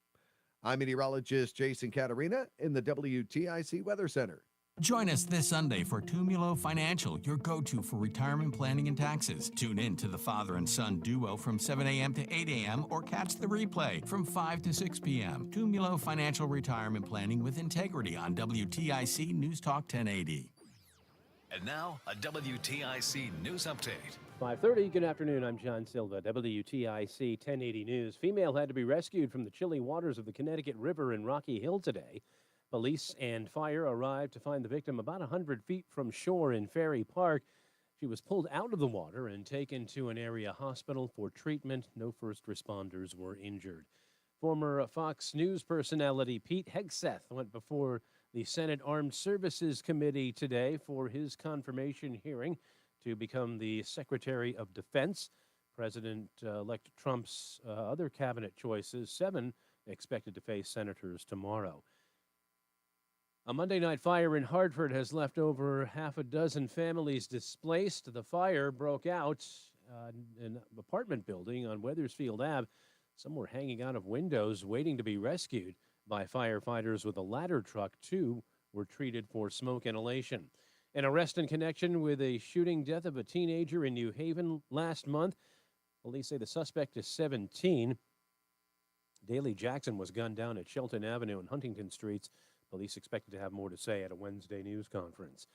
I'm meteorologist Jason Caterina in the WTIC Weather Center. Join us this Sunday for Tumulo Financial, your go-to for retirement planning and taxes. Tune in to the father and son duo from 7 a.m. to 8 a.m. or catch the replay from 5 to 6 p.m. Tumulo Financial Retirement Planning with Integrity on WTIC News Talk 1080. And now, a WTIC news update. 5:30, good afternoon. I'm John Silva, WTIC 1080 News. Female had to be rescued from the chilly waters of the Connecticut River in Rocky Hill today. Police and fire arrived to find the victim about 100 feet from shore in Ferry Park. She was pulled out of the water and taken to an area hospital for treatment. No first responders were injured. Former Fox News personality Pete Hegseth went before the Senate Armed Services Committee today for his confirmation hearing to become the Secretary of Defense. President-elect Trump's other cabinet choices, 7 expected to face senators tomorrow. A Monday night fire in Hartford has left over half a dozen families displaced. The fire broke out in an apartment building on Weathersfield Ave. Some were hanging out of windows waiting to be rescued by firefighters with a ladder truck. 2 were treated for smoke inhalation. An arrest in connection with a shooting death of a teenager in New Haven last month. Police say the suspect is 17. Daley Jackson was gunned down at Shelton Avenue and Huntington Streets. Police expected to have more to say at a Wednesday news conference.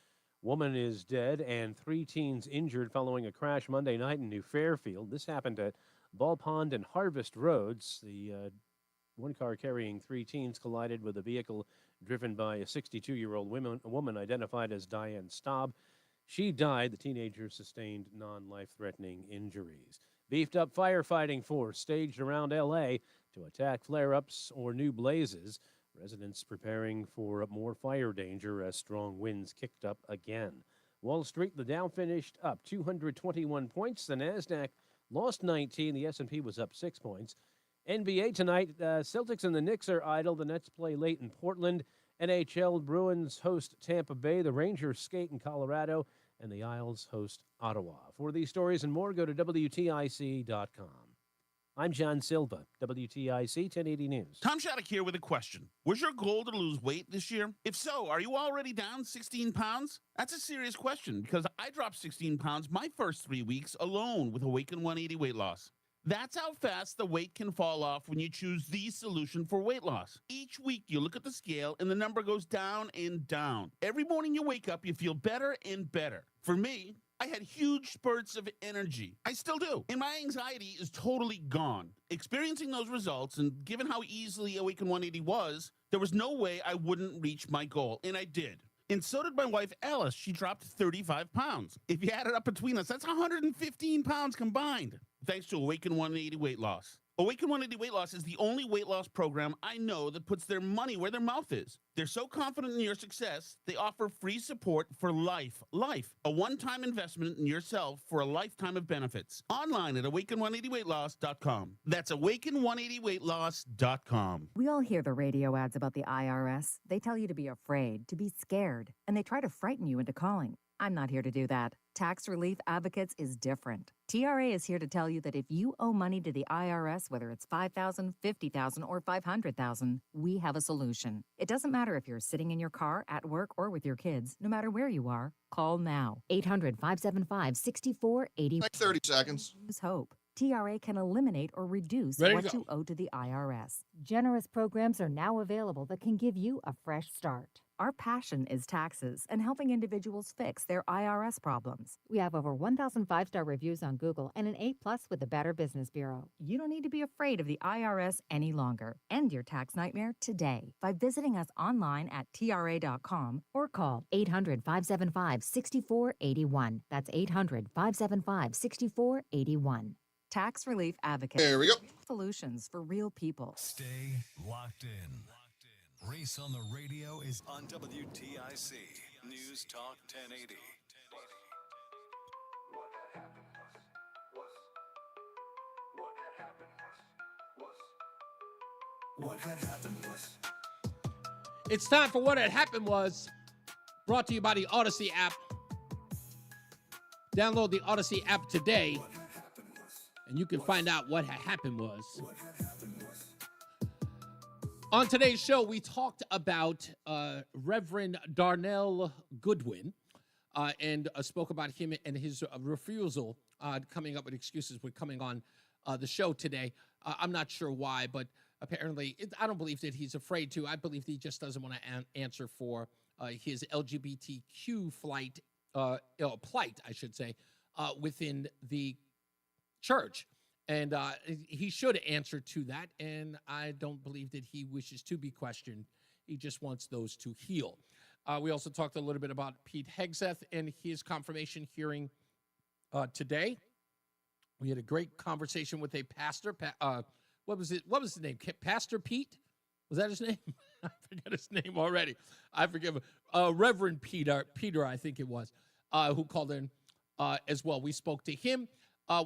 Woman is dead and 3 teens injured following a crash Monday night in New Fairfield. This happened at Ball Pond and Harvest Roads. The one car carrying 3 teens collided with a vehicle driven by a 62-year-old woman identified as Diane Staub. She died. The teenager sustained non-life-threatening injuries. Beefed up firefighting force staged around L.A. to attack flare-ups or new blazes. Residents preparing for more fire danger as strong winds kicked up again. Wall Street, the Dow finished up 221 points. The Nasdaq lost 19. The S&P was up 6 points. NBA tonight, Celtics and the Knicks are idle. The Nets play late in Portland. NHL, Bruins host Tampa Bay. The Rangers skate in Colorado. And the Isles host Ottawa. For these stories and more, go to WTIC.com. I'm John Silva, WTIC 1080 News. Tom Shattuck here with a question. Was your goal to lose weight this year? If so, are you already down 16 pounds? That's a serious question because I dropped 16 pounds my first 3 weeks alone with Awaken 180 weight loss. That's how fast the weight can fall off when you choose the solution for weight loss. Each week you look at the scale and the number goes down and down. Every morning you wake up, you feel better and better. For me, I had huge spurts of energy. I still do. And my anxiety is totally gone. Experiencing those results, and given how easily Awaken 180 was, there was no way I wouldn't reach my goal, and I did. And so did my wife, Alice. She dropped 35 pounds. If you add it up between us, that's 115 pounds combined, thanks to Awaken 180 weight loss. Awaken 180 Weight Loss is the only weight loss program I know that puts their money where their mouth is. They're so confident in your success, they offer free support for life. Life, a one-time investment in yourself for a lifetime of benefits. Online at awaken180weightloss.com. That's awaken180weightloss.com. We all hear the radio ads about the IRS. They tell you to be afraid, to be scared, and they try to frighten you into calling. I'm not here to do that. Tax Relief Advocates is different. TRA is here to tell you that if you owe money to the IRS, whether it's $5,000, $50,000, or $500,000, we have a solution. It doesn't matter if you're sitting in your car, at work, or with your kids. No matter where you are, call now. 800-575-6480. Like 30 seconds. Use hope. TRA can eliminate or reduce Ready to what go. you owe to the IRS. Generous programs are now available that can give you a fresh start. Our passion is taxes and helping individuals fix their IRS problems. We have over 1,000 5-star reviews on Google and an A+ with the Better Business Bureau. You don't need to be afraid of the IRS any longer. End your tax nightmare today by visiting us online at TRA.com or call 800-575-6481. That's 800-575-6481. Tax Relief Advocates. There we go. Solutions for real people. Stay locked in. Reese on the radio is on WTIC News Talk 1080. What had happened was. It's time for What Had Happened Was, brought to you by the Odyssey app. Download the Odyssey app today, and you can find out what had happened was. On today's show, we talked about Reverend Darnell Goodwin and spoke about him and his refusal coming up with excuses with coming on the show today. I'm not sure why, but apparently I don't believe that he's afraid to. I believe he just doesn't want to answer for his LGBTQ plight, I should say, within the church. And he should answer to that. And I don't believe that he wishes to be questioned. He just wants those to heal. We also talked a little bit about Pete Hegseth and his confirmation hearing today. We had a great conversation with a pastor. What was it? What was his name? Pastor Pete? Was that his name? I forget his name already. I forgive him. Reverend Peter, I think it was, who called in as well. We spoke to him.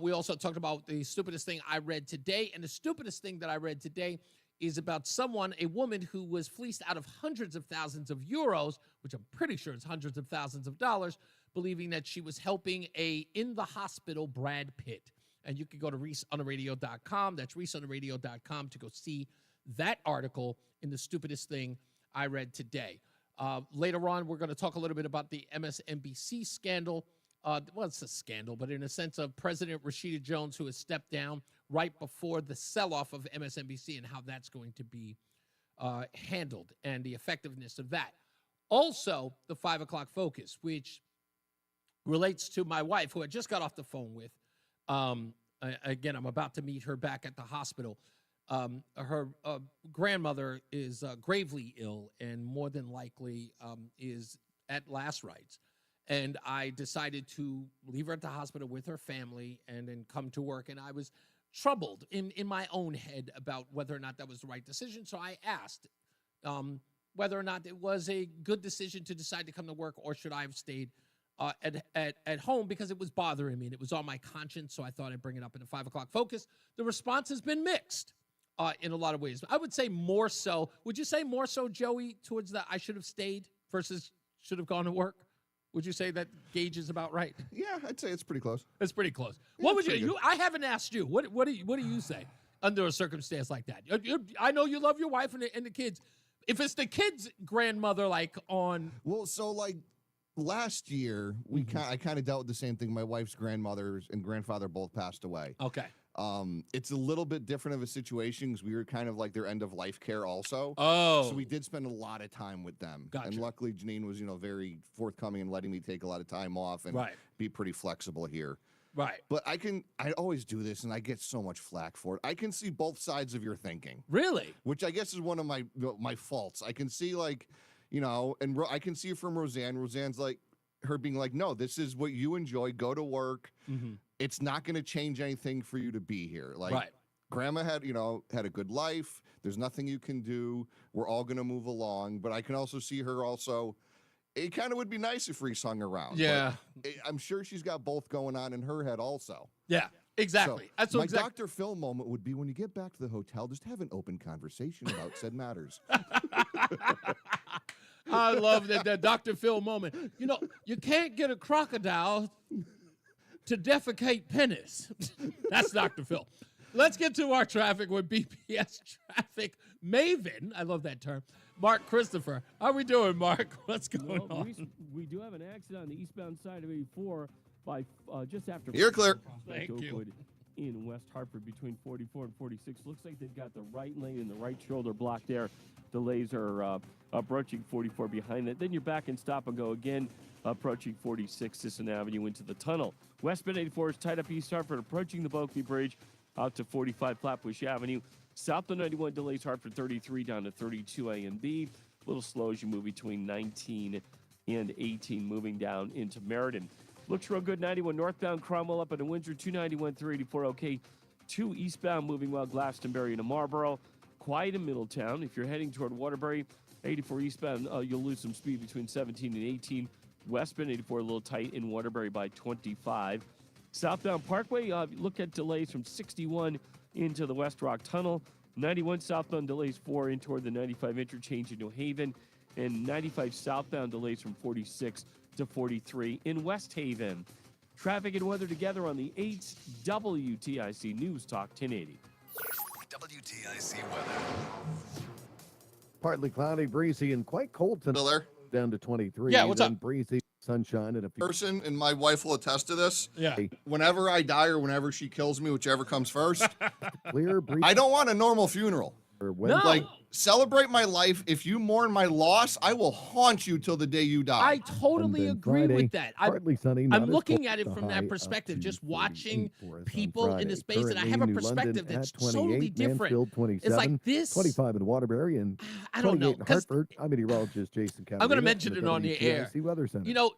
We also talked about the stupidest thing I read today. And the stupidest thing that I read today is about a woman who was fleeced out of hundreds of thousands of euros, which I'm pretty sure is hundreds of thousands of dollars, believing that she was helping a in-the-hospital Brad Pitt. And you can go to ReeseOnTheRadio.com. That's ReeseOnTheRadio.com to go see that article in the stupidest thing I read today. Later on, we're going to talk a little bit about the MSNBC scandal. Well, it's a scandal, but in a sense of President Rashida Jones, who has stepped down right before the sell-off of MSNBC and how that's going to be handled and the effectiveness of that. Also, the 5 o'clock focus, which relates to my wife, who I just got off the phone with. Again, I'm about to meet her back at the hospital. Her grandmother is gravely ill and more than likely is at last rites. And I decided to leave her at the hospital with her family and then come to work. And I was troubled in my own head about whether or not that was the right decision. So I asked whether or not it was a good decision to decide to come to work, or should I have stayed at home, because it was bothering me and it was on my conscience. So I thought I'd bring it up in the 5 o'clock focus. The response has been mixed in a lot of ways. I would say more so. Would you say more so, Joey, towards the I should have stayed versus should have gone to work? Would you say that gauge is about right? Yeah, I'd say it's pretty close. It's pretty close. Yeah, What would you? I haven't asked you. What do you say under a circumstance like that? I know you love your wife and the kids. If it's the kids' grandmother, like on last year, I kind of dealt with the same thing. My wife's grandmother and grandfather both passed away. Okay. It's a little bit different of a situation because we were kind of like their end of life care also. Oh. So we did spend a lot of time with them. Gotcha. And luckily Janine was, very forthcoming and letting me take a lot of time off and be pretty flexible here. Right. But I always do this and I get so much flack for it. I can see both sides of your thinking. Really? Which I guess is one of my faults. I can see and I can see from Roseanne. Roseanne's like, her being like, no, this is what you enjoy. Go to work. Mm-hmm. It's not going to change anything for you to be here. Right. Grandma had a good life. There's nothing you can do. We're all going to move along. But I can also see her also. It kind of would be nice if Reese hung around. Yeah. I'm sure she's got both going on in her head also. Yeah, exactly. So my Dr. Phil moment would be when you get back to the hotel, just have an open conversation about said matters. I love that Dr. Phil moment. You can't get a crocodile to defecate penis. That's Dr. Phil. Let's get to our traffic with BPS Traffic Maven. I love that term. Mark Christopher. How we doing, Mark? What's going on? Reese, we do have an accident on the eastbound side of 84 by just after. You're clear. Thank you. In West Hartford between 44 and 46. Looks like they've got the right lane and the right shoulder blocked there. Delays are approaching 44 behind that. Then you're back and stop and go again, approaching 46 Sisson Avenue into the tunnel. Westbound 84 is tied up East Hartford, approaching the Bulkley Bridge out to 45 Flatbush Avenue. Southbound 91 delays Hartford 33 down to 32 A and B. A little slow as you move between 19 and 18, moving down into Meriden. Looks real good. 91 northbound Cromwell up into Windsor, 291 384 okay. 2 eastbound moving well Glastonbury into Marlboro. Quiet in Middletown. If you're heading toward Waterbury, 84 eastbound, you'll lose some speed between 17 and 18. Westbound 84 a little tight in Waterbury by 25. Southbound Parkway, look at delays from 61 into the West Rock Tunnel. 91 southbound delays 4 in toward the 95 interchange in New Haven. And 95 southbound delays from 46 to 43 in West Haven. Traffic and weather together on the 8th WTIC News Talk 1080. WTIC weather. Partly cloudy, breezy, and quite cold tonight. Miller. Down to 23. Yeah, what's up? Breezy, sunshine, and a few. Person, and my wife will attest to this. Yeah. Whenever I die or whenever she kills me, whichever comes first, clear breeze. I don't want a normal funeral. No. Like, celebrate my life. If you mourn my loss, I will haunt you till the day you die. I totally agree with that. Partly sunny, I'm looking at it from that perspective, just watching people in the space, and I have a perspective that's totally different. It's like this. 25 in Waterbury and I don't 28 know, in 'cause Hartford. I'm meteorologist Jason Cavallino. I'm going to mention it on the air. WTIC Weather Center. You know,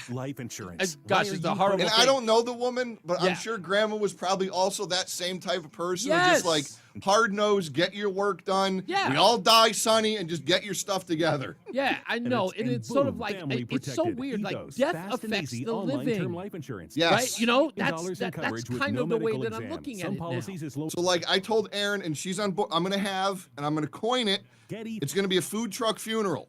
Life insurance. gosh, it's a horrible And thing. I don't know the woman, but Yeah. I'm sure grandma was probably also that same type of person. who Yes. Just like hard-nosed, get your work done. Yeah. We all die, Sonny, and just get your stuff together. Yeah, I know. And it's sort of like, it's so weird. Like, death affects the living. Life insurance. Yes. Right? You know, $10 in that's coverage with kind no of the way medical that I'm exam. looking Some at it policies now. as low. So, like, I told Erin, and she's on board, I'm going to coin it. It's going to be a food truck funeral.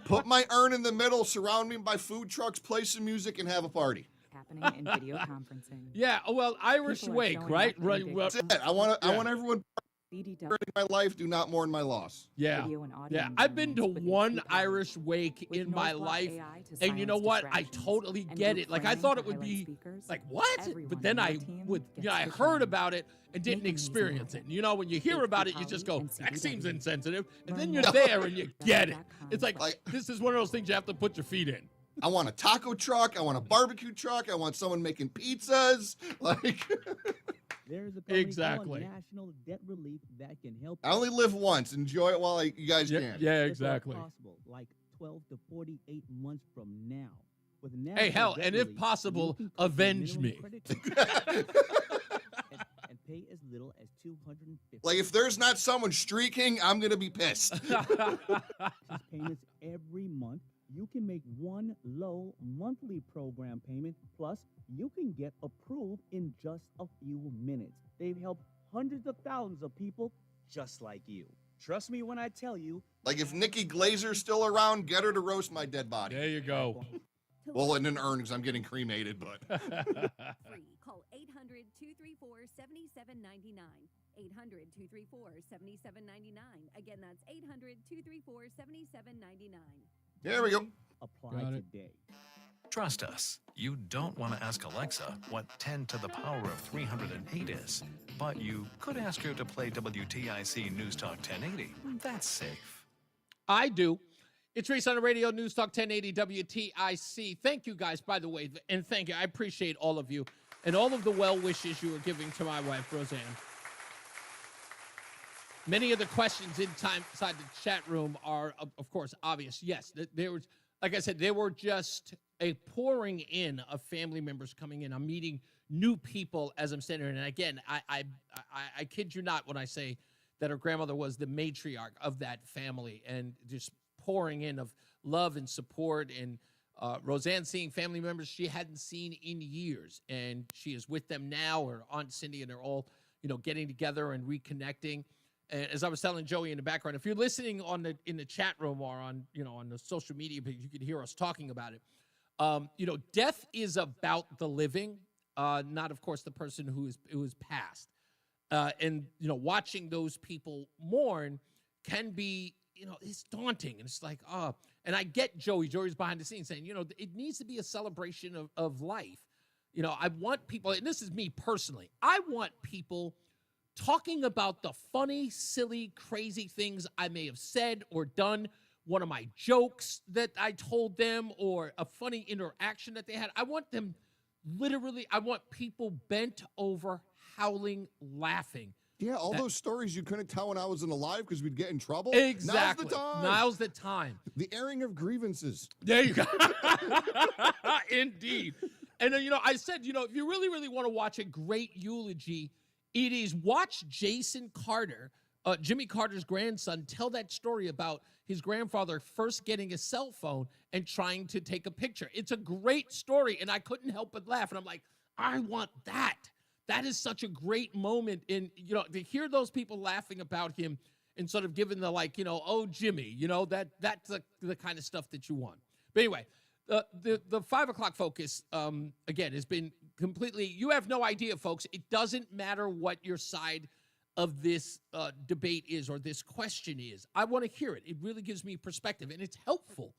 Put my urn in the middle, surround me by food trucks, play some music, and have a party. Happening in video conferencing. Yeah, well, Irish People are Wake, showing right? up in Right. big Well, That's it. I want everyone BDW. mourning my life. Do not mourn my loss. Yeah, Video and audio yeah. I've been to environments with one HP Irish wake With in my Northblock life, AI to and you know silence what? I distractions totally and get group it. Like, I framing thought to it would highlight be speakers. like, what? Everyone But then on I your team would, gets I to heard shine. about it and didn't Making these experience it. available. You know, when you hear about it, you just go, and that seems CBW. insensitive, and Learn then you're more. there and you get it. Better.com. It's like, this is one of those things you have to put your feet in. I want a taco truck. I want a barbecue truck. I want someone making pizzas. Like, There's a company Exactly. called National Debt Relief that can help. I only live once. Enjoy it while you guys Yeah, can. yeah, It's exactly. possible, like 12 to 48 months from now. With Hey, National hell, Debt and if Relief, possible, you can cut your avenge minimum me. credit and pay as little as $250. Like, if there's not someone streaking, I'm going to be pissed. Payments every month. You can make one low monthly program payment, plus you can get approved in just a few minutes. They've helped hundreds of thousands of people just like you. Trust me when I tell you. Like, if Nikki Glazer's still around, get her to roast my dead body. There you go. Well, in an urn, because I'm getting cremated, but. Free. Call 800-234-7799. 800-234-7799. Again, that's 800-234-7799. There we go. Apply today. Trust us, you don't want to ask Alexa what 10 to the power of 308 is, but you could ask her to play WTIC News Talk 1080. That's safe. I do. It's Reese on the radio, News Talk 1080 WTIC. Thank you guys, by the way, and thank you. I appreciate all of you and all of the well wishes you are giving to my wife, Roseanne. Many of the questions inside the chat room are, of course, obvious. Yes, there was, like I said, there were just a pouring in of family members coming in. I'm meeting new people as I'm sitting here. And again, I kid you not when I say that her grandmother was the matriarch of that family, and just pouring in of love and support. And Roseanne seeing family members she hadn't seen in years, and she is with them now. Her Aunt Cindy and they're all, getting together and reconnecting. And as I was telling Joey in the background, if you're listening in the chat room or on the social media, you can hear us talking about it. Death is about the living, not of course the person who is passed. And watching those people mourn can be, it's daunting, and it's like, and I get Joey. Joey's behind the scenes saying, it needs to be a celebration of life. I want people, and this is me personally, I want people talking about the funny, silly, crazy things I may have said or done, one of my jokes that I told them, or a funny interaction that they had. I want them I want people bent over, howling, laughing. Yeah, all those stories you couldn't tell when I wasn't alive because we'd get in trouble. Exactly. Now's the time. Now's the time. The airing of grievances. There you go. Indeed. And, I said, if you really, really want to watch a great eulogy, it is watch Jason Carter, Jimmy Carter's grandson, tell that story about his grandfather first getting a cell phone and trying to take a picture. It's a great story, and I couldn't help but laugh. And I'm like, I want that. That is such a great moment. And, to hear those people laughing about him and sort of giving the, oh, Jimmy, that's the kind of stuff that you want. But anyway, the 5 o'clock focus, again, has been completely, you have no idea, folks. It doesn't matter what your side of this debate is or this question is. I want to hear it. It really gives me perspective, and it's helpful.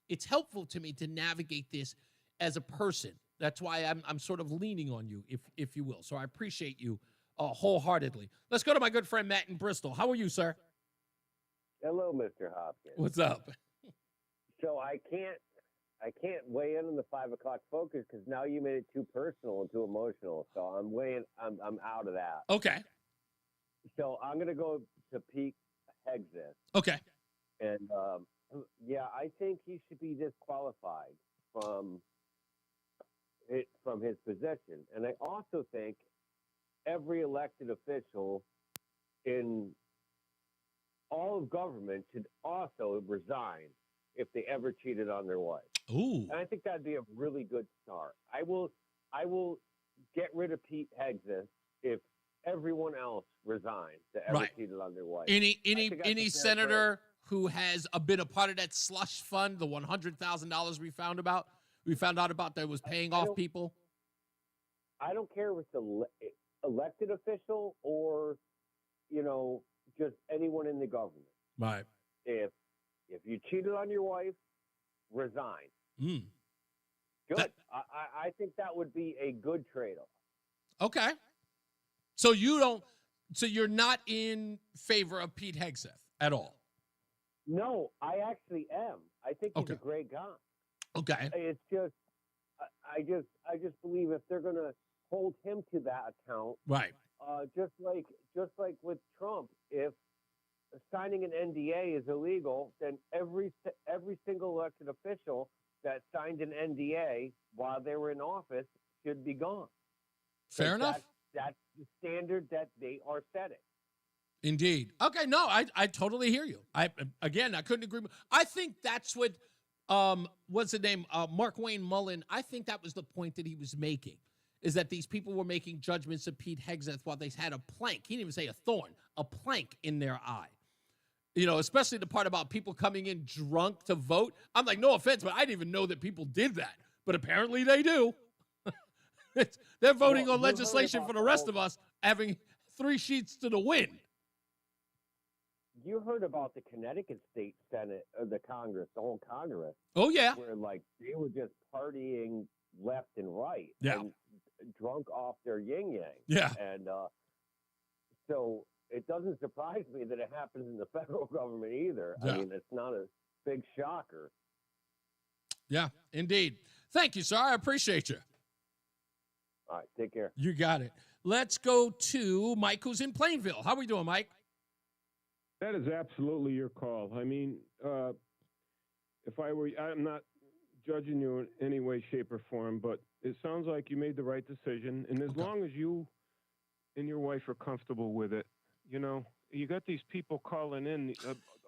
It's helpful to me to navigate this as a person. That's why I'm sort of leaning on you, if you will. So I appreciate you wholeheartedly. Let's go to my good friend Matt in Bristol. How are you, sir? Hello, Mr. Hopkins. What's up? So I can't weigh in on the 5 o'clock focus because now you made it too personal and too emotional. So I'm out of that. Okay. So I'm gonna go to Pete Hegseth. Okay. And yeah, I think he should be disqualified from his position. And I also think every elected official in all of government should also resign if they ever cheated on their wife. Ooh. And I think that'd be a really good start. I will get rid of Pete Hegseth if everyone else resigns that ever cheated on their wife. Any senator who has been a part of that slush fund, the $100,000 we found out about that was paying off people. I don't care if it's an elected official or, just anyone in the government. Right. If you cheated on your wife, resign. Good. I think that would be a good trade-off. Okay. So you're not in favor of Pete Hegseth at all? No, I actually am. I think he's a great guy. Okay. It's just, I just believe if they're going to hold him to that account, right? Just like with Trump, if signing an NDA is illegal, then every single elected official that signed an NDA while they were in office should be gone. Fair enough. That's the standard that they are setting. Indeed. Okay, no, I totally hear you. I couldn't agree more. I think that's what, what's the name? Mark Wayne Mullen, I think that was the point that he was making, is that these people were making judgments of Pete Hegseth while they had a plank. He didn't even say a thorn, a plank in their eye. Especially the part about people coming in drunk to vote. I'm like, no offense, but I didn't even know that people did that. But apparently they do. They're voting on legislation for the rest of us having 3 sheets to the wind. You heard about the Connecticut State Senate, or the Congress, the whole Congress. Oh, yeah. Where, they were just partying left and right. Yeah. And drunk off their yin-yang. Yeah. And so it doesn't surprise me that it happens in the federal government either. Yeah. I mean, it's not a big shocker. Yeah, indeed. Thank you, sir. I appreciate you. All right, take care. You got it. Let's go to Mike, who's in Plainville. How are we doing, Mike? That is absolutely your call. I mean, I'm not judging you in any way, shape, or form, but it sounds like you made the right decision. And as long as you and your wife are comfortable with it, you got these people calling in,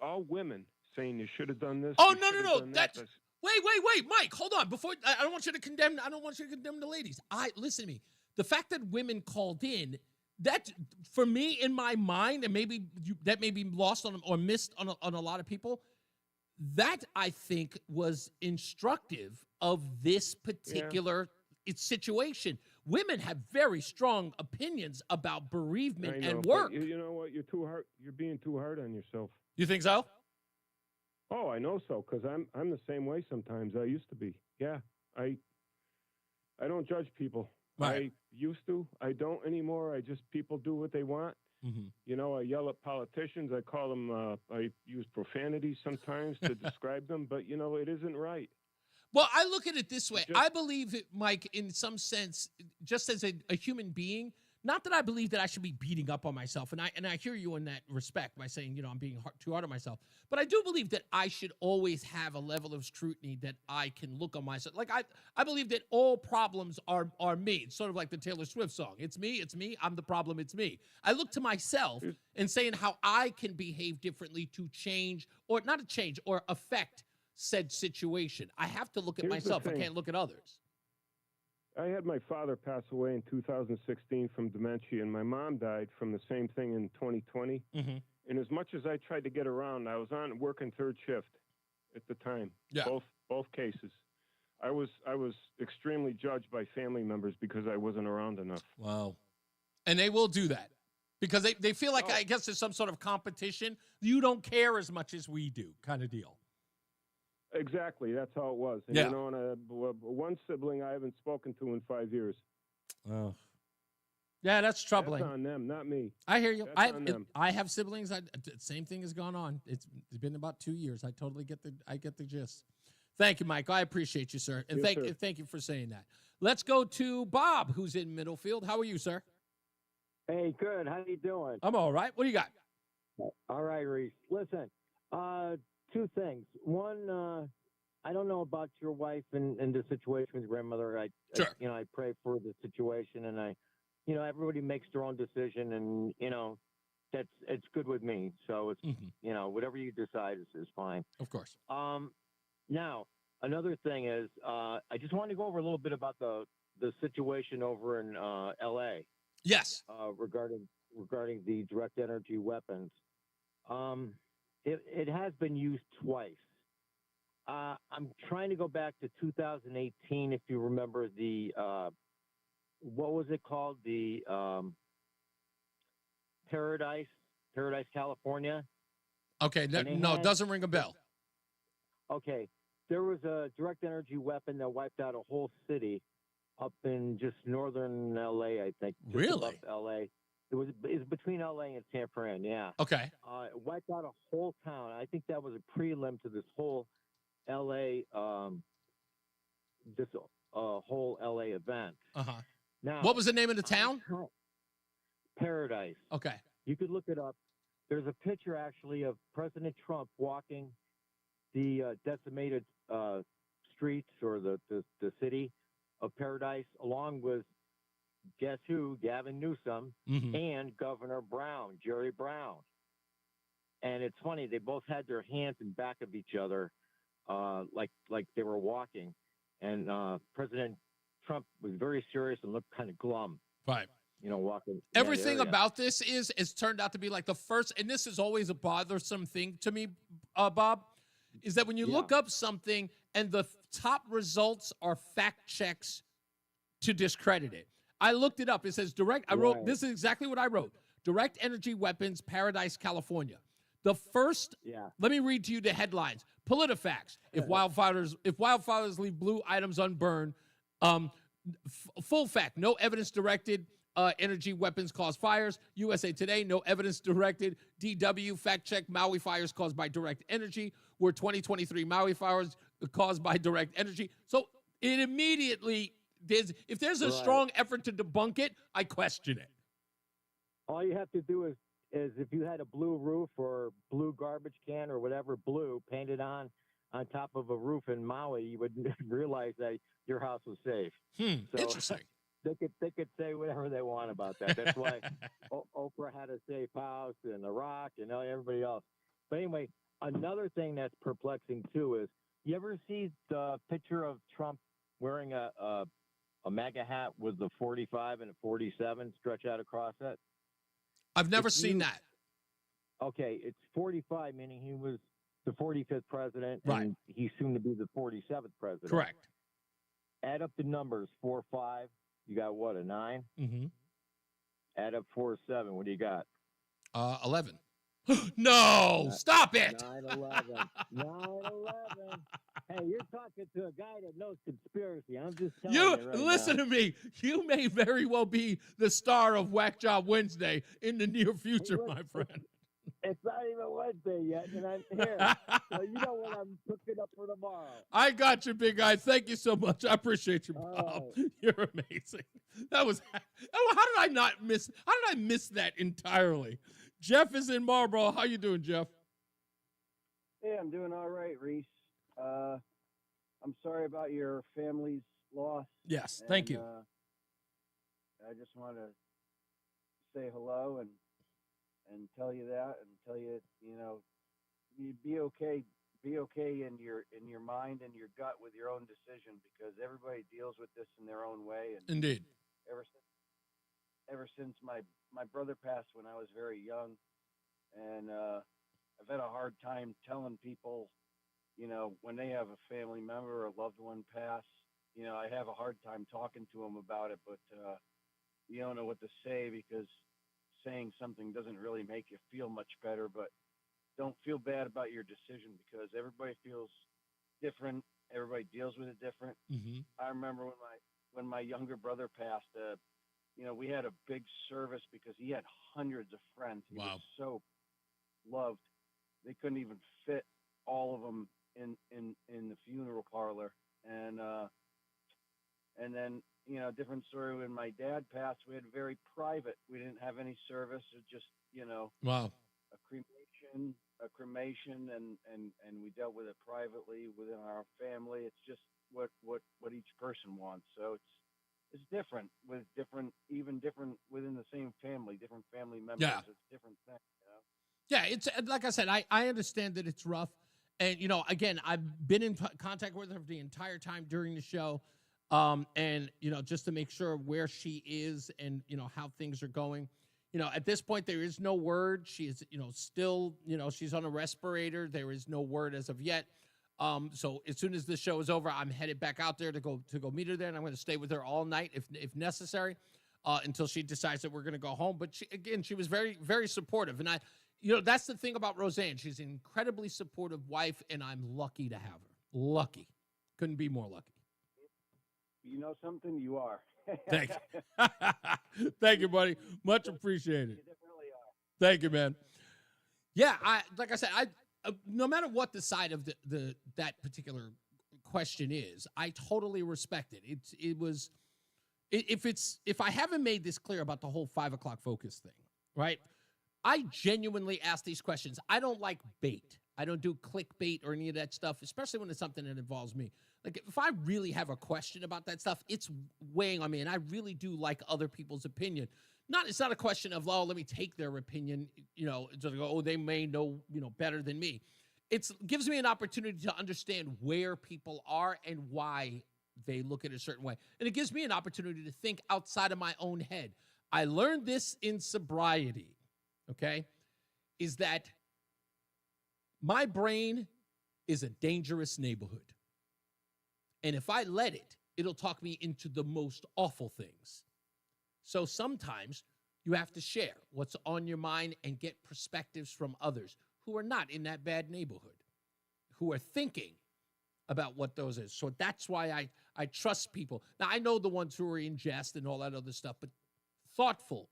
all women, saying you should have done this. Oh, no. Wait, Mike, hold on. Before I don't want you to condemn the ladies. Listen to me. The fact that women called in, that for me in my mind, and maybe that may be lost on or missed on a lot of people, that I think was instructive of this particular situation. Women have very strong opinions about bereavement and work. You know what? You're too hard. You're being too hard on yourself. You think so? Oh, I know so, because I'm the same way sometimes. I used to be. Yeah, I don't judge people. Right. I used to. I don't anymore. People do what they want. Mm-hmm. I yell at politicians. I call them. I use profanity sometimes to describe them, but it isn't right. Well, I look at it this way. I believe it, Mike, in some sense, just as a human being. Not that I believe that I should be beating up on myself, and I hear you in that respect by saying, I'm being too hard on myself. But I do believe that I should always have a level of scrutiny that I can look on myself. Like I believe that all problems are me. It's sort of like the Taylor Swift song. It's me. I'm the problem. It's me. I look to myself and saying how I can behave differently to change or not to change or affect said situation. I have to look at myself. I can't look at others. I had my father pass away in 2016 from dementia, and my mom died from the same thing in 2020. Mm-hmm. And as much as I tried to get around, I was on working third shift at the time. Yeah. Both cases. I was extremely judged by family members because I wasn't around enough. Wow. And they will do that because they feel like, I guess there's some sort of competition. You don't care as much as we do kind of deal. Exactly. That's how it was. And, yeah. And one sibling I haven't spoken to in 5 years. Oh. Yeah, that's troubling. That's on them, not me. I hear you. That's on them. I have siblings. Same thing has gone on. It's been about 2 years. I totally get the gist. Thank you, Mike. I appreciate you, sir. And Yes, sir. thank you for saying that. Let's go to Bob, who's in Middlefield. How are you, sir? Hey, good. How you doing? I'm all right. What do you got? All right, Reese. Listen, two things. One, I don't know about your wife and the situation with your grandmother. Sure. I pray for the situation, and everybody makes their own decision, and it's good with me. So it's whatever you decide is fine. Of course. Now another thing is, I just wanted to go over a little bit about the situation over in L.A. Yes. Regarding the direct energy weapons. It has been used twice. I'm trying to go back to 2018, if you remember the what was it called? The Paradise, California. Okay, no, it doesn't ring a bell. Okay, there was a direct energy weapon that wiped out a whole city up in just northern LA, I think. Just Really? above LA. It was between LA and San Fran, yeah. Okay. It wiped out a whole town. I think that was a prelim to this whole LA, whole LA event. Uh-huh. Now, What was the name of the town? Paradise. Okay. You could look it up. There's a picture actually of President Trump walking the decimated streets or the city of Paradise, along with, guess who? Gavin Newsom and Governor Brown, Jerry Brown. And it's funny, they both had their hands in back of each other, like they were walking. And President Trump was very serious and looked kind of glum. Right. Walking. Everything about this is turned out to be like the first, and this is always a bothersome thing to me, Bob, is that when you look up something and the top results are fact checks to discredit it. I looked it up. It says this is exactly what I wrote. Direct energy weapons, Paradise, California. The first, let me read to you the headlines. PolitiFacts, if wildfires leave blue items unburned, full fact, no evidence directed energy weapons cause fires. USA Today, no evidence directed. DW, fact check, Maui fires caused by direct energy. Were 2023 Maui fires caused by direct energy. So it immediately, if there's a strong effort to debunk it, I question it. All you have to do is if you had a blue roof or blue garbage can or whatever blue painted on top of a roof in Maui, you would realize that your house was safe. So, interesting. They could say whatever they want about that. That's why Oprah had a safe house and The Rock and everybody else. But anyway, another thing that's perplexing too is, you ever see the picture of Trump wearing a MAGA hat with the 45 and a 47 stretched out across it? I've never seen that. Okay, it's 45, meaning he was the 45th president, Right. and he's soon to be the 47th president. Correct. Add up the numbers, 4, 5. You got what, a 9? Mm-hmm. Add up 4, 7. What do you got? 11. No, stop it. 9/11. 9/11. Hey, you're talking to a guy that knows conspiracy. I'm just telling you right listen now. to me. You may very well be the star of Whack Job Wednesday in the near future, my friend. It's not even Wednesday yet, and I'm here. So you know what I'm cooking up for tomorrow. I got you, big guy. Thank you so much. I appreciate you, Bob. You're amazing. That was. Oh, how did I miss that entirely? Jeff is in Marlboro. How you doing, Jeff? Hey, I'm doing all right, Reese. I'm sorry about your family's loss. Yes, thank you. I just want to say hello and tell you that, and tell you, you be okay in your mind and your gut with your own decision, because everybody deals with this in their own way. And indeed, ever since my brother passed when I was very young, and I've had a hard time telling people, when they have a family member or a loved one pass, I have a hard time talking to them about it, but you don't know what to say, because saying something doesn't really make you feel much better. But don't feel bad about your decision, because everybody feels different. Everybody deals with it different. Mm-hmm. I remember when my younger brother passed, we had a big service because he had hundreds of friends. He was so loved. They couldn't even fit all of them in the funeral parlor. And then, different story. When my dad passed, we had very private. We didn't have any service. It just, a cremation, and we dealt with it privately within our family. It's just what each person wants. So it's different with different within the same family, different family members. Yeah. It's different things. Yeah, it's like I said, I understand that it's rough. And, again, I've been in contact with her the entire time during the show. And, just to make sure where she is and, how things are going. At this point, there is no word. She is, still, she's on a respirator. There is no word as of yet. So as soon as the show is over, I'm headed back out there to go meet her there. And I'm going to stay with her all night if necessary until she decides that we're going to go home. But she was very, very supportive. And that's the thing about Roseanne. She's an incredibly supportive wife, and I'm lucky to have her. Lucky. Couldn't be more lucky. You know something? You are. Thank you. Thank you, buddy. Much appreciated. You definitely are. Thank you, man. Yeah, like I said, no matter what the side of that particular question is, I totally respect it. If I haven't made this clear about the whole 5 o'clock focus thing, right? I genuinely ask these questions. I don't like bait. I don't do clickbait or any of that stuff, especially when it's something that involves me. Like, if I really have a question about that stuff, it's weighing on me, and I really do like other people's opinion. It's not a question of, let me take their opinion, just go, they may know, better than me. It gives me an opportunity to understand where people are and why they look at it a certain way. And it gives me an opportunity to think outside of my own head. I learned this in sobriety, okay, is that my brain is a dangerous neighborhood. And if I let it, it'll talk me into the most awful things. So sometimes you have to share what's on your mind and get perspectives from others who are not in that bad neighborhood, who are thinking about what those is. So that's why I trust people. Now, I know the ones who are in jest and all that other stuff, but thoughtful.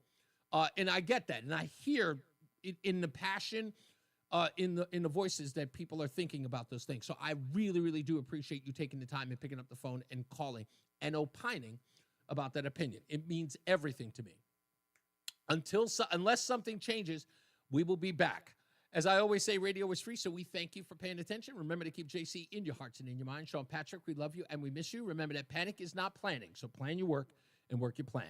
And I get that. And I hear it in the passion, in the voices that people are thinking about those things. So I really, really do appreciate you taking the time and picking up the phone and calling and opining about that opinion. It means everything to me. Unless something changes, we will be back. As I always say, radio is free, so we thank you for paying attention. Remember to keep JC in your hearts and in your mind. Sean Patrick, we love you and we miss you. Remember that panic is not planning, so plan your work and work your plan.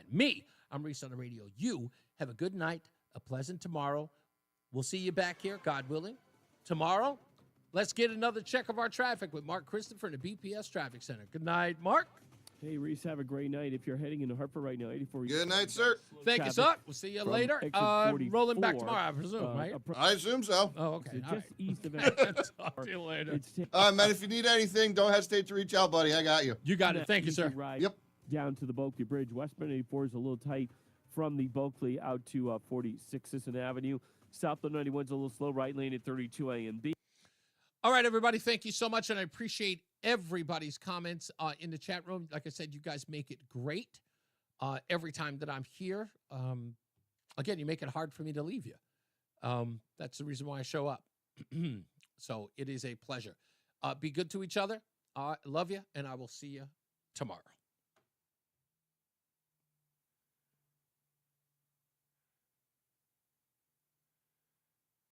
I'm Reese on the radio. You have a good night, a pleasant tomorrow. We'll see you back here, God willing. Tomorrow, let's get another check of our traffic with Mark Christopher in the BPS Traffic Center. Good night, Mark. Hey, Reese, have a great night. If you're heading into Hartford right now, 84. Good night, sir. Thank you, sir. We'll see you later. Rolling back tomorrow, I presume, right? I assume so. Oh, okay. Just east of Talk to you later. All right, man, if you need anything, don't hesitate to reach out, buddy. I got you. You got it. Thank you, sir. Yep. Down to the Bulkley Bridge. Westbound 84 is a little tight from the Bulkley out to 46 Sisson Avenue. South of 91's a little slow, right lane at 32A and B. All right, everybody, thank you so much, and I appreciate everybody's comments in the chat room. Like I said, you guys make it great every time that I'm here. Again, you make it hard for me to leave you. That's the reason why I show up. So it is a pleasure. Be good to each other. Love you, and I will see you tomorrow.